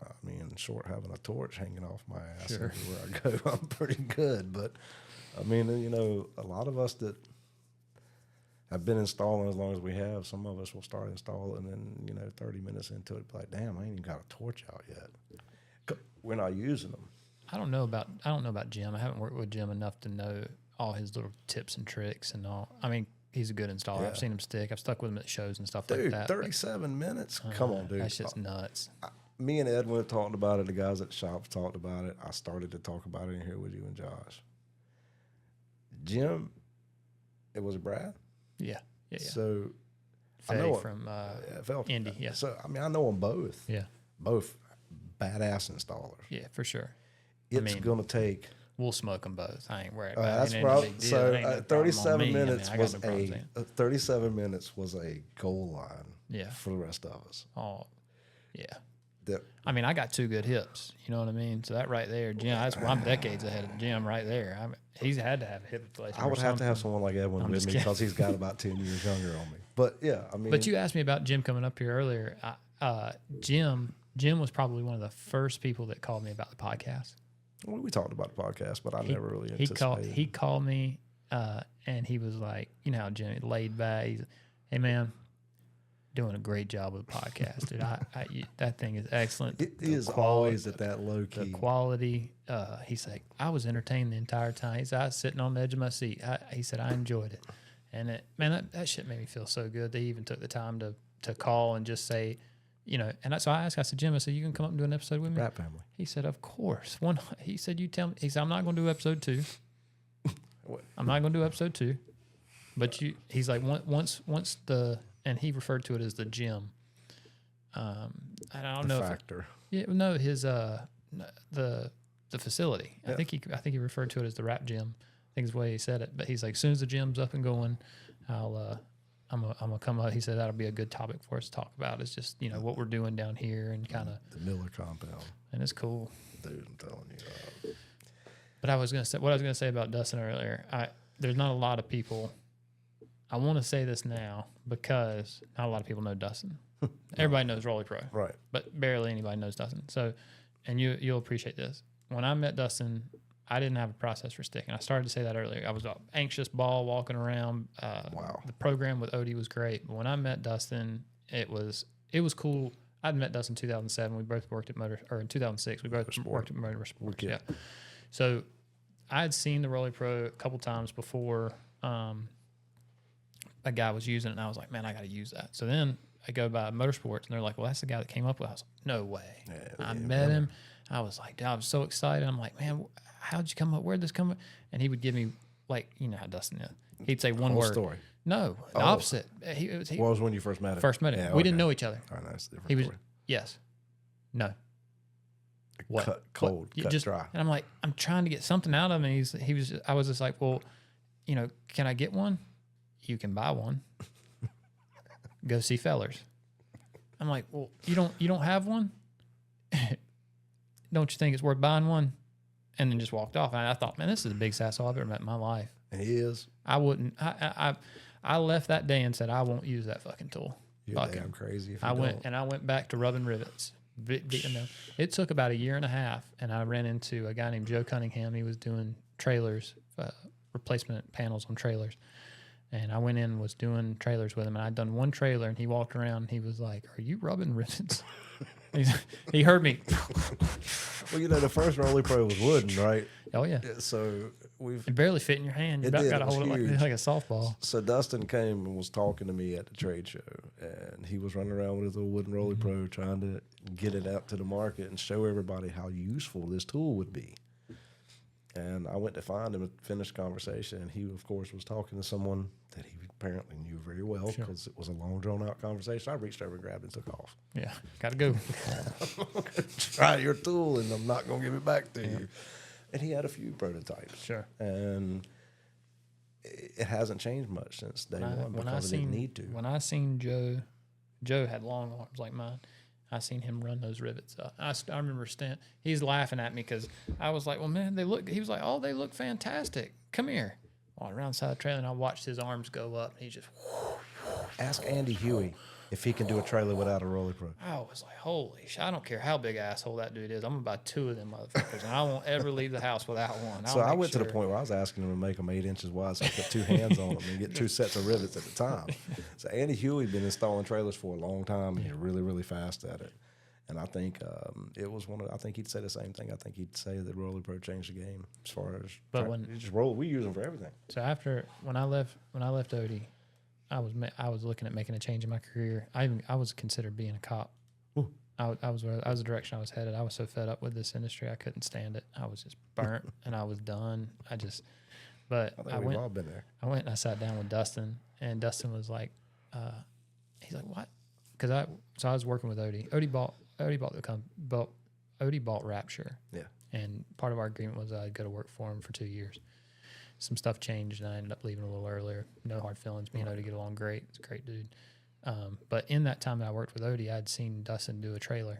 I mean, short having a torch hanging off my ass Sure. everywhere I go, I'm pretty good. But I mean, you know, a lot of us that have been installing as long as we have, some of us will start installing, and then 30 minutes into it, be like, damn, I ain't even got a torch out yet. We're not using them. I don't know about Jim. I haven't worked with Jim enough to know all his little tips and tricks and all. I mean, he's a good installer. Yeah. I've seen him stick. I've stuck with him at shows and stuff Dude, like that. 37 minutes? Come on, dude. That's just nuts. Me and Edwin have talked about it. The guys at the shop talked about it. I started to talk about it in here with you and Josh. Jim, it was Brad? Yeah. So Faye I know from Indy, yeah. So I mean, I know them both. Yeah. Both badass installers. Yeah, for sure. It's going to take. We'll smoke them both. I ain't worried about That's it. right. So 37 minutes I was got no problem saying it. 37 minutes was a goal line. Yeah. For the rest of us. Oh, yeah. That, I mean, I got two good hips. You know what I mean? So that right there, Jim, I'm decades ahead of Jim right there. He's had to have a hip replacement. I would have to have someone like Edwin with me because he's got about 10 years younger on me. But yeah, I mean. But you asked me about Jim coming up here earlier. Jim was probably one of the first people that called me about the podcast. Well, we talked about the podcast, but I never really anticipated. He called me, and he was like, you know how Jim laid back. He's, "Hey man, doing a great job with the podcast, dude. That thing is excellent. It is always at that low key. The quality. He's like, I was entertained the entire time. He's I was sitting on the edge of my seat. He said I enjoyed it, and that shit made me feel so good. They even took the time to call and just say, you know. And so I asked. I said, Jim, I said, you can come up and do an episode with me. Rap Family. He said, of course. He said, you tell me. He said, I'm not going to do episode 2. I'm not going to do episode 2. But he's like, once the. And he referred to it as the gym. I don't know. Factor. His the facility. Yeah. I think he referred to it as the rap gym. I think is the way he said it. But he's like, as soon as the gym's up and going, I'm gonna come up. He said that'll be a good topic for us to talk about. It's just what we're doing down here and kind of the Miller compound. And it's cool, dude. I'm telling you. But what I was gonna say about Dustin earlier. There's not a lot of people. I want to say this now because not a lot of people know Dustin. Everybody knows Rolly Pro, right? But barely anybody knows Dustin. So, and you'll appreciate this. When I met Dustin, I didn't have a process for sticking. I started to say that earlier. I was an anxious ball walking around. Wow. The program with Odie was great, but when I met Dustin, it was cool. I'd met Dustin in 2007. We both worked at in 2006. We both worked at Motorsports. Yeah. So I had seen the Rolly Pro a couple times before. A guy was using it, and I was like, man, I got to use that. So then I go by Motorsports, and they're like, well, that's the guy that came up with it. I was like, no way. I met him. I was like, I was so excited. I'm like, man, how'd you come up? Where'd this come up? And he would give me, like, you know how Dustin is. He'd say one word. Story. No, the opposite. What was when you first met him? First met him. Yeah, we didn't know each other. All right, that's different. He was, yes. No. What? Cut cold, cut dry. And I'm like, I'm trying to get something out of him. And I was just like, well, can I get one? You can buy one. Go see Fellers. I'm like, well, you don't have one? Don't you think it's worth buying one? And then just walked off. And I thought, man, this is the biggest asshole I've ever met in my life. And he is. I wouldn't. I left that day and said, I won't use that fucking tool. You're Fuck damn him. crazy if you I don't. went back to rubbing rivets. Beating them. It took about a year and a half, and I ran into a guy named Joe Cunningham. He was doing trailers, replacement panels on trailers. And I went in and was doing trailers with him, and I'd done one trailer, and he walked around, and he was like, "Are you rubbing rivets?" He heard me. Well, you know, the first Raleigh Pro was wooden, right? Oh, yeah. So we've. It barely fit in your hand. You It about did. got to It was hold it huge. like a softball. So Dustin came and was talking to me at the trade show, and he was running around with his little wooden Raleigh Pro trying to get it out to the market and show everybody how useful this tool would be. And I went to find him and finish the conversation, and he, of course, was talking to someone that he apparently knew very well because it was a long, drawn-out conversation. I reached over and grabbed it and took off. Yeah, got to go. Try your tool, and I'm not going to give it back to you. And he had a few prototypes. Sure. And it hasn't changed much since day one because it didn't need to. When I seen Joe had long arms like mine. I seen him run those rivets up. I remember he's laughing at me because I was like, well, man, they look. He was like, oh, they look fantastic. Come here. Walked around the side of the trailer, and I watched his arms go up. And he just. Ask Andy Huey if he can do a trailer without a Raleigh Pro. I was like, holy shit. I don't care how big asshole that dude is. I'm going to buy 2 of them motherfuckers, and I won't ever leave the house without one. So I went to the point where I was asking him to make them 8 inches wide so I could put 2 hands on them and get 2 sets of rivets at a time. So Andy Huey been installing trailers for a long time, and he's really, really fast at it. And I think it was I think he'd say the same thing. I think he'd say that Raleigh Pro changed the game as far as. But we use them for everything. So when I left Odie, I was looking at making a change in my career. I was considered being a cop. I was the direction I was headed. I was so fed up with this industry, I couldn't stand it. I was just burnt and I was done. But I think we've all been there. I went and I sat down with Dustin, and Dustin was like, he's like, what? Because I was working with Odie. Odie bought Rapture. Yeah. And part of our agreement was I'd go to work for him for 2 years. Some stuff changed, and I ended up leaving a little earlier. No hard feelings. Me and Odie get along great. He's a great dude. But in that time that I worked with Odie, I'd seen Dustin do a trailer.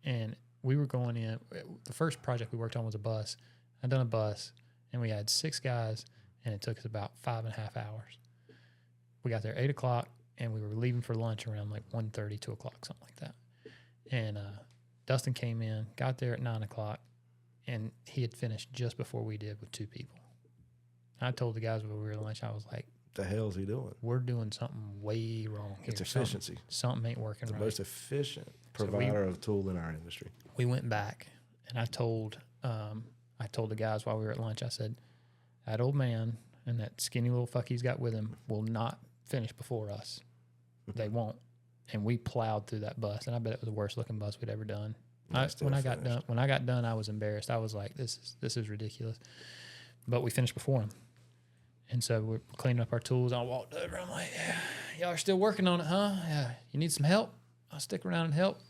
And we were going in. The first project we worked on was a bus. I'd done a bus, and we had 6 guys, and it took us about 5.5 hours. We got there 8 o'clock, and we were leaving for lunch around like 1:30, 2 o'clock, something like that. And Dustin came in, got there at 9 o'clock, and he had finished just before we did with 2 people. I told the guys when we were at lunch, I was like, the hell's he doing? We're doing something way wrong here. It's efficiency. Something ain't working right. The most efficient provider of tool in our industry. We went back, and I told the guys while we were at lunch, I said, that old man and that skinny little fuck he's got with him will not finish before us. They won't. And we plowed through that bus, and I bet it was the worst looking bus we'd ever done. When I got done, I was embarrassed. I was like, this is ridiculous. But we finished before him. And so we're cleaning up our tools. I walked over. I'm like, yeah, y'all are still working on it, huh? Yeah. You need some help? I'll stick around and help.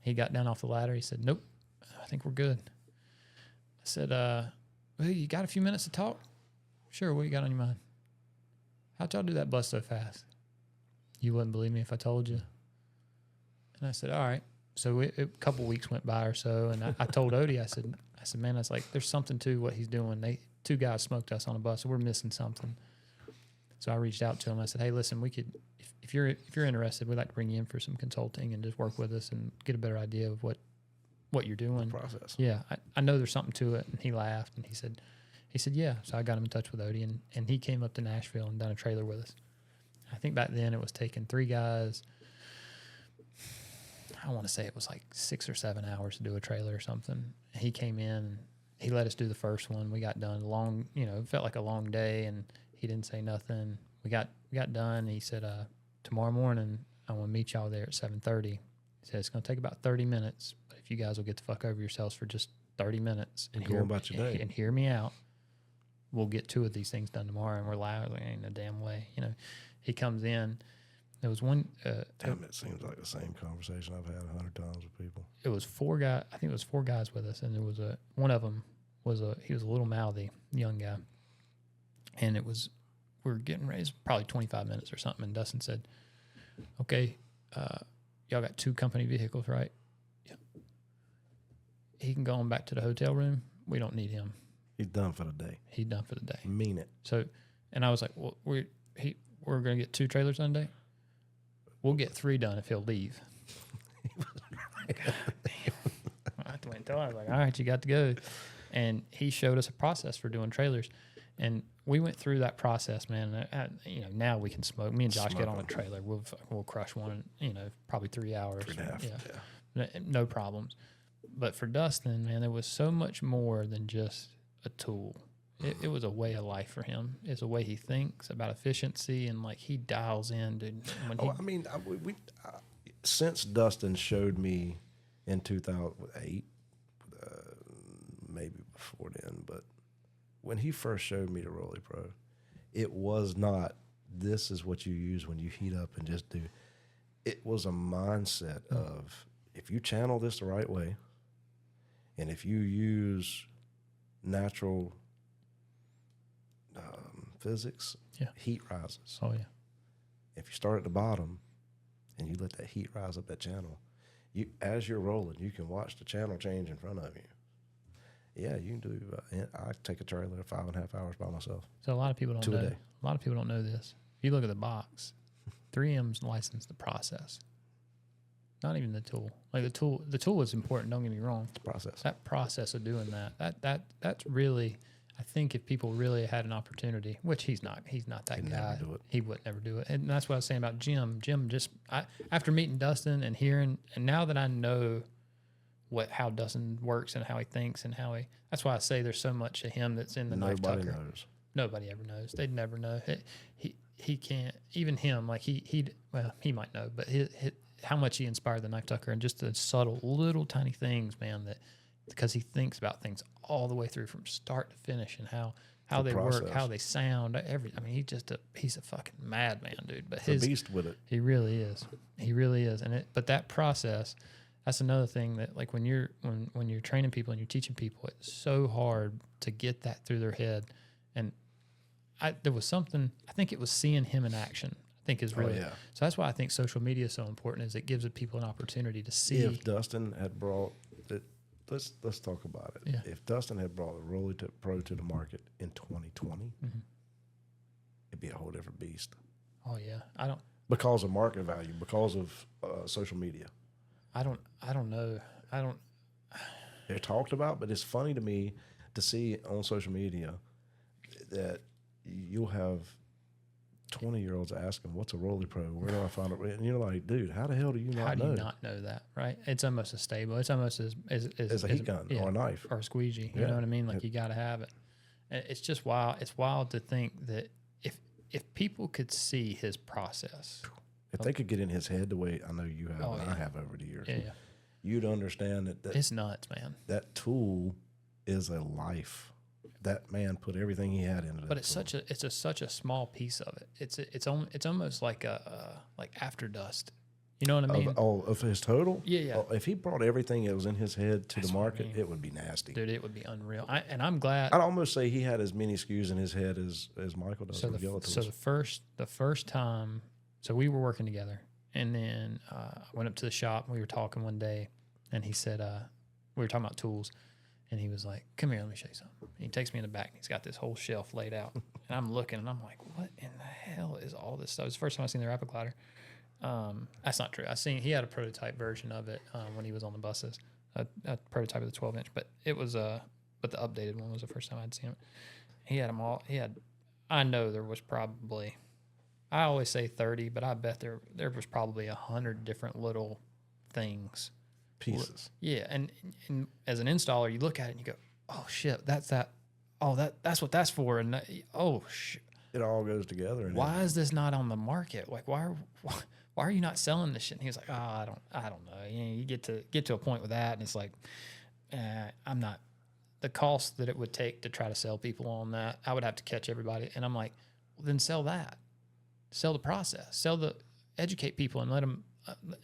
He got down off the ladder. He said, nope, I think we're good. I said, well, you got a few minutes to talk? Sure, what you got on your mind? How'd y'all do that bus so fast? You wouldn't believe me if I told you. And I said, all right. So a couple weeks went by or so, and I told Odie, I said, man, that's like, there's something to what he's doing. 2 guys smoked us on a bus, so we're missing something. So I reached out to him. I said, hey, listen, we could, if you're interested, we'd like to bring you in for some consulting and just work with us and get a better idea of what you're doing. The process. Yeah, I know there's something to it. And he laughed, and he said, yeah. So I got him in touch with Odie, and he came up to Nashville and done a trailer with us. I think back then it was taking 3 guys. I want to say it was like 6 or 7 hours to do a trailer or something. He came in, he let us do the first one. We got done long, it felt like a long day, and he didn't say nothing. We got done. And he said, tomorrow morning, I want to meet y'all there at 7:30. He said, it's going to take about 30 minutes, but if you guys will get the fuck over yourselves for just 30 minutes and hear me out, we'll get 2 of these things done tomorrow. And we're loud. Like, ain't no damn way. He comes in. There was one. Damn, it seems like the same conversation I've had 100 times with people. It was 4 guys. I think it was 4 guys with us, and there was one of them he was a little mouthy young guy, and we were getting ready. It was probably 25 minutes or something. And Dustin said, "Okay, y'all got 2 company vehicles, right? Yeah. He can go on back to the hotel room. We don't need him. He's done for the day. He's done for the day. Mean it. So, and I was like, well, we're going to get 2 trailers on a day. we'll get 3 done if he'll leave. God damn. I have to wait until I was like, all right, you got to go. And he showed us a process for doing trailers. And we went through that process, man. Now we can smoke. Me and Josh get on a trailer. We'll crush one, probably 3 hours. 3.5. Yeah. No problems. But for Dustin, man, there was so much more than just a tool. It was a way of life for him. It's a way he thinks about efficiency, and like he dials in, dude. Since Dustin showed me in 2008, maybe before then, but when he first showed me the Raleigh Pro, it was not, this is what you use when you heat up and just do. It was a mindset of, if you channel this the right way, and if you use natural physics, heat rises. Oh, yeah. If you start at the bottom and you let that heat rise up that channel, as you're rolling, you can watch the channel change in front of you. Yeah, you can do. I take a trailer 5.5 hours by myself. So a lot of people don't 2 know. a day. A lot of people don't know this. If you look at the box, 3M's licensed the process, not even the tool. Like the tool is important. Don't get me wrong. It's a process. That process of doing that's really. I think if people really had an opportunity, which he's not that He'd guy. never do it. He would never do it. And that's what I was saying about Jim. Jim after meeting Dustin and hearing, and now that I know how Dustin works and how he thinks and that's why I say there's so much of him that's in the knife tucker. Nobody knows. Nobody ever knows. They'd never know. He can't, even him, like he might know, but how much he inspired the knife tucker and just the subtle little tiny things, man, that because he thinks about things all the way through from start to finish and how they work, how they sound, he's a fucking madman, dude. But he's a beast with it. He really is. He really is. But that process, that's another thing that like when you're training people and you're teaching people, it's so hard to get that through their head. And there was something, I think it was seeing him in action, I think is really, so that's why I think social media is so important, is it gives people an opportunity to see. If Dustin had brought it, let's talk about it. Yeah. If Dustin had brought the Raleigh Pro to the market in 2020, it'd be a whole different beast. Oh yeah. Because of market value, because of social media. I don't know. They're talked about, but it's funny to me to see on social media that you'll have 20-year-olds asking, "What's a Raleigh Pro? Where do I find it?" And you're like, "Dude, how the hell do you not know?" How do you not know that, right? It's almost as stable. It's almost as a heat gun or a knife or a squeegee. You know what I mean? Like you got to have it. And it's just wild. It's wild to think that if people could see his process, if they could get in his head the way I know you have and I have over the years, you'd understand that it's nuts, man. That tool is a life. That man put everything he had into it. But it's such a small piece of it. It's almost like like after dust. You know what I mean? Of his total? Yeah. If he brought everything that was in his head to the market, it would be nasty. Dude, it would be unreal. I'm glad. I'd almost say he had as many SKUs in his head as Michael does. So the first time, so we were working together, and then I went up to the shop, and we were talking one day, and he said, we were talking about tools, and he was like, "Come here, let me show you something." And he takes me in the back, and he's got this whole shelf laid out, and I'm looking, and I'm like, "What in the hell is all this stuff?" It's the first time I've seen the Rapid Glider. That's not true. He had a prototype version of it when he was on the buses, a prototype of the 12-inch, but it was but the updated one was the first time I'd seen it. He had them all. I know there was probably, I always say 30, but I bet there was probably 100 different little things. Pieces. Yeah, and as an installer, you look at it and you go, "Oh shit, that's that. Oh, that's what that's for." And shit, it all goes together. And why is this not on the market? Like, why are you not selling this shit? And he was like, "Oh, I don't know." You get to a point with that, and it's like, I'm not. The cost that it would take to try to sell people on that, I would have to catch everybody. And I'm like, well, then sell that. Sell the process. Educate people and let them.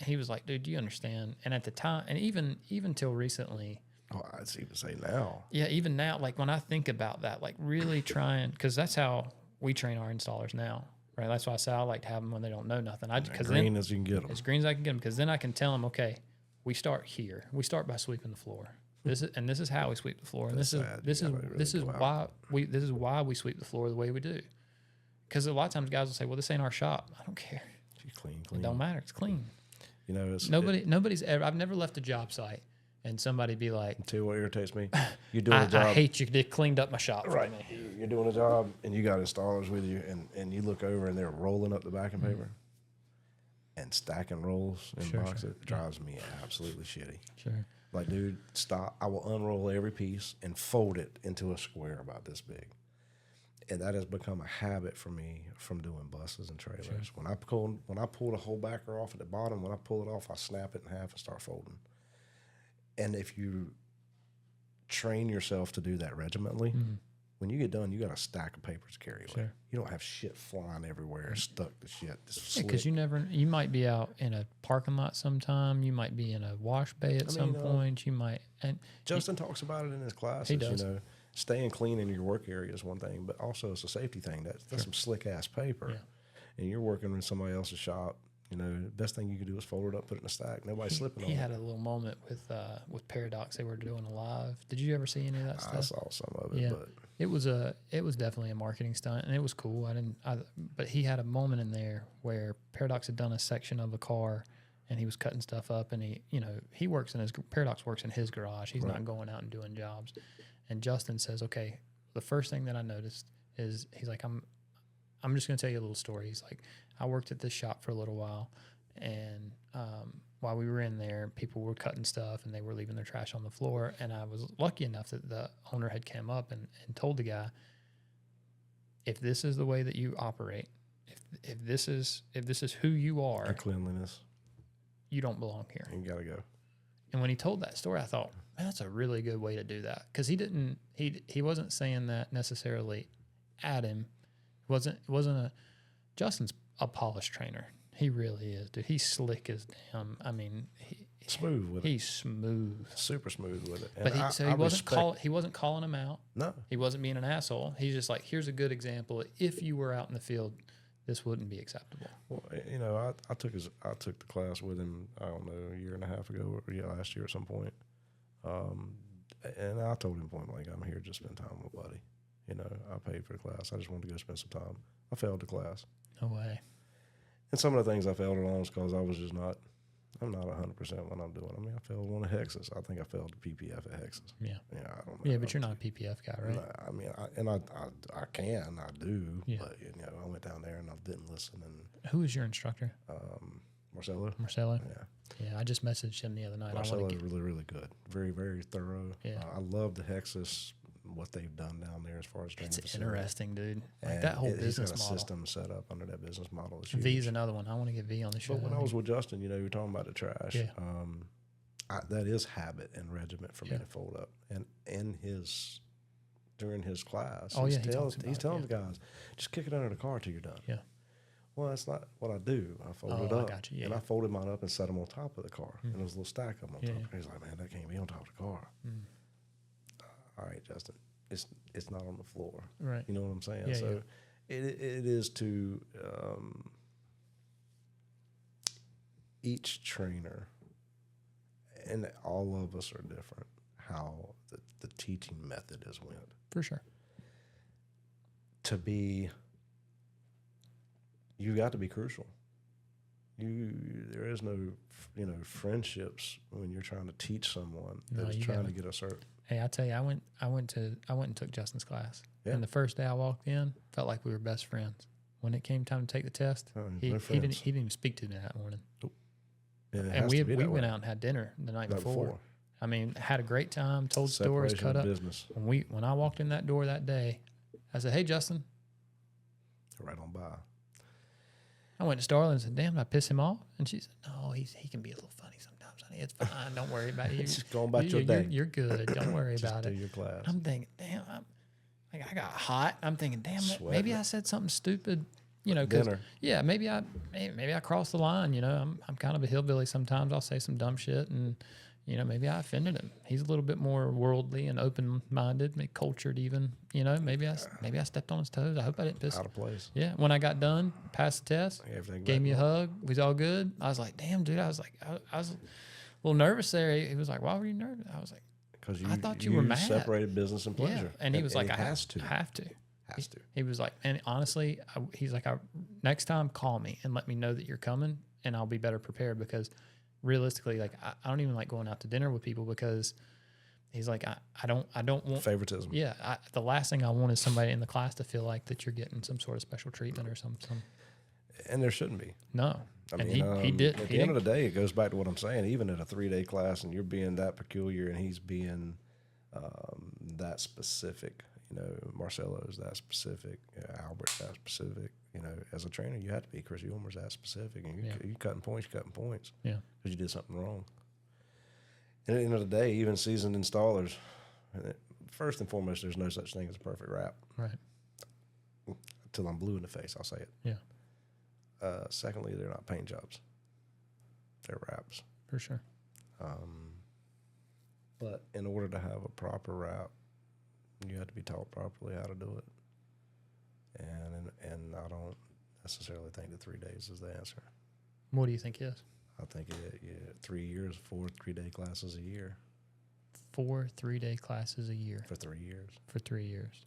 He was like, "Dude, do you understand?" And at the time, and even till recently. Oh, I'd even say now. Yeah, even now, like when I think about that, like really trying, because that's how we train our installers now, right? That's why I say I like to have them when they don't know nothing. As green as you can get them. As green as I can get them, because then I can tell them, okay, we start here. We start by sweeping the floor. This is how we sweep the floor, and this is why we sweep the floor the way we do. Because a lot of times guys will say, "Well, this ain't our shop." I don't care. Clean. It don't matter. It's clean. You know, nobody's ever. I've never left a job site and somebody be like, I'll tell you what irritates me. You're doing a job. I hate you. They cleaned up my shop for Right. me. You're doing a job and you got installers with you, and you look over and they're rolling up the backing paper and stacking rolls in boxes. It drives me absolutely shitty. Sure. Like, dude, stop. I will unroll every piece and fold it into a square about this big. And that has become a habit for me from doing buses and trailers. Sure. When I pull the whole backer off at the bottom, when I pull it off, I snap it in half and start folding. And if you train yourself to do that regimentally, when you get done, you got a stack of papers to carry away. Sure. You don't have shit flying everywhere, stuck to shit. Yeah, because you might be out in a parking lot sometime. You might be in a wash bay at some point. You might. And Justin talks about it in his classes. He does. You know, staying clean in your work area is one thing, but also it's a safety thing. That's some slick ass paper, and you're working in somebody else's shop. You know, the best thing you can do is fold it up, put it in a stack. Nobody's slipping on it. He had a little moment with Paradox. They were doing a live. Did you ever see any of that stuff? I saw some of it, but it was definitely a marketing stunt, and it was cool. But he had a moment in there where Paradox had done a section of a car, and he was cutting stuff up, and Paradox works in his garage. He's not going out and doing jobs. And Justin says, okay, the first thing that I noticed is he's like, I'm just going to tell you a little story. He's like, I worked at this shop for a little while, and while we were in there, people were cutting stuff, and they were leaving their trash on the floor. And I was lucky enough that the owner had come up and told the guy, if this is the way that you operate, if this is who you are, and cleanliness, you don't belong here. You got to go. And when he told that story, I thought, man, that's a really good way to do that. Because he wasn't saying that necessarily at him. Justin's a polished trainer. He really is, dude. He's slick as damn. I mean, smooth with it. He's smooth, super smooth with it. And but he wasn't calling him out. No, he wasn't being an asshole. He's just like, here's a good example. If you were out in the field, this wouldn't be acceptable. Well, you know, I took the class with him. I don't know, a year and a half ago, or last year at some point. And I told him point blank, I'm here to just spend time with a buddy. You know, I paid for the class. I just wanted to go spend some time. I failed the class. No way. And some of the things I failed along is because I'm not 100% what I'm doing. I mean, I failed one of Hexes. I think I failed the PPF at Hexes. Yeah. Yeah, I don't know. Yeah, but you're not a PPF guy, right? No, I mean, I do. Yeah. But, you know, I went down there and I didn't listen. And who is your instructor? Marcelo. Yeah. Yeah, I just messaged him the other night. Marcelo is really, really good. Very, very thorough. Yeah. I love the Hexes, what they've done down there as far as training. It's interesting, dude. Like and that whole business got a model. System set up under that business model. V's another one. I want to get V on the show. But when I was with Justin, you know, you were talking about the trash. Yeah. That is habit and regiment for me to fold up. And during his class, he's telling the guys, just kick it under the car till you're done. Yeah. Well, that's not what I do. I fold it up. I got you. Yeah, and I folded mine up and set them on top of the car. And there was a little stack of them on top. He's like, man, that can't be on top of the car. All right, Justin, it's not on the floor. Right. You know what I'm saying? Yeah, so it is to each trainer, and all of us are different, how the teaching method is went. For sure. You got to be crucial. There is no, friendships when you're trying to teach someone that is trying to get a cert. Hey, I tell you, I went and took Justin's class. Yeah. And the first day I walked in, felt like we were best friends. When it came time to take the test, he didn't even speak to me that morning. Nope. Yeah, and we went out and had dinner the night before. I mean, had a great time, told stories, cut up. Business. When I walked in that door that day, I said, "Hey, Justin." Right on by. I went to Starla and said, "Damn, did I piss him off?" And she said, "No, he can be a little funny sometimes, honey. It's fine. Don't worry about it. Just going about your day. You're good. Don't worry about it." Do your class. I'm thinking, damn, I got hot. I'm thinking, damn, maybe I said something stupid, because maybe I crossed the line. I'm kind of a hillbilly sometimes. I'll say some dumb shit, and maybe I offended him. He's a little bit more worldly and open-minded, cultured even. Maybe I stepped on his toes. I hope I didn't piss. Out of place. Yeah. When I got done, passed the test, gave me a hug. We was all good. I was like, damn, dude. I was a little nervous there. He was like, why were you nervous? I was like, because I thought you were mad. Separated business and pleasure. Yeah. And he was like, I have to. Has to. He was like, and honestly, he's like, next time call me and let me know that you're coming, and I'll be better prepared, because realistically, like I don't even like going out to dinner with people, because he's like, I don't want favoritism. Yeah, the last thing I want is somebody in the class to feel like that you're getting some sort of special treatment or some. And there shouldn't be. No, I and mean, he did. At the end of the day, it goes back to what I'm saying. Even at a 3-day class, and you're being that peculiar, and he's being that specific. You know, Marcelo's that specific. Albert's that specific. You know, as a trainer, you have to be. Chris Ulmer's that specific, and you cutting points. Yeah, because you did something wrong. And at the end of the day, even seasoned installers, first and foremost, there's no such thing as a perfect wrap. right. Until I'm blue in the face, I'll say it. Yeah. Secondly, they're not paint jobs. They're wraps. For sure. But in order to have a proper wrap, you have to be taught properly how to do it. And I don't necessarily think that 3 days is the answer. What do you think is? I think 3 years, 4 3-day classes a year. 4 3-day classes a year. For 3 years. For 3 years.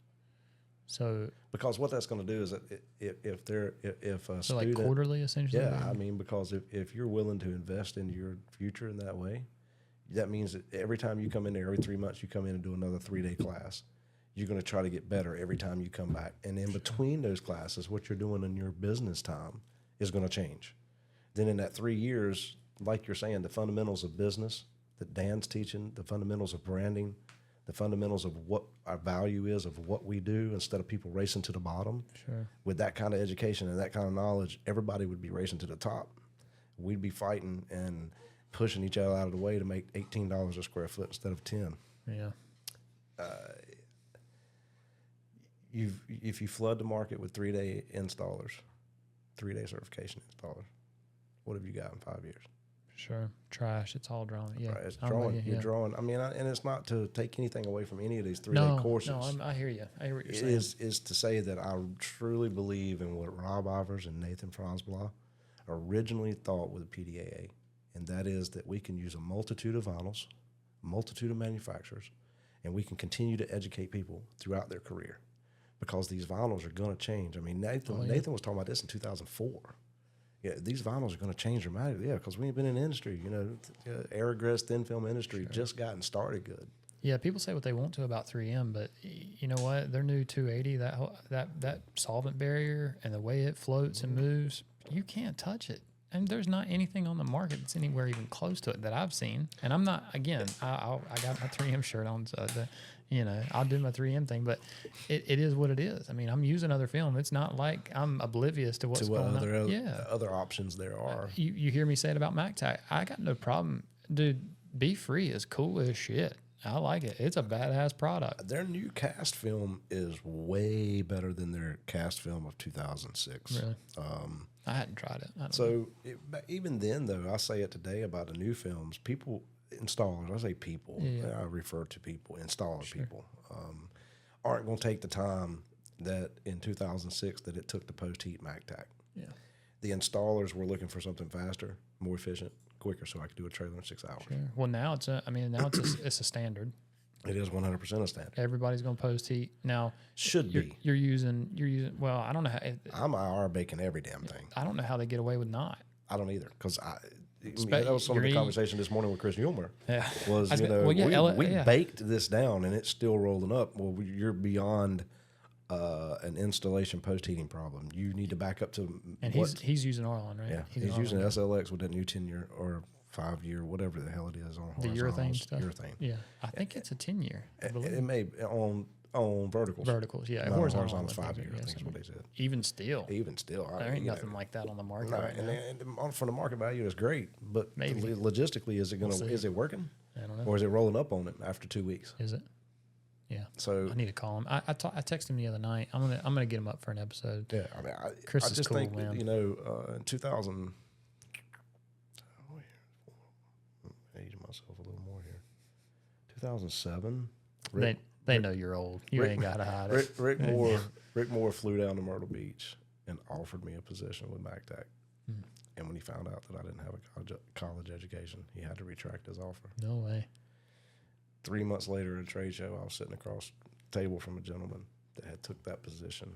So because what that's going to do is that if a student, like quarterly essentially. Yeah, I mean, because if you're willing to invest in your future in that way, that means that every time you come in there, every 3 months you come in and do another 3-day class. You're going to try to get better every time you come back. And in between those classes, what you're doing in your business time is going to change. Then in that 3 years, like you're saying, the fundamentals of business that Dan's teaching, the fundamentals of branding, the fundamentals of what our value is of what we do, instead of people racing to the bottom. Sure. With that kind of education and that kind of knowledge, everybody would be racing to the top. We'd be fighting and pushing each other out of the way to make $18 a square foot instead of 10. Yeah. If you flood the market with 3-day installers, 3-day certification installers, what have you got in 5 years? Sure. Trash. It's all drawn. Yeah. Right, it's drawing. You're drawing. I mean, and it's not to take anything away from any of these 3-day courses. No, I hear you. I hear what you're saying. It is to say that I truly believe in what Rob Ivers and Nathan Franzblau originally thought with the PDAA, and that is that we can use a multitude of vinyls, a multitude of manufacturers, and we can continue to educate people throughout their career, because these vinyls are going to change. I mean, Nathan was talking about this in 2004. Yeah, these vinyls are going to change dramatically. Yeah, because we ain't been in the industry. You know, Aerograss thin film industry just gotten started good. Yeah, people say what they want to about 3M, but you know what? Their new 280, that solvent barrier and the way it floats and moves, you can't touch it. And there's not anything on the market that's anywhere even close to it that I've seen. And I'm not, again, I got my 3M shirt on, so I'll do my 3M thing, but it is what it is. I mean, I'm using other film. It's not like I'm oblivious to what's going on. Other options there are. You hear me say it about MacTac. I got no problem. Dude, Be Free is cool as shit. I like it. It's a badass product. Their new cast film is way better than their cast film of 2006. Really? I hadn't tried it. Even then, though, I say it today about the new films, installers, I say people, I refer to people, people, aren't going to take the time that in 2006 that it took to post-heat MacTac. Yeah. The installers were looking for something faster, more efficient, quicker, so I could do a trailer in 6 hours. Sure. Well, now it's a standard. It is 100% a standard. Everybody's going to post heat now. You're using. Well, I don't know how. I'm IR baking every damn thing. I don't know how they get away with not. I don't either, because that was some of the conversation this morning with Chris Ulmer. Yeah. Was we baked this down and it's still rolling up. Well, you're beyond an installation post heating problem. You need to back up to. And he's using Orlon, right? Yeah, he's using SLX with that new 10-year or 5-year, whatever the hell it is on the urethane stuff. Urethane. Yeah, I think it's a 10-year. It may on verticals. Verticals, yeah. Horizontal is 5 years. I think is what they said. Even still, there ain't nothing like that on the market. No, right and from the market value is great, but maybe logistically, is it working? I don't know. Or is it rolling up on it after 2 weeks? Is it? Yeah. So I need to call him. I texted him the other night. I'm gonna get him up for an episode. Yeah, I mean, Chris I is just cool, think man. In 2000. Aging myself a little more here. 2007. They know you're old. You ain't gotta hide it. Rick Moore flew down to Myrtle Beach and offered me a position with MacTac. And when he found out that I didn't have a college education, he had to retract his offer. No way. 3 months later at a trade show, I was sitting across the table from a gentleman that had took that position.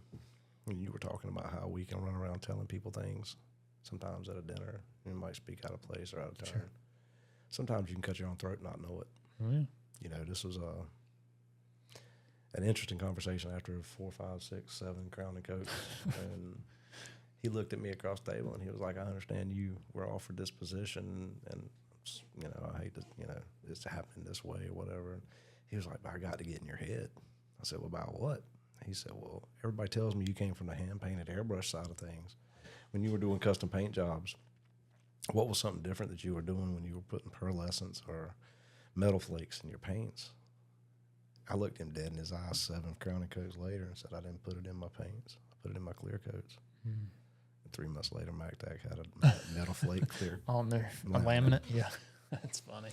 And you were talking about how we can run around telling people things. Sometimes at a dinner, you might speak out of place or out of turn. Sure. Sometimes you can cut your own throat and not know it. Oh, yeah. You know, this was an interesting conversation after 4, 5, 6, 7 Crown and Cokes. And he looked at me across the table and he was like, I understand you were offered this position and, you know, I hate to, you know, it's happening this way or whatever. And he was like, but I got to get in your head. I said, well, about what? He said, well, everybody tells me you came from the hand-painted airbrush side of things. When you were doing custom paint jobs, what was something different that you were doing when you were putting pearlescence or metal flakes in your paints? I looked him dead in his eyes 7 Crown and Coats later and said, I didn't put it in my paints. I put it in my clear coats. And 3 months later, MacTac had a metal flake clear. On there, a laminate. Yeah, that's funny.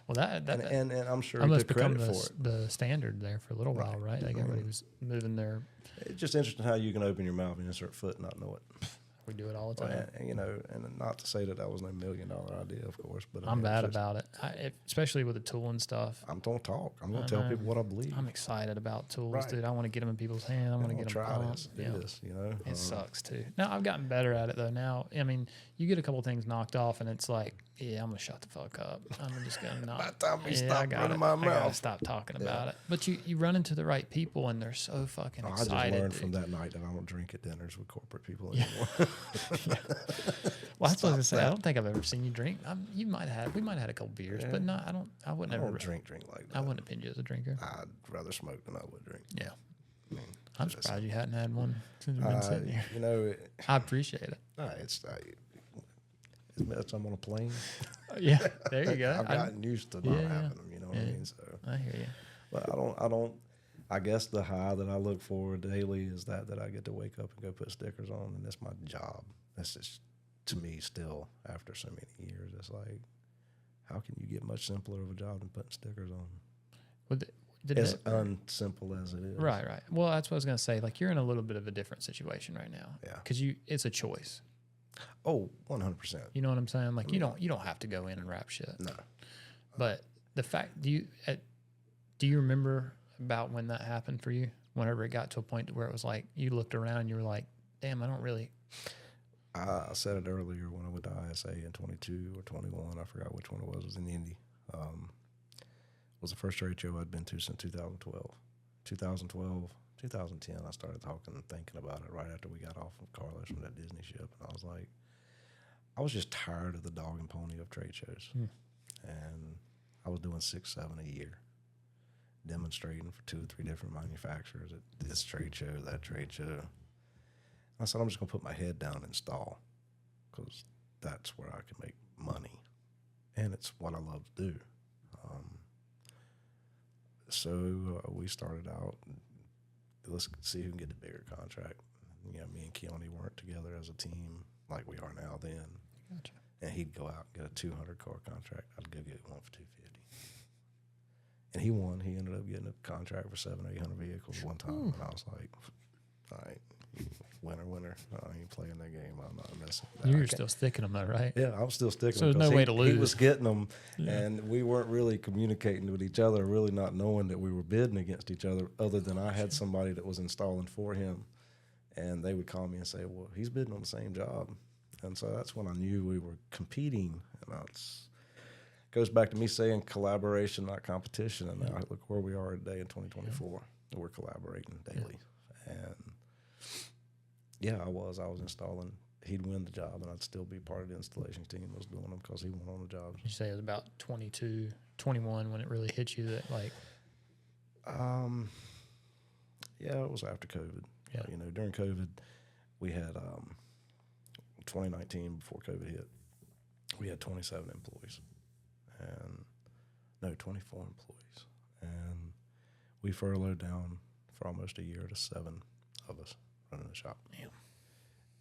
Well, and I'm sure he almost took become credit for it. the standard there for a little while, right? Like everybody was moving their. It's just interesting how you can open your mouth and insert foot and not know it. We do it all the time. Well, and, you know, and not to say that was no $1 million idea, of course, but I'm bad about it, especially with the tool and stuff. I'm gonna talk. I'm gonna tell people what I believe. I'm excited about tools, Right. dude. I want to get them in people's hands. I want to get them try pumped. this, do this. You know, It sucks too. Now I've gotten better at it though. Now, I mean, you get a couple things knocked off, and it's like, yeah, I'm gonna shut the fuck up. I'm just gonna not. By the time we yeah, stop running my I gotta mouth. stop talking about it. But you run into the right people, and they're so fucking I excited. just learned dude. from that night that I don't drink at dinners with corporate people anymore. Well, that's what I was gonna say. I don't think I've ever seen you drink. We might have had a couple beers, but no, I wouldn't I ever don't drink like that. I wouldn't have pinned you as a drinker. I'd rather smoke than I would drink. Yeah, I mean, I'm just- surprised you hadn't had one since you've been sitting here. You know, I appreciate it. it's as much I'm on a plane. Yeah, there you go. I've gotten used to not having them. You know what I mean? So, I hear you. but I don't. I guess the high that I look for daily is that I get to wake up and go put stickers on, and that's my job. That's just, to me, still after so many years, it's like, how can you get much simpler of a job than putting stickers on? Well, As unsimple as it is. Right. Well, that's what I was gonna say. Like, you're in a little bit of a different situation right now. Yeah. Because it's a choice. Oh, 100%. You know what I'm saying? Like, you don't have to go in and wrap shit. No. But the fact, do you remember about when that happened for you? Whenever it got to a point where it was like you looked around, you were like, "Damn, I don't really." I said it earlier when I went to ISA in 22 or 21. I forgot which one it was. It was in Indy. Was the first trade show I'd been to since 2012. 2010, I started talking and thinking about it right after we got off of Carlos from that Disney ship. And I was like, I was just tired of the dog and pony of trade shows. And I was doing 6, 7 a year, demonstrating for 2 or 3 different manufacturers at this trade show, that trade show. I said, I'm just going to put my head down and install because that's where I can make money. And it's what I love to do. So we started out, let's see who can get the bigger contract. You know, me and Keone weren't together as a team like we are now then. Gotcha. And he'd go out and get a 200 car contract. I'd go get one for 250. And he won. He ended up getting a contract for 700 or 800 vehicles one time. And I was like, all right, winner. I ain't playing that game. I'm not messing with that. You were still sticking them though, right? Yeah, I was still sticking So them. there's no way to lose. He was getting them, and we weren't really communicating with each other, really not knowing that we were bidding against each other, other than I had somebody that was installing for him, and they would call me and say, well, he's bidding on the same job. And so that's when I knew we were competing. And that's goes back to me saying collaboration, not competition. And now look where we are today in 2024. We're collaborating daily. And yeah, I was installing. He'd win the job, and I'd still be part of the installation team that was doing them because he went on the jobs. You say it was about 22, 21 when it really hit you that like. Yeah, it was after COVID. Yeah. You know, during COVID, we had 2019 before COVID hit. We had 27 employees, and 24 employees, and we furloughed down for almost a year to 7 of us running the shop. Damn.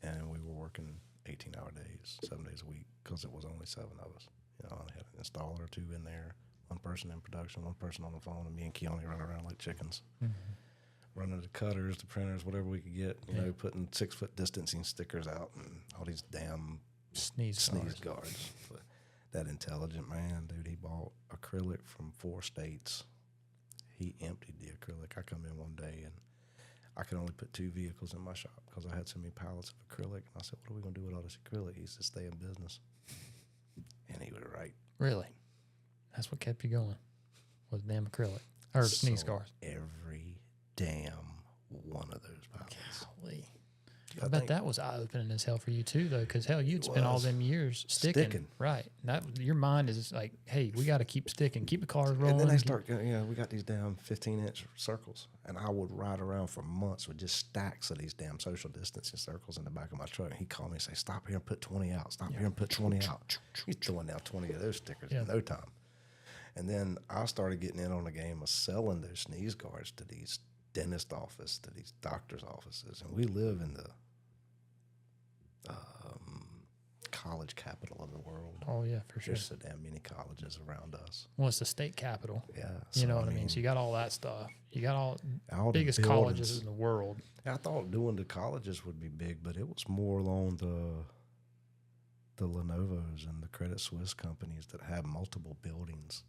And we were working 18-hour days, 7 days a week, because it was only 7 of us. You know, I had an installer or 2 in there, 1 person in production, 1 person on the phone, and me and Keone running around like chickens, running the cutters, the printers, whatever we could get. You know, putting 6-foot distancing stickers out and all these damn Sneeze guards. But that intelligent man, dude, he bought acrylic from 4 states. He emptied the acrylic. I come in one day and I could only put 2 vehicles in my shop because I had so many pallets of acrylic. And I said, what are we going to do with all this acrylic? He said, stay in business. And he was right. Really? That's what kept you going, was damn acrylic or sneeze guards. Every damn one of those pallets. Golly. I bet that was eye-opening as hell for you too, though, because hell, you'd spent all was. them years sticking. Right. That your mind is like, hey, we got to keep sticking, keep the cars rolling. And then they start, we got these damn 15-inch circles, and I would ride around for months with just stacks of these damn social distancing circles in the back of my truck. And he'd call me and say, stop here and put 20 out. Stop here and put 20 out. He's throwing down 20 of those stickers in no time. And then I started getting in on the game of selling those sneeze guards to these dentist offices, to these doctor's offices. And we live in the college capital of the world. Oh, yeah, for sure. There's so damn many colleges around us. Well, it's the state capital. Yeah. You know what I mean? So you got all that stuff. You got all the biggest buildings. colleges in the world. I thought doing the colleges would be big, but it was more along the Lenovo's and the Credit Suisse companies that have multiple buildings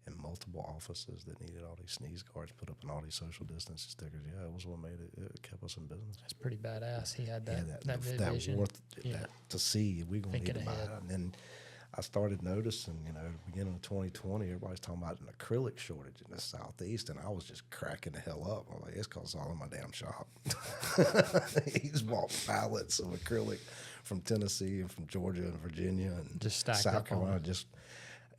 and multiple offices that needed all these sneeze guards put up and all these social distancing stickers. Yeah, it was what made it kept us in business. That's pretty badass. He had that vision. Yeah. That to see, we're going to need to buy ahead. it. And then I started noticing, at the beginning of 2020, everybody's talking about an acrylic shortage in the Southeast, and I was just cracking the hell up. I'm like, it's because it's all in my damn shop. He's bought pallets of acrylic from Tennessee and from Georgia and Virginia and just stacked South up Carolina. Just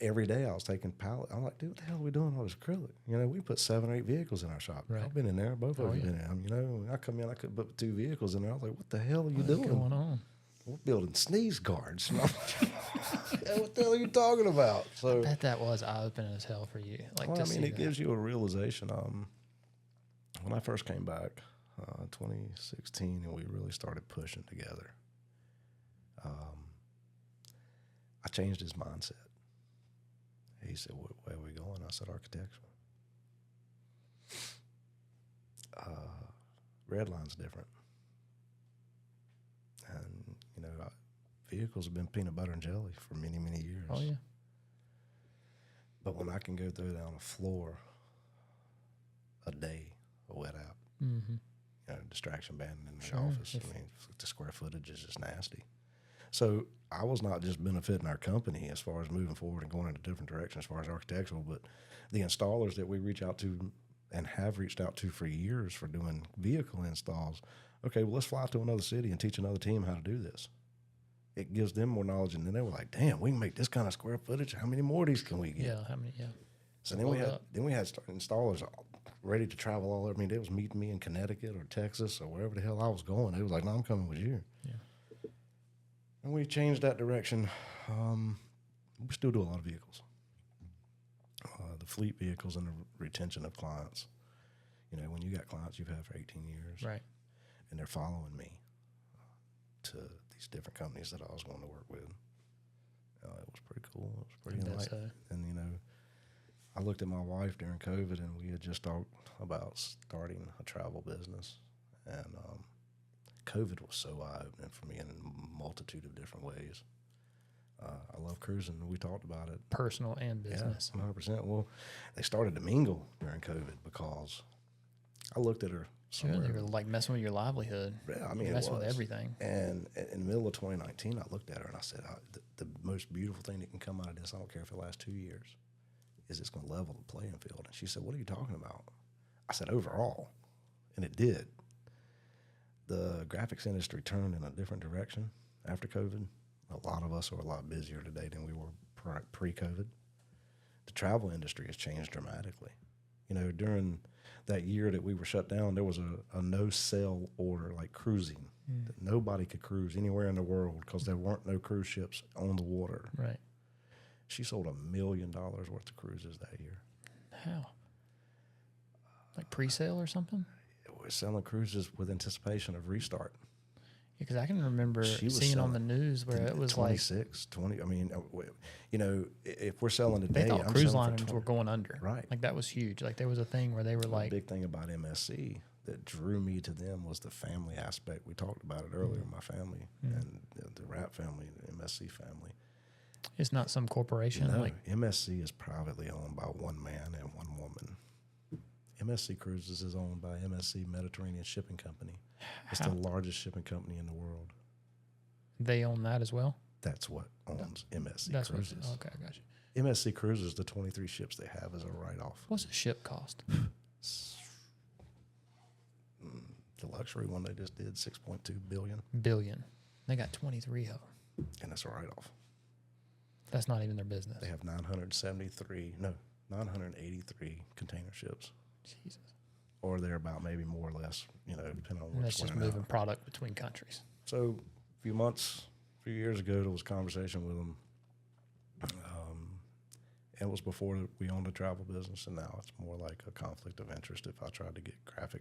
every day I was taking pallets. I'm like, dude, what the hell are we doing all this acrylic? We put 7 or 8 vehicles in our shop. Right. I've been in there. Both of you been in. When I come in, I could put 2 vehicles in there. I was like, what the hell are you doing? What's going on? We're building sneeze guards. What the hell are you talking about? So I bet that was eye-opening as hell for you. it gives you a realization. When I first came back, 2016, and we really started pushing together, I changed his mindset. He said, where are we going? I said, architectural. Red line's different. And, vehicles have been peanut butter and jelly for many, many years. Oh, yeah. But when I can go throw down a floor a day, a wet app, distraction ban in the office, the square footage is just nasty. So I was not just benefiting our company as far as moving forward and going in a different direction as far as architectural, but the installers that we reach out to and have reached out to for years for doing vehicle installs. Okay, well, let's fly to another city and teach another team how to do this. It gives them more knowledge, and then they were like, damn, we can make this kind of square footage. How many more of these can we get? Yeah, how many, yeah. So then we had installers ready to travel all over. I mean, they was meeting me in Connecticut or Texas or wherever the hell I was going. They was like, no, I'm coming with you. Yeah. And we changed that direction. We still do a lot of vehicles. The fleet vehicles and the retention of clients. When you got clients you've had for 18 years. Right. And they're following me to these different companies that I was going to work with. It was pretty cool. It was pretty enlightening. And, I looked at my wife during COVID, and we had just talked about starting a travel business. And COVID was so eye-opening for me in a multitude of different ways. I love cruising. We talked about it. Personal and business. Yeah, 100%. Well, they started to mingle during COVID because I looked at her somewhere. Sure, they were like messing with your livelihood. Yeah, I mean, messing with everything. And in the middle of 2019, I looked at her and I said, the most beautiful thing that can come out of this, I don't care if it lasts 2 years, is it's going to level the playing field. And she said, what are you talking about? I said, overall. And it did. The graphics industry turned in a different direction after COVID. A lot of us are a lot busier today than we were pre-COVID. The travel industry has changed dramatically. During that year that we were shut down, there was a no-sell order, like cruising. That nobody could cruise anywhere in the world because there weren't no cruise ships on the water. Right. She sold $1 million worth of cruises that year. How? Like pre-sale or something? We're selling cruises with anticipation of restart. Because I can remember seeing on the news where it was 26, 20. I mean, if we're selling today, they thought cruise lines were going under. Right. Like that was huge. Like there was a thing where they were like. The big thing about MSC that drew me to them was the family aspect. We talked about it earlier, my family and the Wrap family, the MSC family. It's not some corporation. No, like MSC is privately owned by one man and one woman. MSC Cruises is owned by MSC Mediterranean Shipping Company. It's the largest shipping company in the world. They own that as well? That's what owns MSC That's Cruises. Okay, I got you. MSC Cruises, the 23 ships they have is a write-off. What's a ship cost? The luxury one they just did, $6.2 billion. Billion. They got 23 of them. And it's a write-off. That's not even their business. They have 983 container ships. Jesus. Or they're about maybe more or less, depending on And what's that's just going moving out. product between countries. So a few years ago, there was a conversation with them. It was before we owned a travel business, and now it's more like a conflict of interest if I tried to get graphic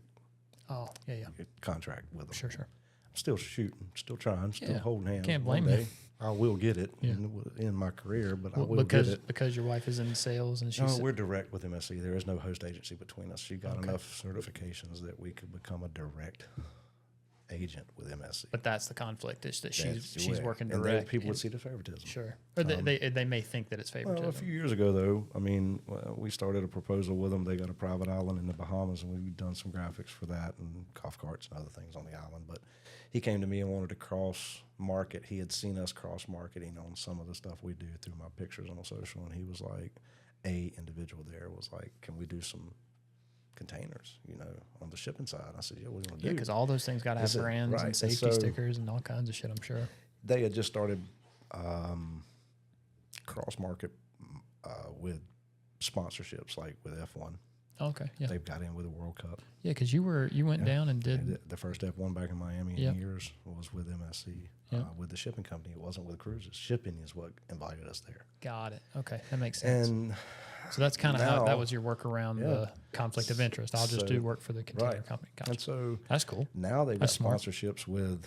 Oh, yeah. contract with them. Sure. I'm still shooting, still trying, still Yeah. holding hands. Can't One blame you. day, I will get it Yeah. in my career, but I Well, will get it. because your wife is in sales and she's No, we're direct with MSC. There is no host agency between us. She got enough certifications that we could become a direct agent with MSC. but that's the conflict is that That's the she's way. working And direct. people would and- see the favoritism. Sure. Or they may think that it's favoritism. Well, a few years ago, though, we started a proposal with them. They got a private island in the Bahamas, and we've done some graphics for that and golf carts and other things on the island. But he came to me and wanted to cross-market. He had seen us cross-marketing on some of the stuff we do through my pictures on social, and he was like, individual there was like, can we do some containers, on the shipping side? I said, yeah, what do you want to Yeah, do? because all those things got to have Is it- brands right, and and safety so- stickers and all kinds of shit, I'm sure. They had just started cross-market with sponsorships, like with F1. Okay, yeah. They've got in with the World Cup. Yeah, because you went down and did. And the first F1 back in Miami in Yep. years was with MSC, Yep. with the shipping company. It wasn't with cruises. Shipping is what invited us there. Got it. Okay, that makes sense. And So that's kind of how that now- was your work around Yeah. the conflict of interest. I'll just So- do work for the container right. company. and Gotcha. so That's cool. now they've got That's smart. sponsorships with,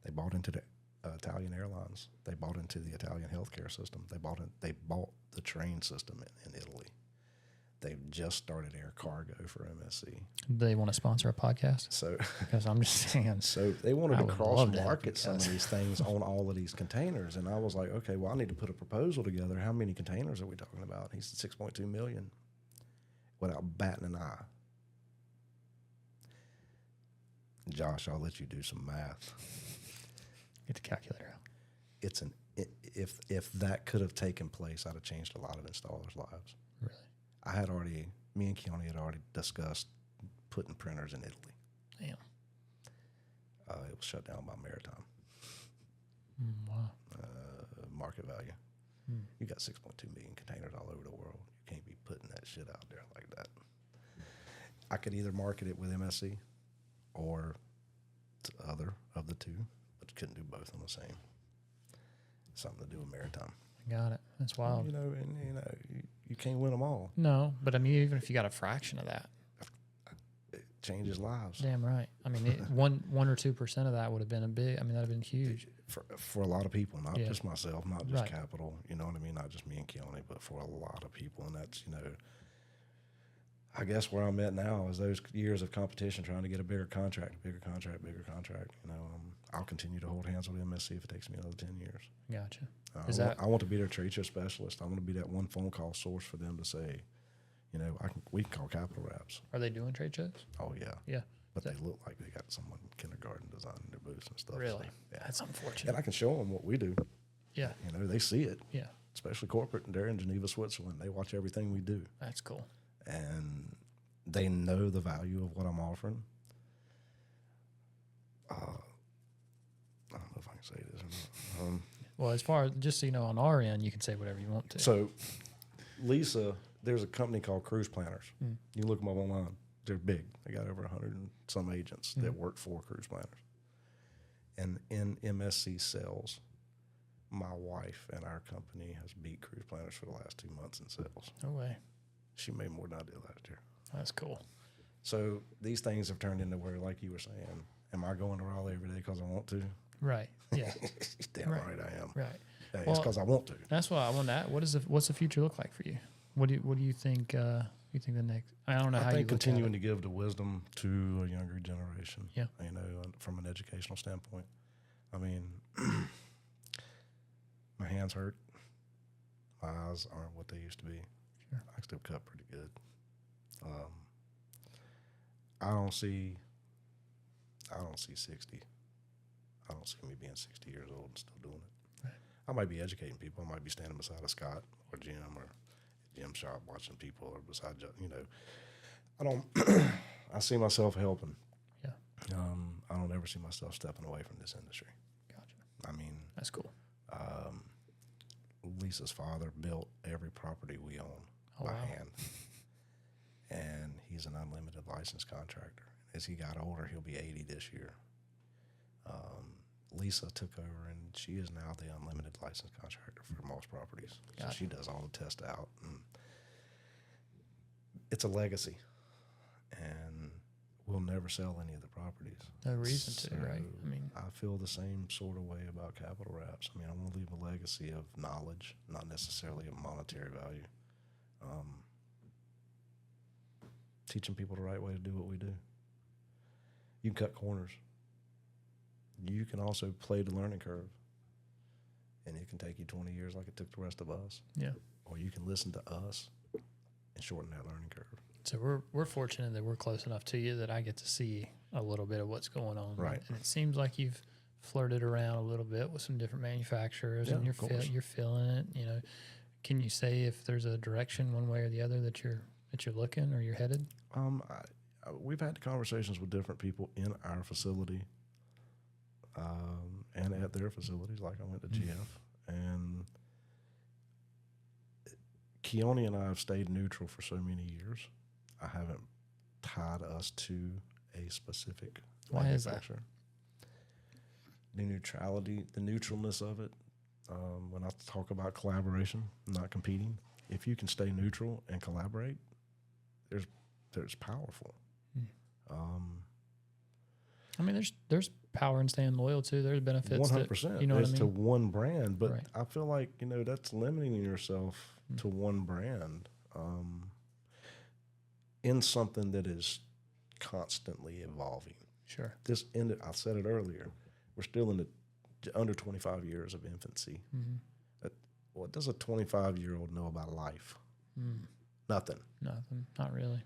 they bought into the Italian Airlines. They bought into the Italian healthcare system. They bought the train system in Italy. They've just started air cargo for MSC. Do they want to sponsor a podcast? So Because I'm just saying. So they wanted I to would cross love that market some of because- these things on all of these containers. And I was like, okay, well, I need to put a proposal together. How many containers are we talking about? He said 6.2 million without batting an eye. Josh, I'll let you do some math. Get the calculator out. If that could have taken place, I'd have changed a lot of installers' lives. Really? Me and Keone had already discussed putting printers in Italy. Damn. It was shut down by Maritime. Wow. Market value. You got 6.2 million containers all over the world. You can't be putting that shit out there like that. I could either market it with MSC or the other of the two, but couldn't do both on the same. Something to do with Maritime. Got it. That's wild. You can't win them all. No, but I mean, even if you got a fraction of that, It changes lives. damn right. I mean, 1 or 2% of that would have been that'd have been huge. For a lot of people, not Yeah. just myself, not just Right. Capital, you know what I mean? Not just me and Keone, but for a lot of people. And that's, I guess where I'm at now is those years of competition trying to get a bigger contract. I'll continue to hold hands with MSC if it takes me another 10 years. Gotcha. I want to be their trade show specialist. I want to be that one phone call source for them to say, we can call Capital Wraps. Are they doing trade shows? Oh, yeah. Yeah. But they look like they got someone in kindergarten designing their booths and stuff. Really? So, yeah. That's And unfortunate. I can show them what we do. Yeah. They see it. Yeah. Especially corporate, and they're in Geneva, Switzerland. They watch everything we do. That's cool. And they know the value of what I'm offering. I don't know if I can say this or not. Well, as far as just so you know, on our end, you can say whatever you want to. So, Lisa, there's a company called Cruise Planners. You can look them up online. They're big. They got over 100 and some agents that work for Cruise Planners. And in MSC sales, my wife and our company has beat Cruise Planners for the last 2 months in sales. No way. She made more than I did last year. That's cool. So these things have turned into where, like you were saying, am I going to Raleigh every day because I want to? Right. Yeah. Damn Right. right I am. Right. Hey, it's Well, because I want to. That's why I want to. What's the future look like for you? What do you think? You think the next? I don't know I how you think look continuing at to give the wisdom to a younger generation. Yeah. From an educational standpoint. I mean, my hands hurt. My eyes aren't what they used to be. Sure. I still cut pretty good. I don't see 60. I don't see me being 60 years old and still doing it. Right. I might be educating people. I might be standing beside a Scott or Jim or a gym shop watching people, or beside, I don't. I see myself helping. Yeah. I don't ever see myself stepping away from this industry. Gotcha. I mean, that's cool. Lisa's father built every property we own by hand, and he's an unlimited license contractor. As he got older, he'll be 80 this year. Lisa took over, and she is now the unlimited license contractor for most properties. Gotcha. So she does all the test out. And it's a legacy, and we'll never sell any of the properties. No reason to, right? I mean, I feel the same sort of way about Capital Wraps. I mean, I want to leave a legacy of knowledge, not necessarily a monetary value. Teaching people the right way to do what we do. You can cut corners. You can also play the learning curve, and it can take you 20 years like it took the rest of us. Yeah. Or you can listen to us and shorten that learning curve. So we're fortunate that we're close enough to you that I get to see a little bit of what's going on. Right. And it seems like you've flirted around a little bit with some different manufacturers, and you're feeling it. Can you say if there's a direction one way or the other that you're looking or you're headed? We've had conversations with different people in our facility, and at their facilities. Like I went to GF, and Keone and I have stayed neutral for so many years. I haven't tied us to a specific manufacturer. The neutrality, the neutralness of it. When I talk about collaboration, not competing, if you can stay neutral and collaborate, there's powerful. I mean, there's power in staying loyal too. There's benefits. 100%. You know what I mean? To one brand, but right. I feel like that's limiting yourself to one brand in something that is constantly evolving. Sure. I said it earlier. We're still in the under 25 years of infancy. Mm-hmm. What does a 25-year-old know about life? Nothing. Not really.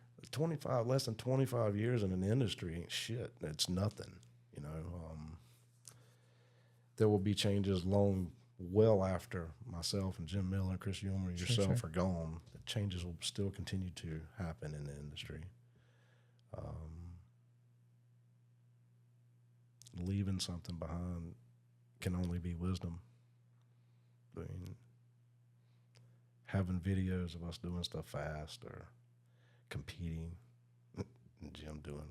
Less than 25 years in an industry ain't shit. It's nothing. There will be changes well after myself and Jim Miller and Chris Ulmer and yourself are gone. The changes will still continue to happen in the industry. Leaving something behind can only be wisdom. I mean, having videos of us doing stuff fast or competing, Jim doing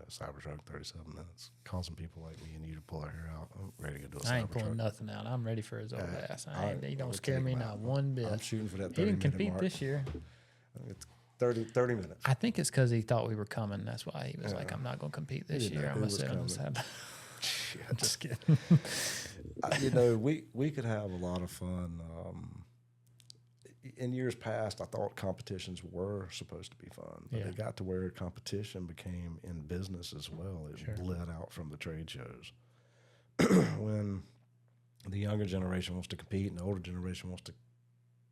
Cybertruck 37 minutes, causing people like me and you to pull our hair out. I'm ready to go do a Cybertruck. I ain't pulling nothing out. I'm ready for his old ass. He don't scare me not one bit. I'm shooting for that 30-minute He didn't compete mark. this year. It's 30 minutes. I think it's because he thought we were coming. That's why he was like, I'm not going to compete this year. I'm going to sit on his head. I'm just kidding. We could have a lot of fun. In years past, I thought competitions were supposed to be fun, but they got to where competition became in business as well. It bled out from the trade shows. When the younger generation wants to compete and the older generation wants to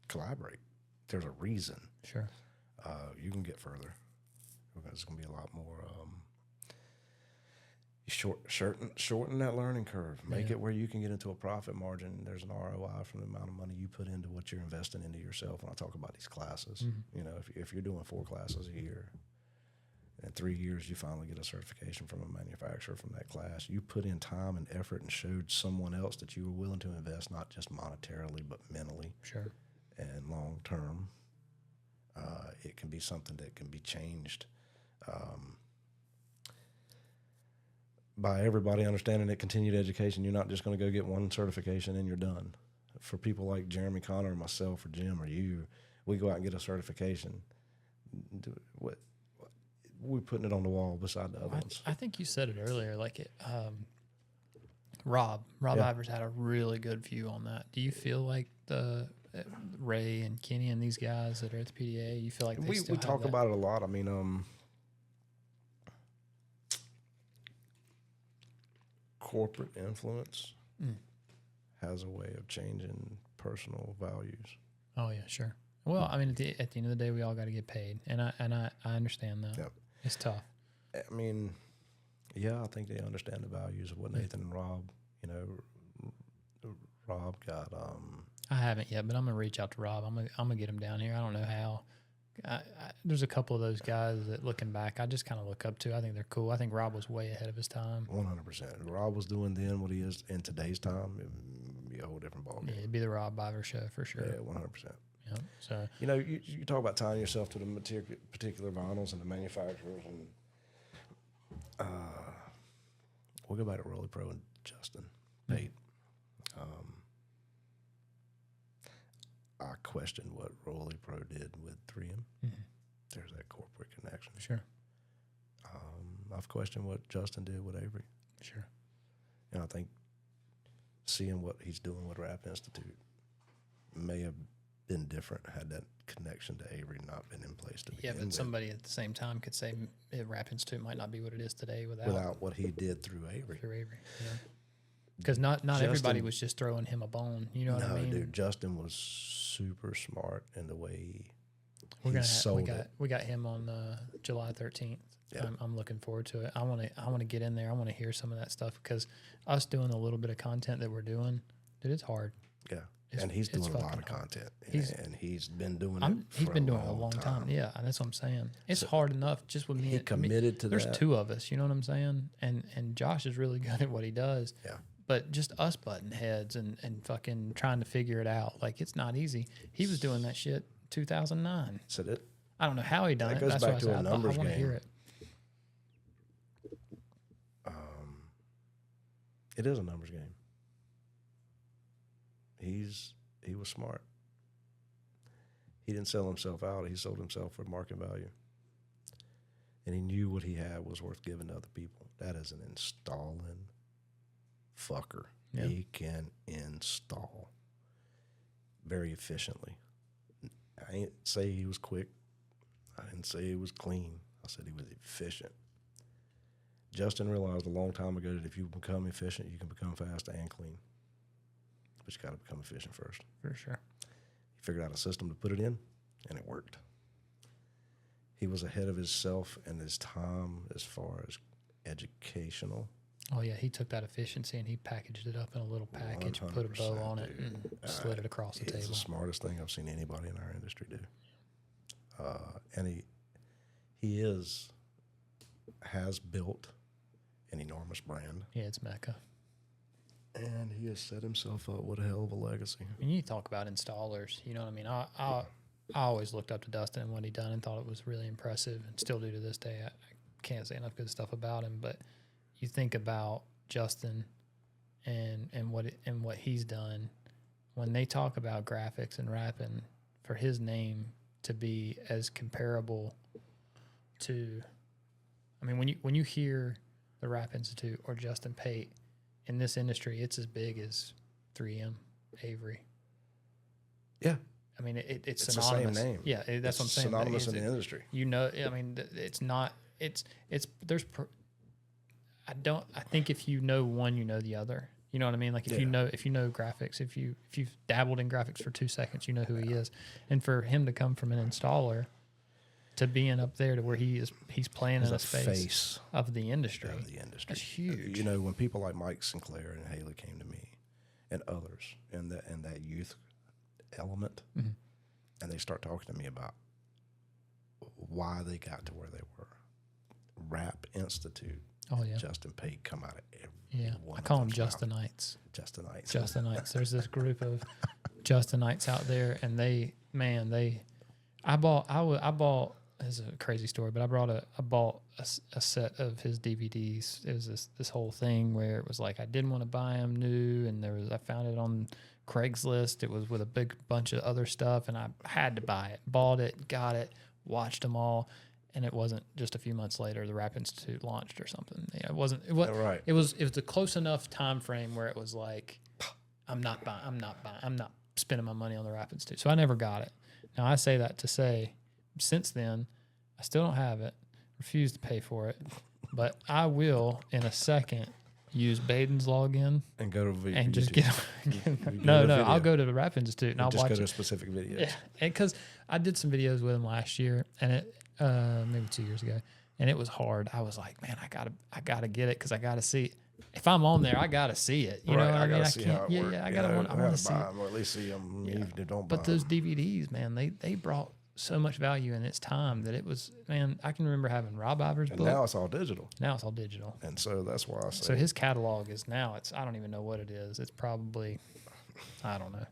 collaborate, there's a reason. Sure. You can get further. There's going to be a lot more. Shorten that learning curve. Make it where you can get into a profit margin. There's an ROI from the amount of money you put into what you're investing into yourself. When I talk about these classes, if you're doing 4 classes a year, in 3 years you finally get a certification from a manufacturer from that class. You put in time and effort and showed someone else that you were willing to invest, not just monetarily but mentally, and long term. It can be something that can be changed. By everybody understanding that continued education, you're not just going to go get one certification and you're done. For people like Jeremy Connor or myself or Jim or you, we go out and get a certification. We're putting it on the wall beside the other ones. I think you said it earlier. Rob Ivers had a really good view on that. Do you feel like the Ray and Kenny and these guys that are at the PDA, you feel like we talk about it a lot. I mean, corporate influence has a way of changing personal values. Oh yeah, sure. Well, I mean, at the end of the day, we all got to get paid, and I understand that. Yep. It's tough. I mean, yeah, I think they understand the values of what Nathan and Rob, you know, Rob got. I haven't yet, but I'm gonna reach out to Rob. I'm gonna get him down here. I don't know how. There's a couple of those guys that, looking back, I just kind of look up to. I think they're cool. I think Rob was way ahead of his time. 100%. Rob was doing then what he is in today's time. It'd be a whole different ballgame. Yeah, it'd be the Rob Biver show for sure. Yeah, 100%. Yeah. So you know, you talk about tying yourself to the particular vinyls and the manufacturers, and we'll go back to Raleigh Pro and Justin Pate. I question what Raleigh Pro did with 3M. There's that corporate connection. Sure. I've questioned what Justin did with Avery. Sure. And I think seeing what he's doing with Rap Institute may have been different had that connection to Avery not been in place to begin Yeah, but with. somebody at the same time could say Rap Institute might not be what it is today without what he did through Avery. Because not everybody was just throwing him a bone. You know what I mean? No, dude, Justin was super smart in the way we sold it. We got him on July 13th. Yeah. I'm looking forward to it. I want to get in there. I want to hear some of that stuff, because us doing a little bit of content that we're doing, dude, it's hard. Yeah. And he's doing a lot of content. And he's been doing it He's for been a doing it a long time. Yeah, and that's what I'm saying. It's hard enough just with me. He committed to there's that. There's two of us, you know what I'm saying? And Josh is really good at what he does. Yeah. But just us butting heads and fucking trying to figure it out, like, it's not easy. He was doing that shit 2009. So that I don't know how he done it. goes That's back why to a numbers I want to game. hear it. It is a numbers game. He was smart. He didn't sell himself out. He sold himself for market value. And he knew what he had was worth giving to other people. That is an installing fucker. Yeah. He can install very efficiently. I ain't say he was quick. I didn't say he was clean. I said he was efficient. Justin realized a long time ago that if you become efficient, you can become fast and clean. But you got to become efficient first. For sure. He figured out a system to put it in, and it worked. He was ahead of himself and his time as far as educational. Oh, yeah, he took that efficiency and he packaged it up in a little package, put a bow on it, and slid it across the table. It's the smartest thing I've seen anybody in our industry do. And he has built an enormous brand. Yeah, it's Mecca. And he has set himself up with a hell of a legacy. And you talk about installers, you know what I mean? I always looked up to Dustin and what he done and thought it was really impressive, and still do to this day. I can't say enough good stuff about him, but you think about Justin and what he's done. When they talk about graphics and rapping, for his name to be as comparable to, I mean, when you hear the Rap Institute or Justin Pate in this industry, it's as big as 3M, Avery. Yeah. I mean, it's the synonymous. same name. Yeah, that's what I'm saying. Synonymous in the industry. You know, I mean, it's not. I think if you know one, you know the other. You know what I mean? Like if you know graphics, if you've dabbled in graphics for 2 seconds, you know who he is. And for him to come from an installer to being up there to where he's playing in a space face of the industry. That's huge. You know, when people like Mike Sinclair and Haley came to me, and others, and that youth element, and they start talking to me about why they got to where they were. Rap Institute. Oh yeah. Justin Pate come out of every I call them Justinites. Justinites. Justinites. There's this group of Justinites out there, and I bought. This is a crazy story, but I bought a set of his DVDs. It was this whole thing where it was like I didn't want to buy them new, and I found it on Craigslist. It was with a big bunch of other stuff, and I had to buy it. Bought it, got it, watched them all, and it wasn't just a few months later the Rap Institute launched or something. Yeah, it wasn't. Right. It was a close enough time frame where it was like I'm not spending my money on the Rap Institute. So I never got it. Now I say that to say, since then, I still don't have it. Refuse to pay for it, but I will in a second use Baden's login and go to and just get I'll go to the Rap Institute and I'll just watch go to it. a specific video. Yeah, because I did some videos with him last year, and it maybe 2 years ago, and it was hard. I was like, man, I gotta get it because I gotta see. If I'm on there, I gotta see it. You know what I mean? gotta see how it works. Yeah. I want to see buy it. them, or at least see them. Even if they don't buy But those them. DVDs, man, they brought so much value in its time that it was, man, I can remember having Rob Iver's book. Now it's all digital. And so that's why I say. So his catalog is now, I don't even know what it is. It's probably, I don't know.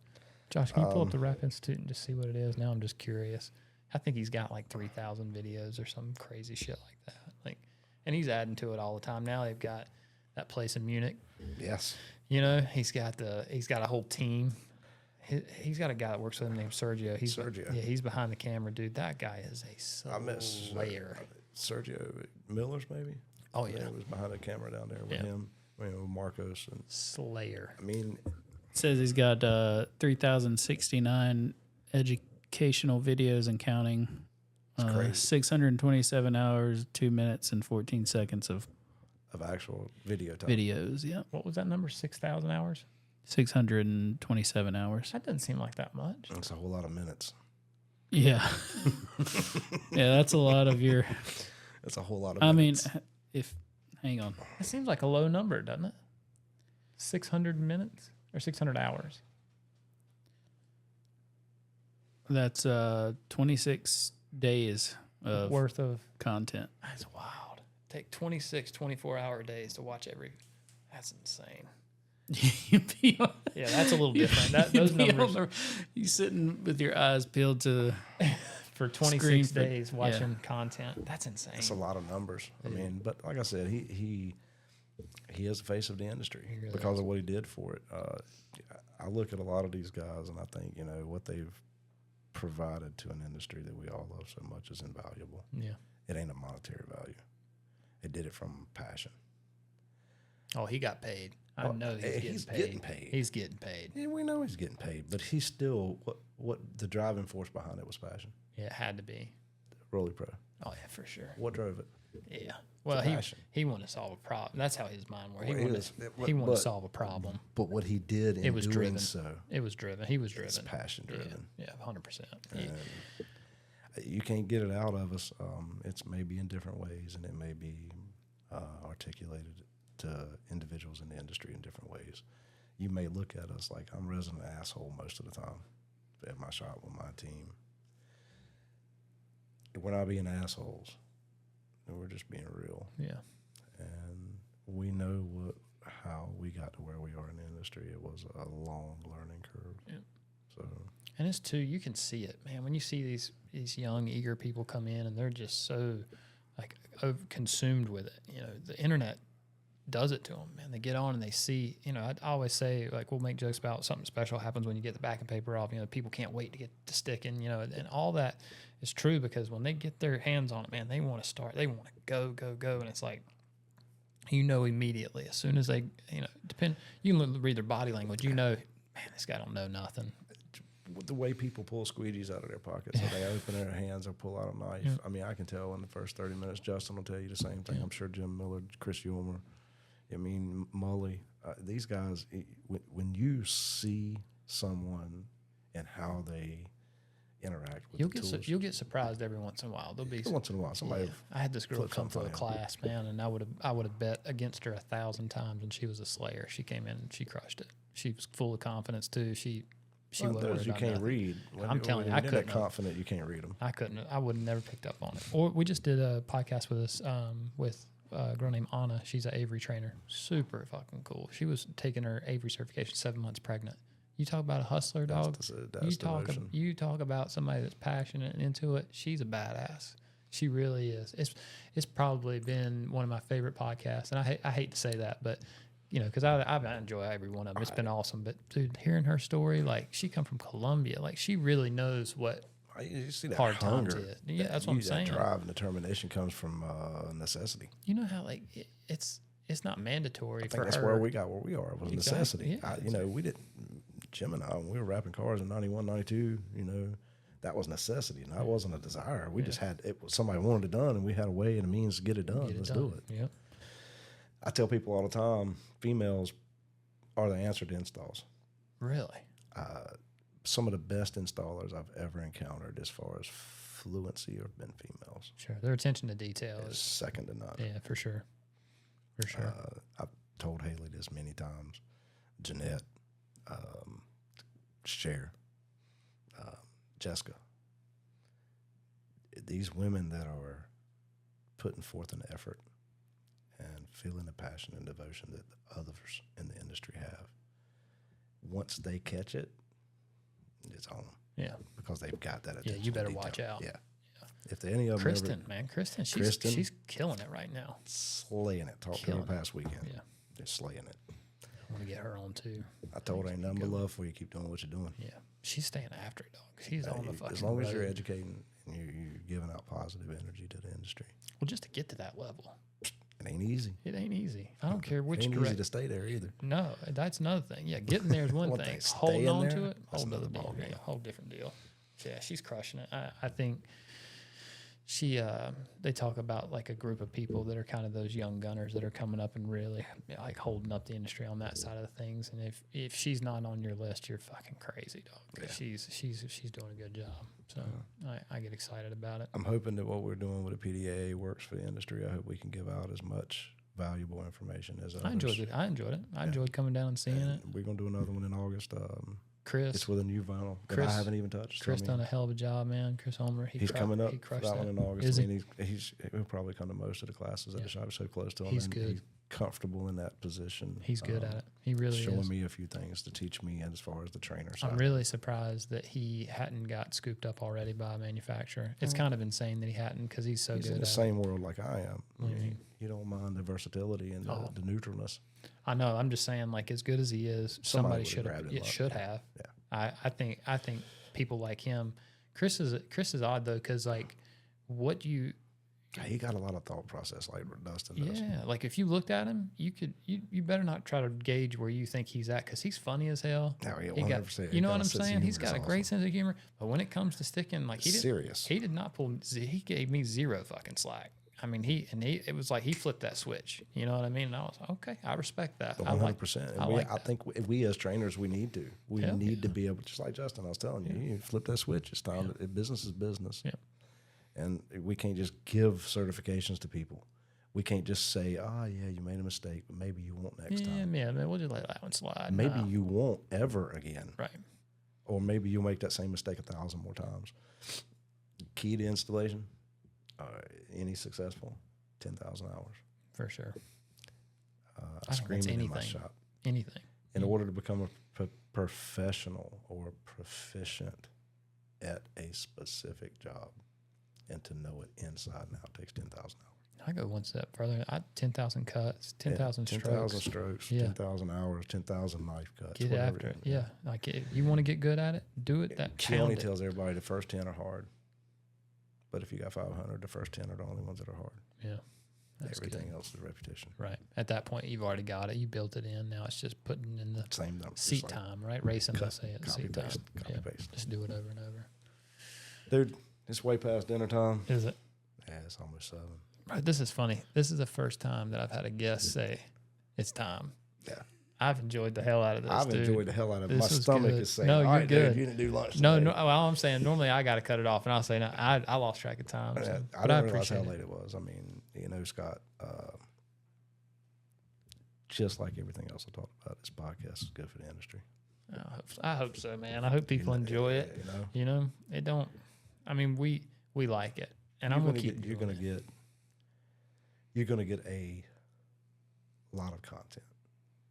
Josh, can you pull up the Rap Institute and just see what it is? Now I'm just curious. I think he's got like 3,000 videos or some crazy shit like that. Like, and he's adding to it all the time. Now they've got that place in Munich. Yes. You know, he's got a whole team. He's got a guy that works with him named Sergio. Sergio. Yeah, he's behind the camera, dude. That guy is a slayer. Sergio Miller's maybe. Oh yeah, he was behind the camera down there with him. With Marcos and slayer. I mean, it says he's got 3,069 educational videos and counting. 627 hours, 2 minutes, and 14 seconds of actual video time. Videos. Yeah. What was that number? 6,000 hours. 627 hours. That doesn't seem like that much. That's a whole lot of minutes. Yeah. Yeah, that's a lot of your. That's a whole lot of minutes. I mean, hang on. It seems like a low number, doesn't it? 600 minutes or 600 hours. That's 26 days of worth of content. That's wild. Take 26, 24-hour days to watch every. That's insane. Yeah, that's a little different. Those numbers. You sitting with your eyes peeled to for 26 days watching content. That's insane. That's a lot of numbers. I mean, but like I said, he is the face of the industry really because of what he did for it. I look at a lot of these guys and I think, you know, what they've provided to an industry that we all love so much is invaluable. Yeah. It ain't a monetary value. They did it from passion. Oh, he got paid. I know he's getting paid. He's getting paid. Yeah, we know he's getting paid, but he's still what the driving force behind it was passion. Yeah, it had to be. Rolly Pro. Oh yeah, for sure. What drove it? Yeah. Well, he wanted to solve a problem. That's how his mind worked. Well, he wanted to solve a problem. But what he did in doing driven. so, it was driven. He was driven. It's passion driven. Yeah, 100%. You can't get it out of us. It's maybe in different ways, and it may be articulated to individuals in the industry in different ways. You may look at us like I'm resident asshole most of the time at my shop with my team. We're not being assholes. We're just being real. Yeah. And we know how we got to where we are in the industry. It was a long learning curve. Yeah. So. And it's too, you can see it, man. When you see these young, eager people come in and they're just so like consumed with it. You know, the internet does it to them, man. They get on and they see, you know, I always say, like, we'll make jokes about something special happens when you get the backing paper off. You know, people can't wait to get to sticking, you know, and all that is true because when they get their hands on it, man, they want to start. They want to go. And it's like, you know, immediately, as soon as they, you know, you can read their body language, you know, man, this guy don't know nothing. The way people pull squeegees out of their pockets, so they open their hands or pull out a knife. Yeah. I mean, I can tell in the first 30 minutes, Justin will tell you the same thing. Yeah. I'm sure Jim Miller, Chris Ulmer, I mean, Mully, these guys, when you see someone and how they interact with the tools. You'll get surprised every once in a while. There'll be once in a while somebody. Yeah. I had this girl come to a class, man, and I would have bet against her 1,000 times, and she was a slayer. She came in and she crushed it. She was full of confidence too. She wasn't those you can't read. I'm telling you, I couldn't. That confident, you can't read them. I couldn't. I would have never picked up on it. Or we just did a podcast with us with a girl named Anna. She's an Avery trainer. Super fucking cool. She was taking her Avery certification 7 months pregnant. You talk about a hustler, dog. You talk about somebody that's passionate and into it. She's a badass. She really is. It's probably been one of my favorite podcasts, and I hate to say that, but you know, because I enjoy every one of them. It's been awesome. But dude, hearing her story, like she come from Colombia, like she really knows what. You see that hard hunger. times is. Yeah, that's what I'm saying. That drive and determination comes from necessity. You know how like it's not mandatory. I think that's where we got where we are. It was necessity. Yeah, you know, we didn't. Jim and I, when we were wrapping cars in 91, 92, you know, that was necessity. And that wasn't a desire. We just had it. Somebody wanted it done, and we had a way and a means to get it done. Let's do it. Yeah. I tell people all the time, females are the answer to installs. Really? Some of the best installers I've ever encountered as far as fluency have been females. Sure. Their attention to detail It's is second to none. yeah, for sure. For sure. I've told Haley this many times. Jeanette, Cher, Jessica. These women that are putting forth an effort and feeling the passion and devotion that others in the industry have, once they catch it, it's on them. Yeah. Because they've got that Yeah, attention. you better to watch detail. out. Yeah. If any of them Kristen, man. Kristen, she's killing it right now. slaying it. Talked to her past weekend. Yeah. Just slaying it. I want to get her on too. I told her ain't nothing but love for you. Keep doing what you're doing. Yeah. She's staying after it, dog. She's on the fucking As long as you're road. educating and you're giving out positive energy to the industry. Well, just to get to that level, It ain't easy. it ain't easy. I don't care which It ain't direction. easy to stay there either. No, that's another thing. Yeah, getting there is one One thing. thing, Holding staying on there, to it, that's whole other another ball ballgame. game, whole different deal. Yeah, she's crushing it. I think she. They talk about like a group of people that are kind of those young gunners that are coming up and really like holding up the industry on that side of the things. And if she's not on your list, you're fucking crazy, dog. 'Cause she's doing a good job. So I get excited about it. I'm hoping that what we're doing with the PDAA works for the industry. I hope we can give out as much valuable information as others. I enjoyed it. I enjoyed coming down and seeing it. We're going to do another one in August. Chris, It's with a new vinyl that Chris- I haven't even touched. Chris done a hell of a job, man. Chris Homer, He's coming up He for crushed that one in August. Is I he? mean, he'll probably come to most of the classes at the shop. So close to him. He's and good. He's comfortable in that position. He's good at it. He really showing is. me a few things to teach me as far as the trainer side. I'm really surprised that he hadn't got scooped up already by a manufacturer. It's kind of insane that he hadn't because he's so He's good in the at same world like I am. Mhm. You don't mind the versatility and Oh. the neutralness. it. I know. I'm just saying, like, as good as he is, somebody would've should grabbed have. him It up. should have. Yeah. I think people like him. Chris is odd though because like what you He got a lot of thought process like Dustin does. yeah, like if you looked at him, you better not try to gauge where you think he's at because he's funny as hell. Oh, yeah, He got, 100%. you know He what got I'm a sense of saying? He's humor. got a It's great awesome. sense of humor, but when it comes to sticking, like Serious. he did not pull. He gave me zero fucking slack. I mean, it was like he flipped that switch. You know what I mean? And I was like, okay, I respect that. I like 100%. I And like I that. think we as trainers, we need to. We Hell need to be able, just like Justin, I was telling you, you flip that switch. It's time. Business is business. Yeah. And we can't just give certifications to people. We can't just say, oh, yeah, you made a mistake, but maybe you won't next time. Yeah, man, we'll just let that one slide. Maybe Nah. you won't ever again. Right. Or maybe you'll make that same mistake 1,000 more times. Key to installation, any successful, 10,000 hours. For sure. I think that's Screaming in my anything. shop. Anything. In order to become a professional or proficient at a specific job and to know it inside and out takes 10,000 hours. I go one step further. 10,000 cuts, 10,000 strokes. 10,000 strokes, Yeah. 10,000 hours, 10,000 knife cuts. Get whatever after it. Yeah. Like if you want to get good at it, do it. That She only pound it. tells everybody the first 10 are hard. But if you got 500, the first 10 are the only ones that are hard. Yeah. That's Everything good. else is repetition. Right. At that point, you've already got it. You built it in. Now it's just putting in the Same number. seat just like time, right? Racing, cut, I say it. copy, Seat paste, time. copy, Yeah. paste. Just do it over and over. Dude, it's way past dinner time. Is it? Yeah, it's almost 7. Right. This is funny. This is the first time that I've had a guest say it's time. Yeah. I've enjoyed the hell out of this. I've dude. enjoyed the hell out of it. This My was stomach good. is saying, No, all you're right, good. dude, you didn't do lunch No, today. no. Well, I'm saying normally I got to cut it off, and I'll say no. I lost track of time. So, I but didn't I realize how appreciate late it. it was. I mean, Scott, just like everything else I talked about, this podcast is good for the industry. I hope so, man. I hope people enjoy it. You know, it don't. I mean, we like it, and I'm gonna keep. You're gonna get a lot of content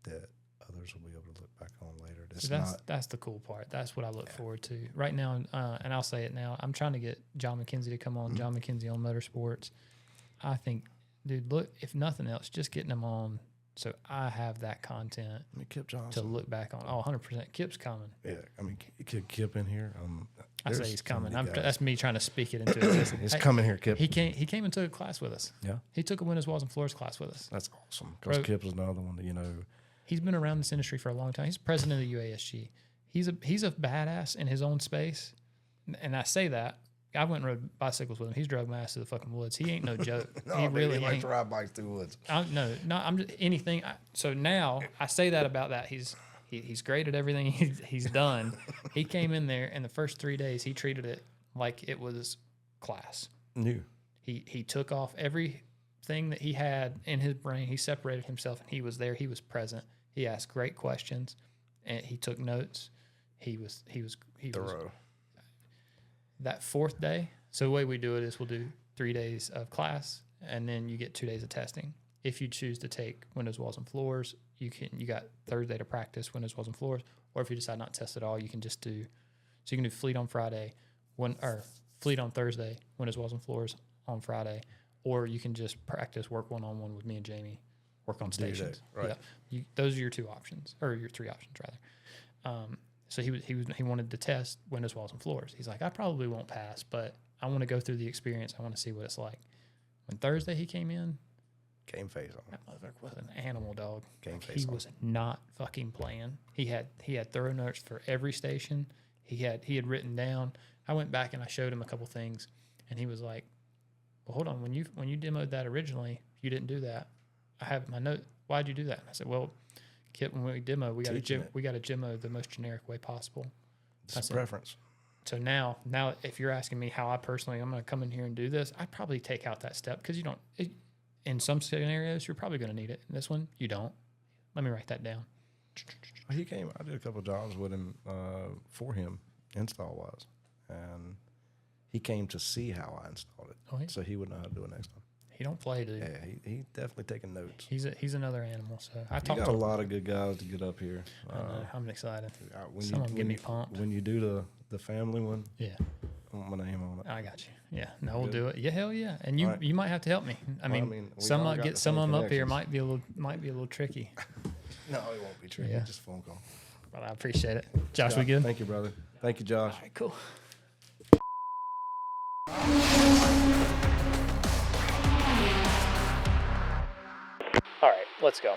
that others will be able to look back on later. It's That's the cool part. That's what I look forward to right now. And I'll say it now. I'm trying to get John McKenzie to come on. John McKenzie on Motorsports. I think, dude, look, if nothing else, just getting him on so I have that content I mean, Kip to Johnson. look back on. Oh, 100%. Kip's coming. Yeah, I mean, Kip in here. I say there's he's so coming. many guys. That's me trying to speak it into existence. He's Hey, coming here, Kip. He came and took a class with us. Yeah, He took a Windows Walls and Floors class with us. that's awesome. Because Bro. Kip was another one that He's been around this industry for a long time. He's president of the UASG. He's a badass in his own space. And I say that. I went and rode bicycles with him. He's drug my ass to the fucking woods. He ain't no joke. He really likes ain't. to ride bikes through woods. No, I'm just anything. So now I say that about that. He's great at everything he's done. He came in there, and the first 3 days he treated it like it was class. New. He took off everything that he had in his brain. He separated himself, and he was there. He was present. He asked great questions, and he took notes. He was Thorough. That fourth day. So the way we do it is we'll do 3 days of class, and then you get 2 days of testing. If you choose to take windows, walls, and floors, you got Thursday to practice windows, walls, and floors. Or if you decide not to test at all, you can just do. So you can do fleet on Friday, fleet on Thursday, windows, walls, and floors on Friday, or you can just practice work one-on-one with me and Jamie, work on stations. Right. Yeah, those are your 2 options, or your 3 options rather. So he wanted to test windows, walls, and floors. He's like, I probably won't pass, but I want to go through the experience. I want to see what it's like. When Thursday he came in, Came face on. that motherfucker was an animal, dog. Came face He on. was not fucking playing. He had thorough notes for every station. He had written down. I went back and I showed him a couple things, and he was like, well, hold on. When you demoed that originally, you didn't do that. I have my note. Why'd you do that? And I said, well, Kit, when we demo, we got to demo the most generic way possible. It's a preference. So now, if you're asking me how I'm going to come in here and do this, I'd probably take out that step because in some scenarios, you're probably going to need it. In this one, you don't. Let me write that down. He came. I did a couple of jobs with him for him, install-wise. And he came to see how I installed it. Oh, yeah. So he would know how to do it next time. He don't play, dude. Yeah, he definitely taking notes. He's another animal. So I You talked got to a lot of good guys to get up here. I know, I'm excited. When Some of them get me pumped. When you do the family one, Yeah, I want my name on it. I got you. Yeah, no, we'll Good. do it. Yeah, hell yeah. And All right. you might have to help me. I mean, we some all got get the some of same them up here connections. might be a little tricky, No, it won't be tricky. Yeah. Just a phone call. but I appreciate it. Josh, we good? Thank you, brother. Thank you, Josh. All right, cool. All right, let's go.